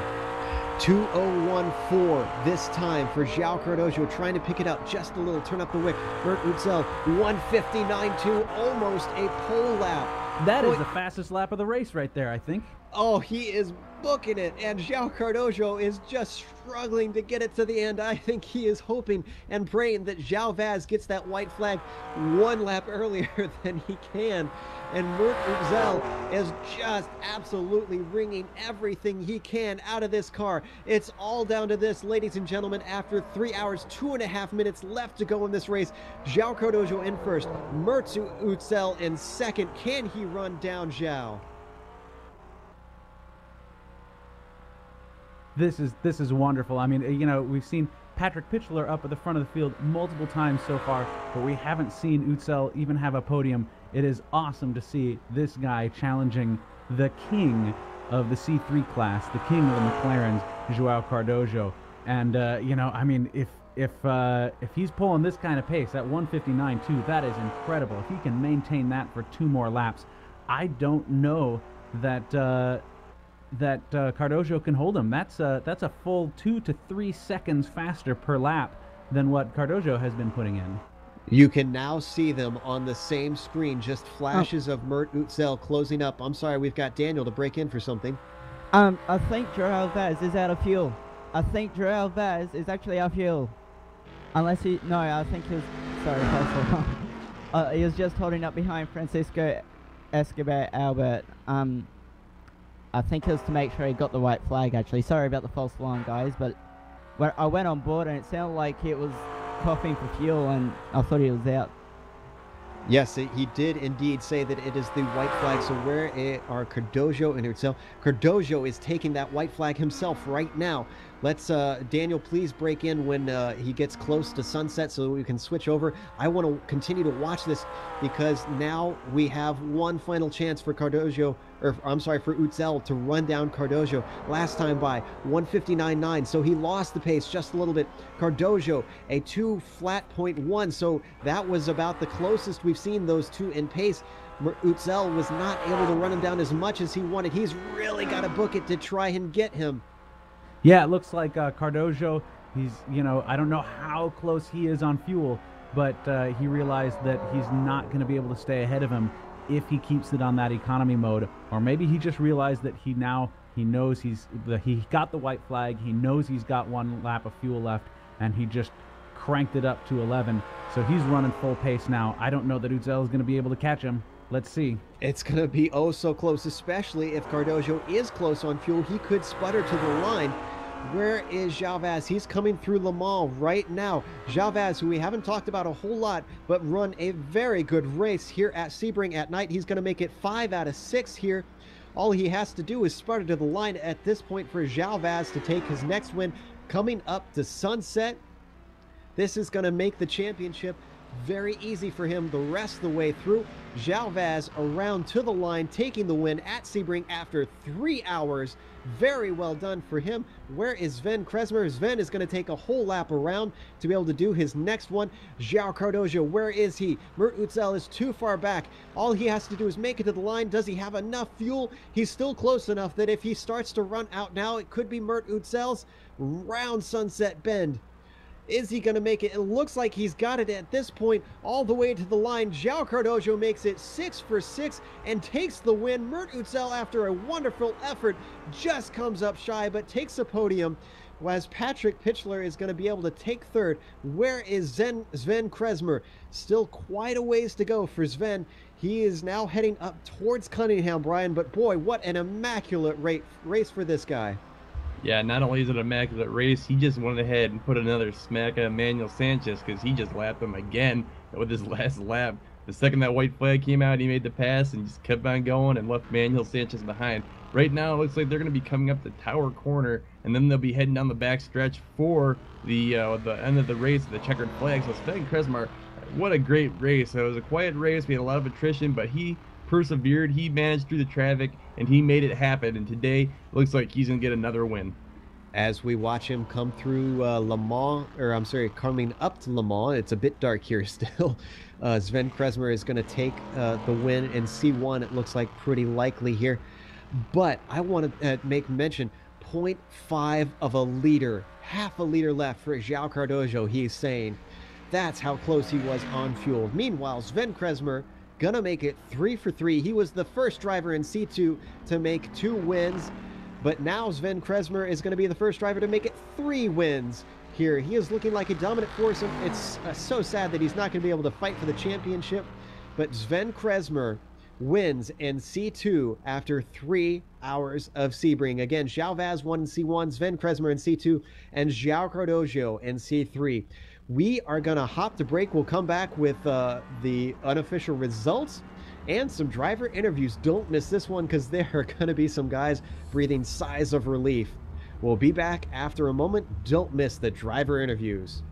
2:01.4 this time for João Cardoso, trying to pick it up just a little, turn up the wick. Mert Utzel, 1:59.2, almost a pole lap. That is the fastest lap of the race right there, I think. Oh, he is booking it, and João Cardoso is just struggling to get it to the end. I think he is hoping and praying that João Vaz gets that white flag 1 lap earlier than he can. And Mert Utzel is just absolutely wringing everything he can out of this car. It's all down to this, ladies and gentlemen, after 3 hours, 2.5 minutes left to go in this race. João Cardoso in first, Mert Utzel in second. Can he run down João? This is wonderful. I mean, you know, we've seen Patrick Pitchler up at the front of the field multiple times so far, but we haven't seen Utzel even have a podium. It is awesome to see this guy challenging the king of the C3 class, the king of the McLarens, João Cardoso. And you know, I mean, if he's pulling this kind of pace at 1:59.2, that is incredible. If he can maintain that for 2 more laps, I don't know that Cardoso can hold him. That's a full 2 to 3 seconds faster per lap than what Cardoso has been putting in. You can now see them on the same screen, just flashes of Mert Utzel closing up. I'm sorry, we've got Daniel to break in for something. I think João Vaz is out of fuel. I think João Vaz is actually out of fuel. Unless he, no, I think he was, sorry, he was just holding up behind Francisco Escobar Albert. I think it was to make sure he got the white flag, actually. Sorry about the false alarm, guys, but when I went on board and it sounded like it was coughing for fuel, and I thought he was out. Yes, he did indeed say that it is the white flag. So where are Cardoso and Utzel? Cardoso is taking that white flag himself right now. Let's, Daniel, please break in when he gets close to sunset so that we can switch over. I want to continue to watch this because now we have one final chance for Cardoso, or I'm sorry, for Utzel to run down Cardoso. Last time by 1:59.9, so he lost the pace just a little bit. Cardoso, a 2:01, so that was about the closest we've seen those two in pace. Utzel was not able to run him down as much as he wanted. He's really got to book it to try and get him. Yeah, it looks like Cardoso He's, I don't know how close he is on fuel, but he realized that he's not going to be able to stay ahead of him if he keeps it on that economy mode. Or maybe he just realized that he knows he got the white flag, he knows he's got 1 lap of fuel left, and he just cranked it up to 11. So he's running full pace now. I don't know that Utzel is going to be able to catch him. Let's see. It's going to be oh so close, especially if Cardozo is close on fuel. He could sputter to the line. Where is Galvez? He's coming through Le Mans right now. Galvez, who we haven't talked about a whole lot, but run a very good race here at Sebring at night. He's going to make it 5 out of 6 here. All he has to do is sputter to the line at this point for Galvez to take his next win. Coming up to Sunset, this is going to make the championship very easy for him the rest of the way through. Galvez around to the line, taking the win at Sebring after 3 hours. Very well done for him. Where is Sven Kresmer? Sven is going to take a whole lap around to be able to do his next one. João Cardozo, where is he? Mert Utzel is too far back. All he has to do is make it to the line. Does he have enough fuel? He's still close enough that if he starts to run out now, it could be Mert Utzel's round Sunset Bend. Is he going to make it? It looks like he's got it at this point all the way to the line. João Cardozo makes it 6 for 6 and takes the win. Mert Utzel, after a wonderful effort, just comes up shy but takes the podium, whereas Patrick Pitchler is going to be able to take third. Where is Sven Kresmer? Still quite a ways to go for Sven. He is now heading up towards Cunningham, Brian, but boy, what an immaculate race for this guy. Yeah, not only is it an immaculate race, he just went ahead and put another smack at Emmanuel Sanchez because he just lapped him again with his last lap. The second that white flag came out, he made the pass and just kept on going and left Emmanuel Sanchez behind. Right now, it looks like they're going to be coming up the Tower Corner, and then they'll be heading down the back stretch for the end of the race, the checkered flag. So Sven Kresmer, what a great race. It was a quiet race. We had a lot of attrition, but he persevered, he managed through the traffic, and he made it happen. And today, it looks like he's going to get another win. As we watch him come through Le Mans, coming up to Le Mans, it's a bit dark here still. Sven Kresmer is going to take the win in C1. It looks like pretty likely here. But I want to make mention, 0.5 of a liter, half a liter left for João Cardozo, he's saying. That's how close he was on fuel. Meanwhile, Sven Kresmer gonna make it 3 for 3. He was the first driver in C2 to make 2 wins, but now Sven Kresmer is going to be the first driver to make it 3 wins here. He is looking like a dominant force. It's so sad that he's not going to be able to fight for the championship, but Sven Kresmer wins in C2 after 3 hours of Sebring. Again, Galvez won in C1, Sven Kresmer in C2, and João Cardozo in C3. We are going to hop to break. We'll come back with the unofficial results and some driver interviews. Don't miss this one because there are going to be some guys breathing sighs of relief. We'll be back after a moment. Don't miss the driver interviews.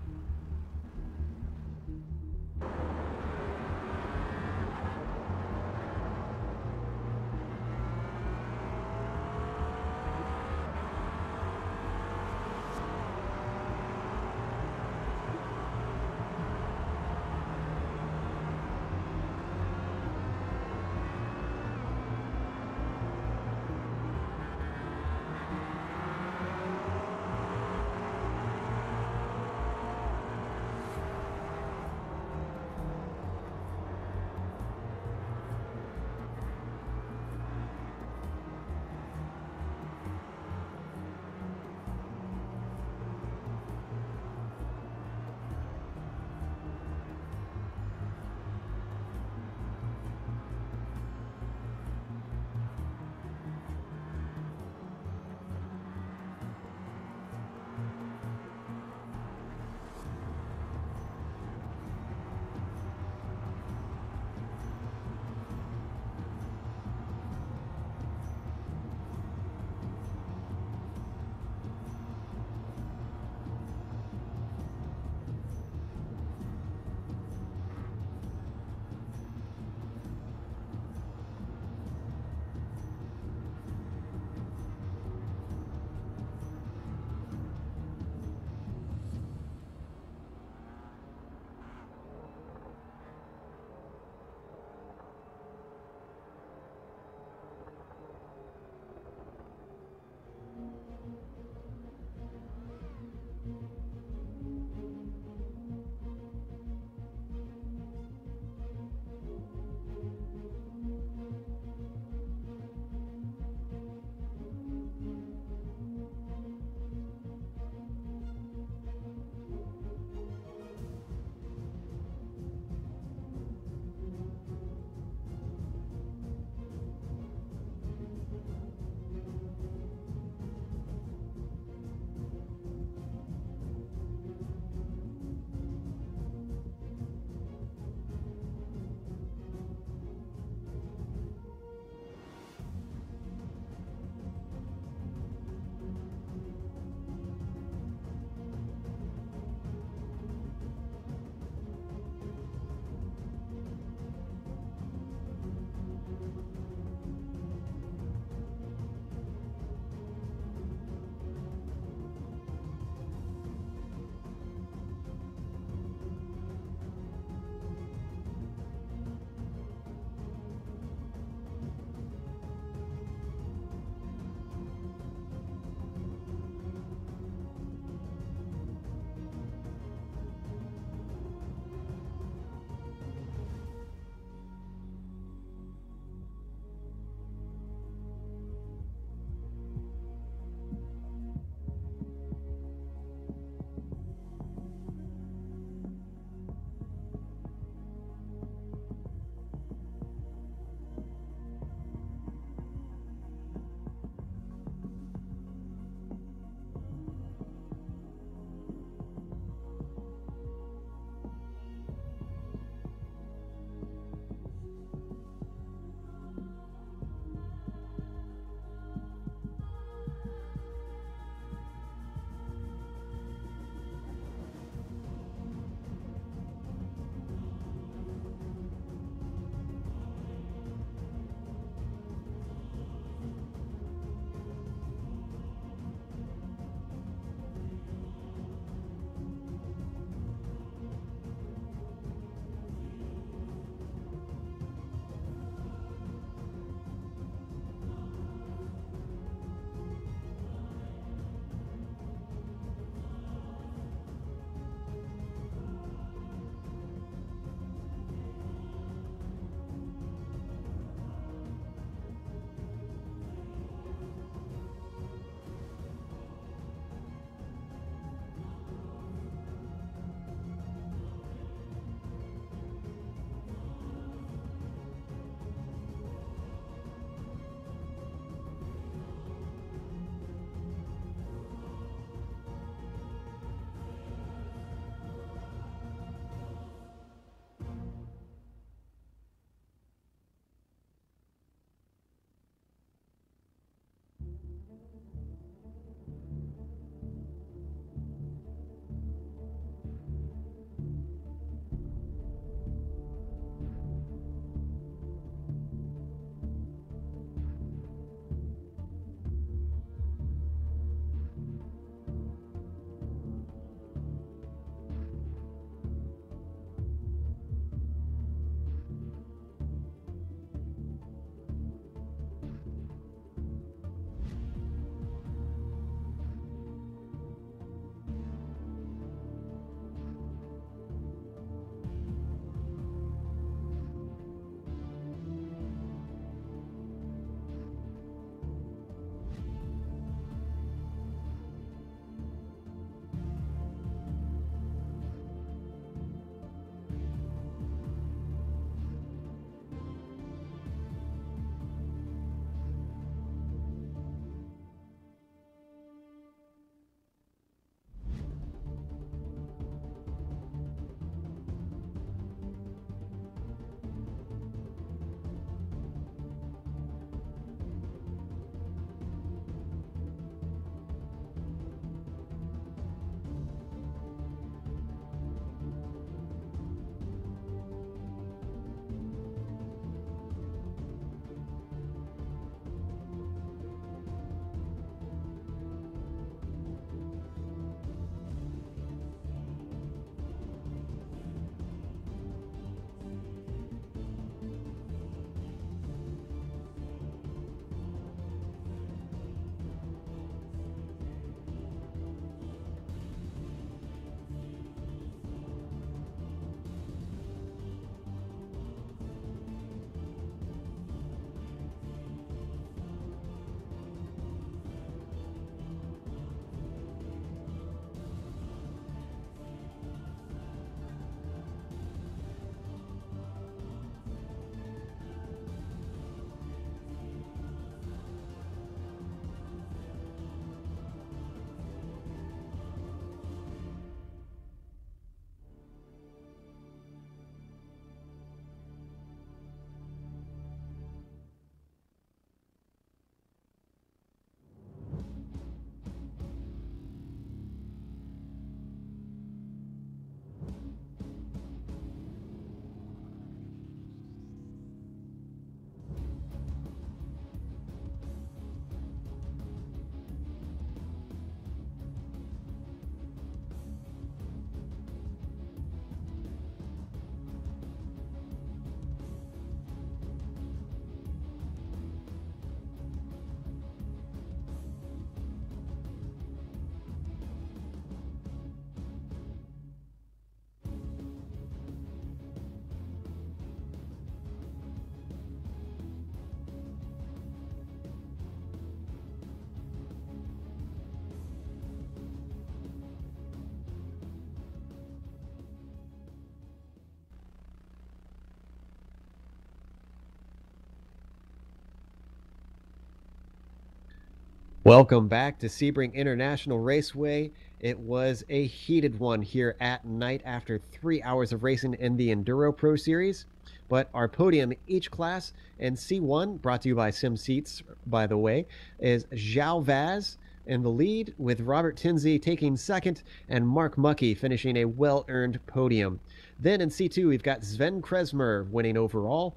Welcome back to Sebring International Raceway. It was a heated one here at night after 3 hours of racing in the EnduroPro series. But our podium each class in C1, brought to you by Sim Seats, by the way, is Zhao Vaz in the lead, with Robert Tinsey taking second and Mark Mucky finishing a well-earned podium. Then in C2, we've got Sven Kresmer winning overall,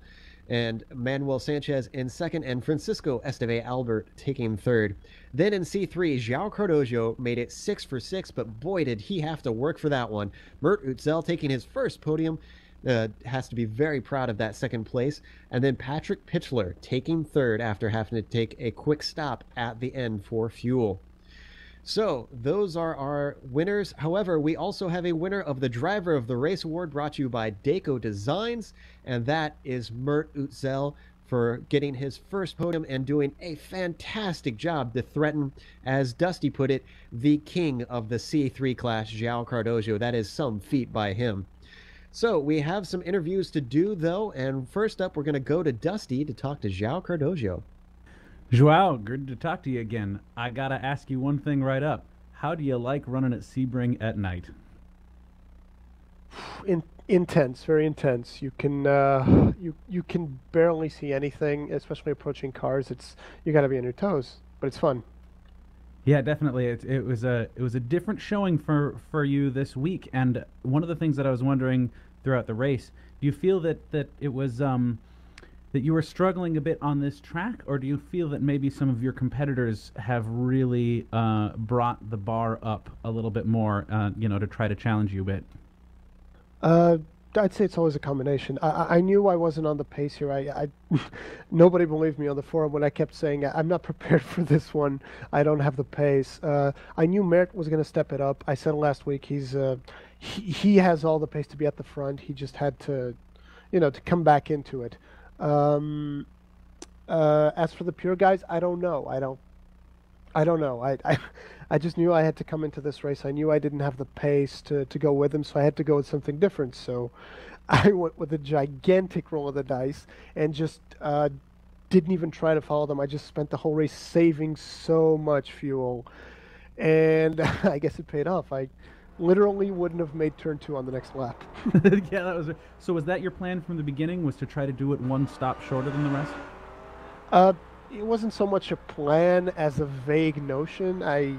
and Manuel Sanchez in second, and Francisco Esteve Albert taking third. Then in C3, João Cardojo made it 6 for 6, but boy did he have to work for that one. Mert Utzel taking his first podium, has to be very proud of that second place. And then Patrick Pitchler taking third after having to take a quick stop at the end for fuel. So those are our winners. However, we also have a winner of the Driver of the Race Award, brought to you by Daco Designs, and that is Mert Utzel, for getting his first podium and doing a fantastic job to threaten, as Dusty put it, the king of the C3 class, João Cardojo. That is some feat by him. So we have some interviews to do, though, and first up, we're going to go to Dusty to talk to João Cardojo. João, good to talk to you again. I got to ask you one thing right up. How do you like running at Sebring at night? Intense, very intense. You can you can barely see anything, especially approaching cars. You got to be on your toes, but it's fun. Yeah, definitely. It was a different showing for you this week, and one of the things that I was wondering throughout the race, do you feel that it was that you were struggling a bit on this track, or do you feel that maybe some of your competitors have really brought the bar up a little bit more, to try to challenge you a bit? I'd say it's always a combination. I knew I wasn't on the pace here. I nobody believed me on the forum when I kept saying I'm not prepared for this one. I don't have the pace. I knew Mert was going to step it up. I said last week he has all the pace to be at the front. He just had to, to come back into it. As for the pure guys, I don't know. I don't know. I just knew I had to come into this race. I knew I didn't have the pace to go with them, so I had to go with something different. So I went with a gigantic roll of the dice and just didn't even try to follow them. I just spent the whole race saving so much fuel. And I guess it paid off. I literally wouldn't have made turn 2 on the next lap. Yeah, that was. So was that your plan from the beginning, was to try to do it one stop shorter than the rest? It wasn't so much a plan as a vague notion. Like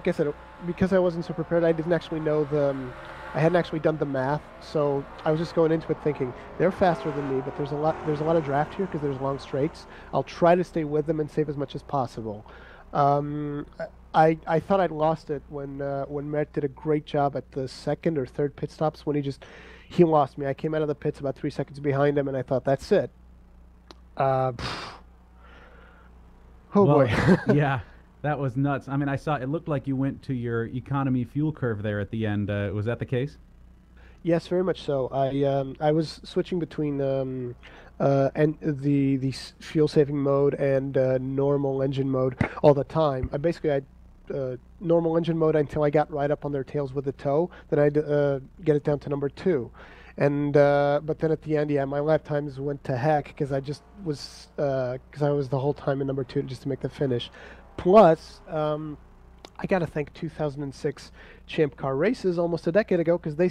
I said, because I wasn't so prepared, I didn't actually know I hadn't actually done the math, so I was just going into it thinking they're faster than me, but there's a lot of draft here because there's long straights. I'll try to stay with them and save as much as possible. I thought I'd lost it when Mert did a great job at the second or third pit stops when he lost me. I came out of the pits about 3 seconds behind him, and I thought that's it. Oh boy. Yeah, that was nuts. I mean, I saw it looked like you went to your economy fuel curve there at the end. Was that the case? Yes, very much so. I was switching between and the fuel saving mode and normal engine mode all the time. I had normal engine mode until I got right up on their tails with the tow. Then I'd get it down to number 2. And but then at the end, yeah, my lap times went to heck because I just was because I was the whole time in number 2 just to make the finish. Plus, I got to thank 2006 Champ Car Races almost a decade ago because they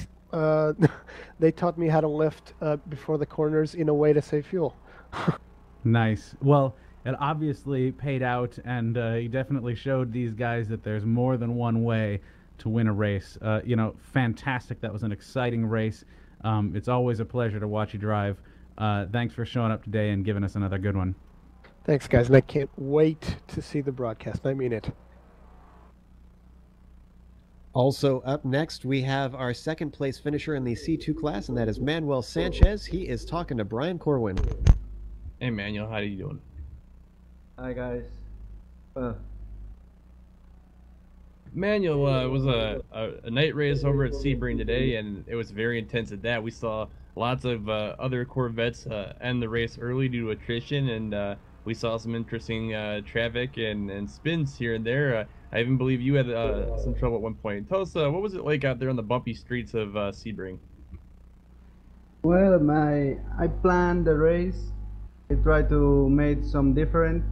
taught me how to lift before the corners in a way to save fuel. Nice. Well, it obviously paid out, and you definitely showed these guys that there's more than one way to win a race. Fantastic. That was an exciting race. It's always a pleasure to watch you drive. Thanks for showing up today and giving us another good one. Thanks, guys, and I can't wait to see the broadcast. I mean it. Also up next, we have our second place finisher in the C2 class, and that is Manuel Sanchez. He is talking to Brian Corwin. Hey, Manuel, how are you doing? Hi, guys. Manuel, it was a night race over at Sebring today, and it was very intense at that. We saw lots of other Corvettes end the race early due to attrition, and we saw some interesting traffic and spins here and there. I even believe you had some trouble at one point. Tell us, what was it like out there on the bumpy streets of Sebring? Well, I planned the race. I tried to make some different.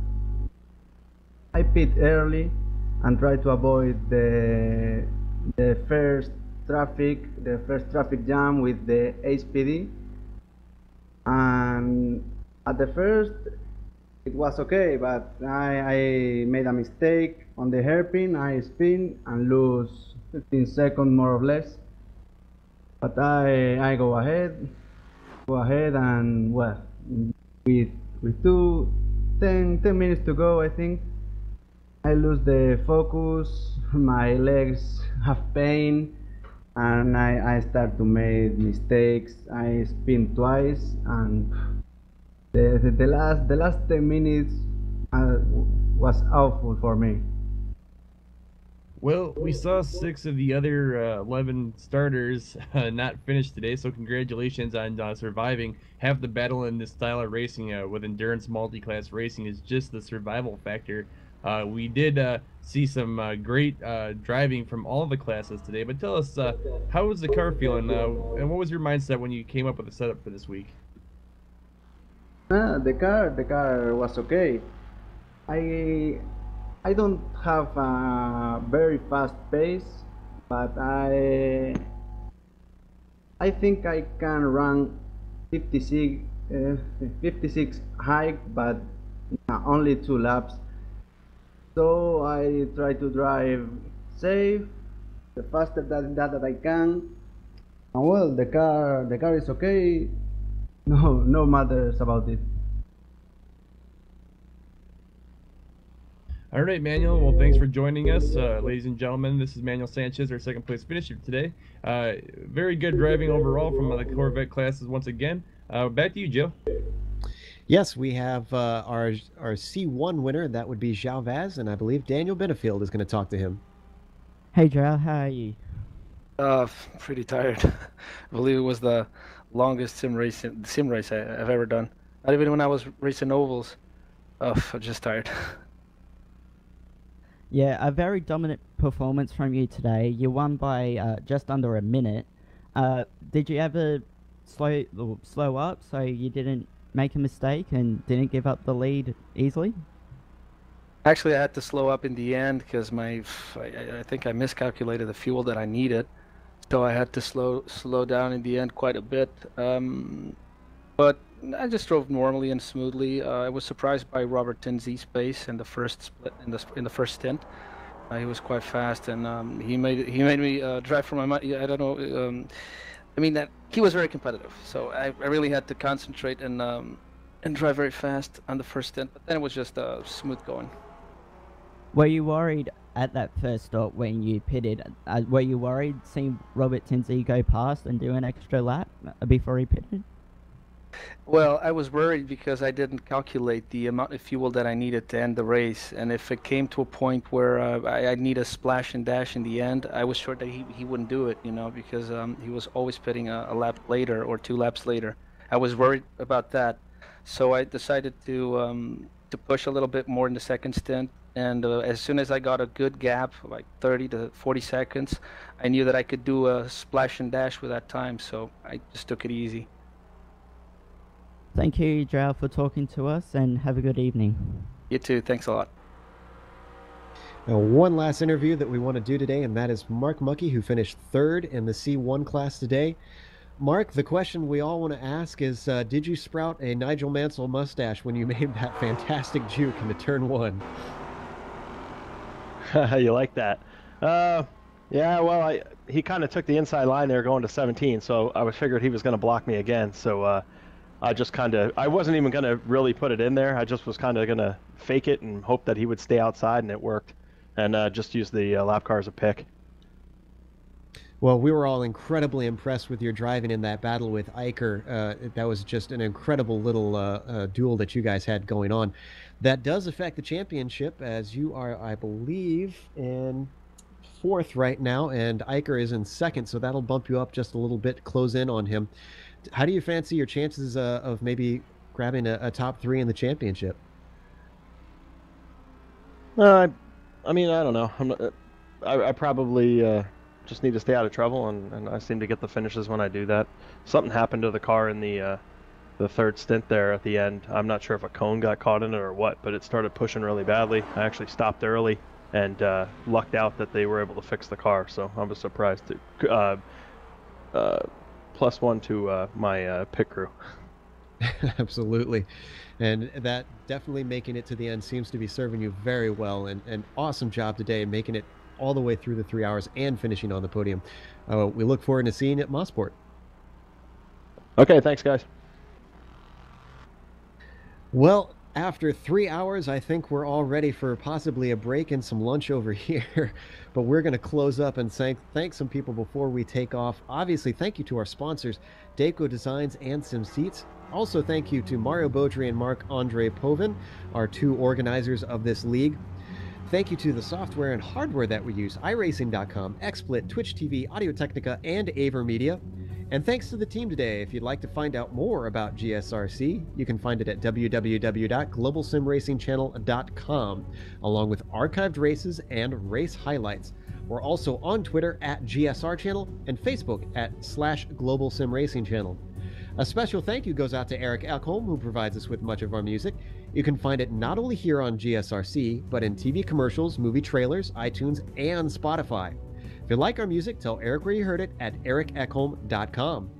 I pit early and try to avoid the first traffic jam with the HPD. And at the first, it was okay, but I made a mistake on the hairpin. I spin and lose 15 seconds more or less. But I go ahead, and well, with with 10 minutes to go, I think I lose the focus. My legs have pain, and I start to make mistakes. I spin twice, and the last 10 minutes was awful for me. Well, we saw 6 of the other 11 starters not finish today, so congratulations on surviving. Half the battle in this style of racing with endurance multi-class racing is just the survival factor. We did see some great driving from all the classes today, but tell us, how was the car feeling, and what was your mindset when you came up with the setup for this week? The car was okay. I I don't have a very fast pace, but I think I can run 56 56 high, but only 2 laps. So I try to drive safe, the faster that I can. And well, the car is okay. No matters about it. All right, Manuel. Well, thanks for joining us, ladies and gentlemen. This is Manuel Sanchez, our second place finisher today. Very good driving overall from the Corvette classes once again. Back to you, Joe. Yes, we have our C1 winner. That would be João Vaz, and I believe Daniel Benefield is going to talk to him. Hey, Joel, how are you? Pretty tired. I believe it was the longest sim race I've ever done. Not even when I was racing ovals. I'm just tired. Yeah, a very dominant performance from you today. You won by just under a minute. Did you ever slow up so you didn't make a mistake and didn't give up the lead easily? Actually, I had to slow up in the end because I think I miscalculated the fuel that I needed, so I had to slow down in the end quite a bit. But I just drove normally and smoothly. I was surprised by Robert Tinsley's pace in the first split in the first stint. He was quite fast, and he made me drive for my money. I don't know. I mean that he was very competitive, so I really had to concentrate and drive very fast on the first stint. But then it was just smooth going. Were you worried at that first stop when you pitted? Were you worried seeing Robert Tinsley go past and do an extra lap before he pitted? Well, I was worried because I didn't calculate the amount of fuel that I needed to end the race, and if it came to a point where I'd need a splash and dash in the end, I was sure that he wouldn't do it, because he was always pitting a lap later or 2 laps later. I was worried about that, so I decided to push a little bit more in the second stint, and as soon as I got a good gap, like 30 to 40 seconds, I knew that I could do a splash and dash with that time, so I just took it easy. Thank you, Joel, for talking to us, and have a good evening. You too. Thanks a lot. Now, one last interview that we want to do today, and that is Mark Muckey, who finished third in the C1 class today. Mark, the question we all want to ask is, did you sprout a Nigel Mansell mustache when you made that fantastic juke into turn one? You like that? Yeah, well, he kind of took the inside line there going to 17, so I figured he was going to block me again, so I wasn't even going to really put it in there. I just was kind of going to fake it and hope that he would stay outside, and it worked. And just use the lap car as a pick. Well, we were all incredibly impressed with your driving in that battle with Iker. That was just an incredible little duel that you guys had going on. That does affect the championship, as you are, I believe, in fourth right now, and Iker is in second, so that'll bump you up just a little bit, close in on him. How do you fancy your chances of maybe grabbing a top three in the championship? I mean, I don't know. I probably just need to stay out of trouble, and I seem to get the finishes when I do that. Something happened to the car in the the third stint there at the end. I'm not sure if a cone got caught in it or what, but it started pushing really badly. I actually stopped early and lucked out that they were able to fix the car, so I was surprised. +1 to my pit crew. Absolutely. And that definitely making it to the end seems to be serving you very well. And an awesome job today, making it all the way through the 3 hours and finishing on the podium. We look forward to seeing you at Mosport. Okay, thanks, guys. Well, after 3 hours, I think we're all ready for possibly a break and some lunch over here. But we're going to close up and thank some people before we take off. Obviously, thank you to our sponsors, Dayco Designs and SimSeats. Also, thank you to Mario Beaudry and Marc-Andre Povin, our 2 organizers of this league. Thank you to the software and hardware that we use, iRacing.com, XSplit, Twitch TV, Audio Technica, and AverMedia. And thanks to the team today. If you'd like to find out more about GSRC, you can find it at www.globalsimracingchannel.com, along with archived races and race highlights. We're also on Twitter at GSR Channel and Facebook at /Global Sim Racing Channel. A special thank you goes out to Eric Ekholm, who provides us with much of our music. You can find it not only here on GSRC, but in TV commercials, movie trailers, iTunes, and Spotify. If you like our music, tell Eric where you heard it at ericekholm.com.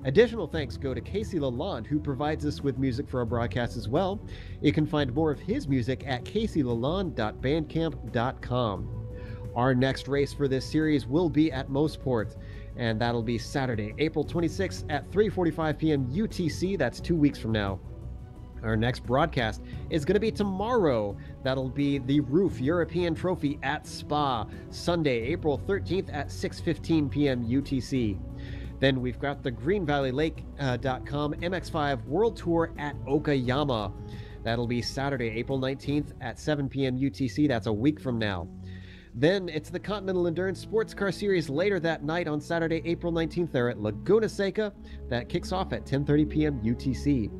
Additional thanks go to Casey Lalonde, who provides us with music for our broadcast as well. You can find more of his music at caseylalonde.bandcamp.com. Our next race for this series will be at Mosport, and that'll be Saturday, April 26th at 3:45 p.m. UTC. That's 2 weeks from now. Our next broadcast is going to be tomorrow. That'll be the Roof European Trophy at Spa, Sunday, April 13th at 6:15 p.m. UTC. Then we've got the GreenValleyLake.com MX5 World Tour at Okayama. That'll be Saturday, April 19th at 7 p.m. UTC. That's a week from now. Then it's the Continental Endurance Sports Car Series later that night on Saturday, April 19th there at Laguna Seca. That kicks off at 10:30 p.m. UTC.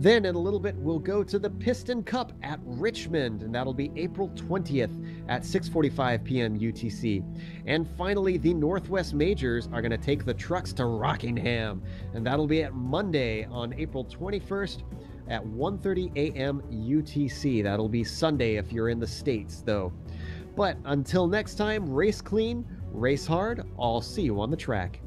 Then in a little bit, we'll go to the Piston Cup at Richmond, and that'll be April 20th at 6:45 p.m. UTC. And finally, the Northwest Majors are going to take the trucks to Rockingham, and that'll be at Monday on April 21st at 1:30 a.m. UTC. That'll be Sunday if you're in the States, though. But until next time, race clean, race hard. I'll see you on the track.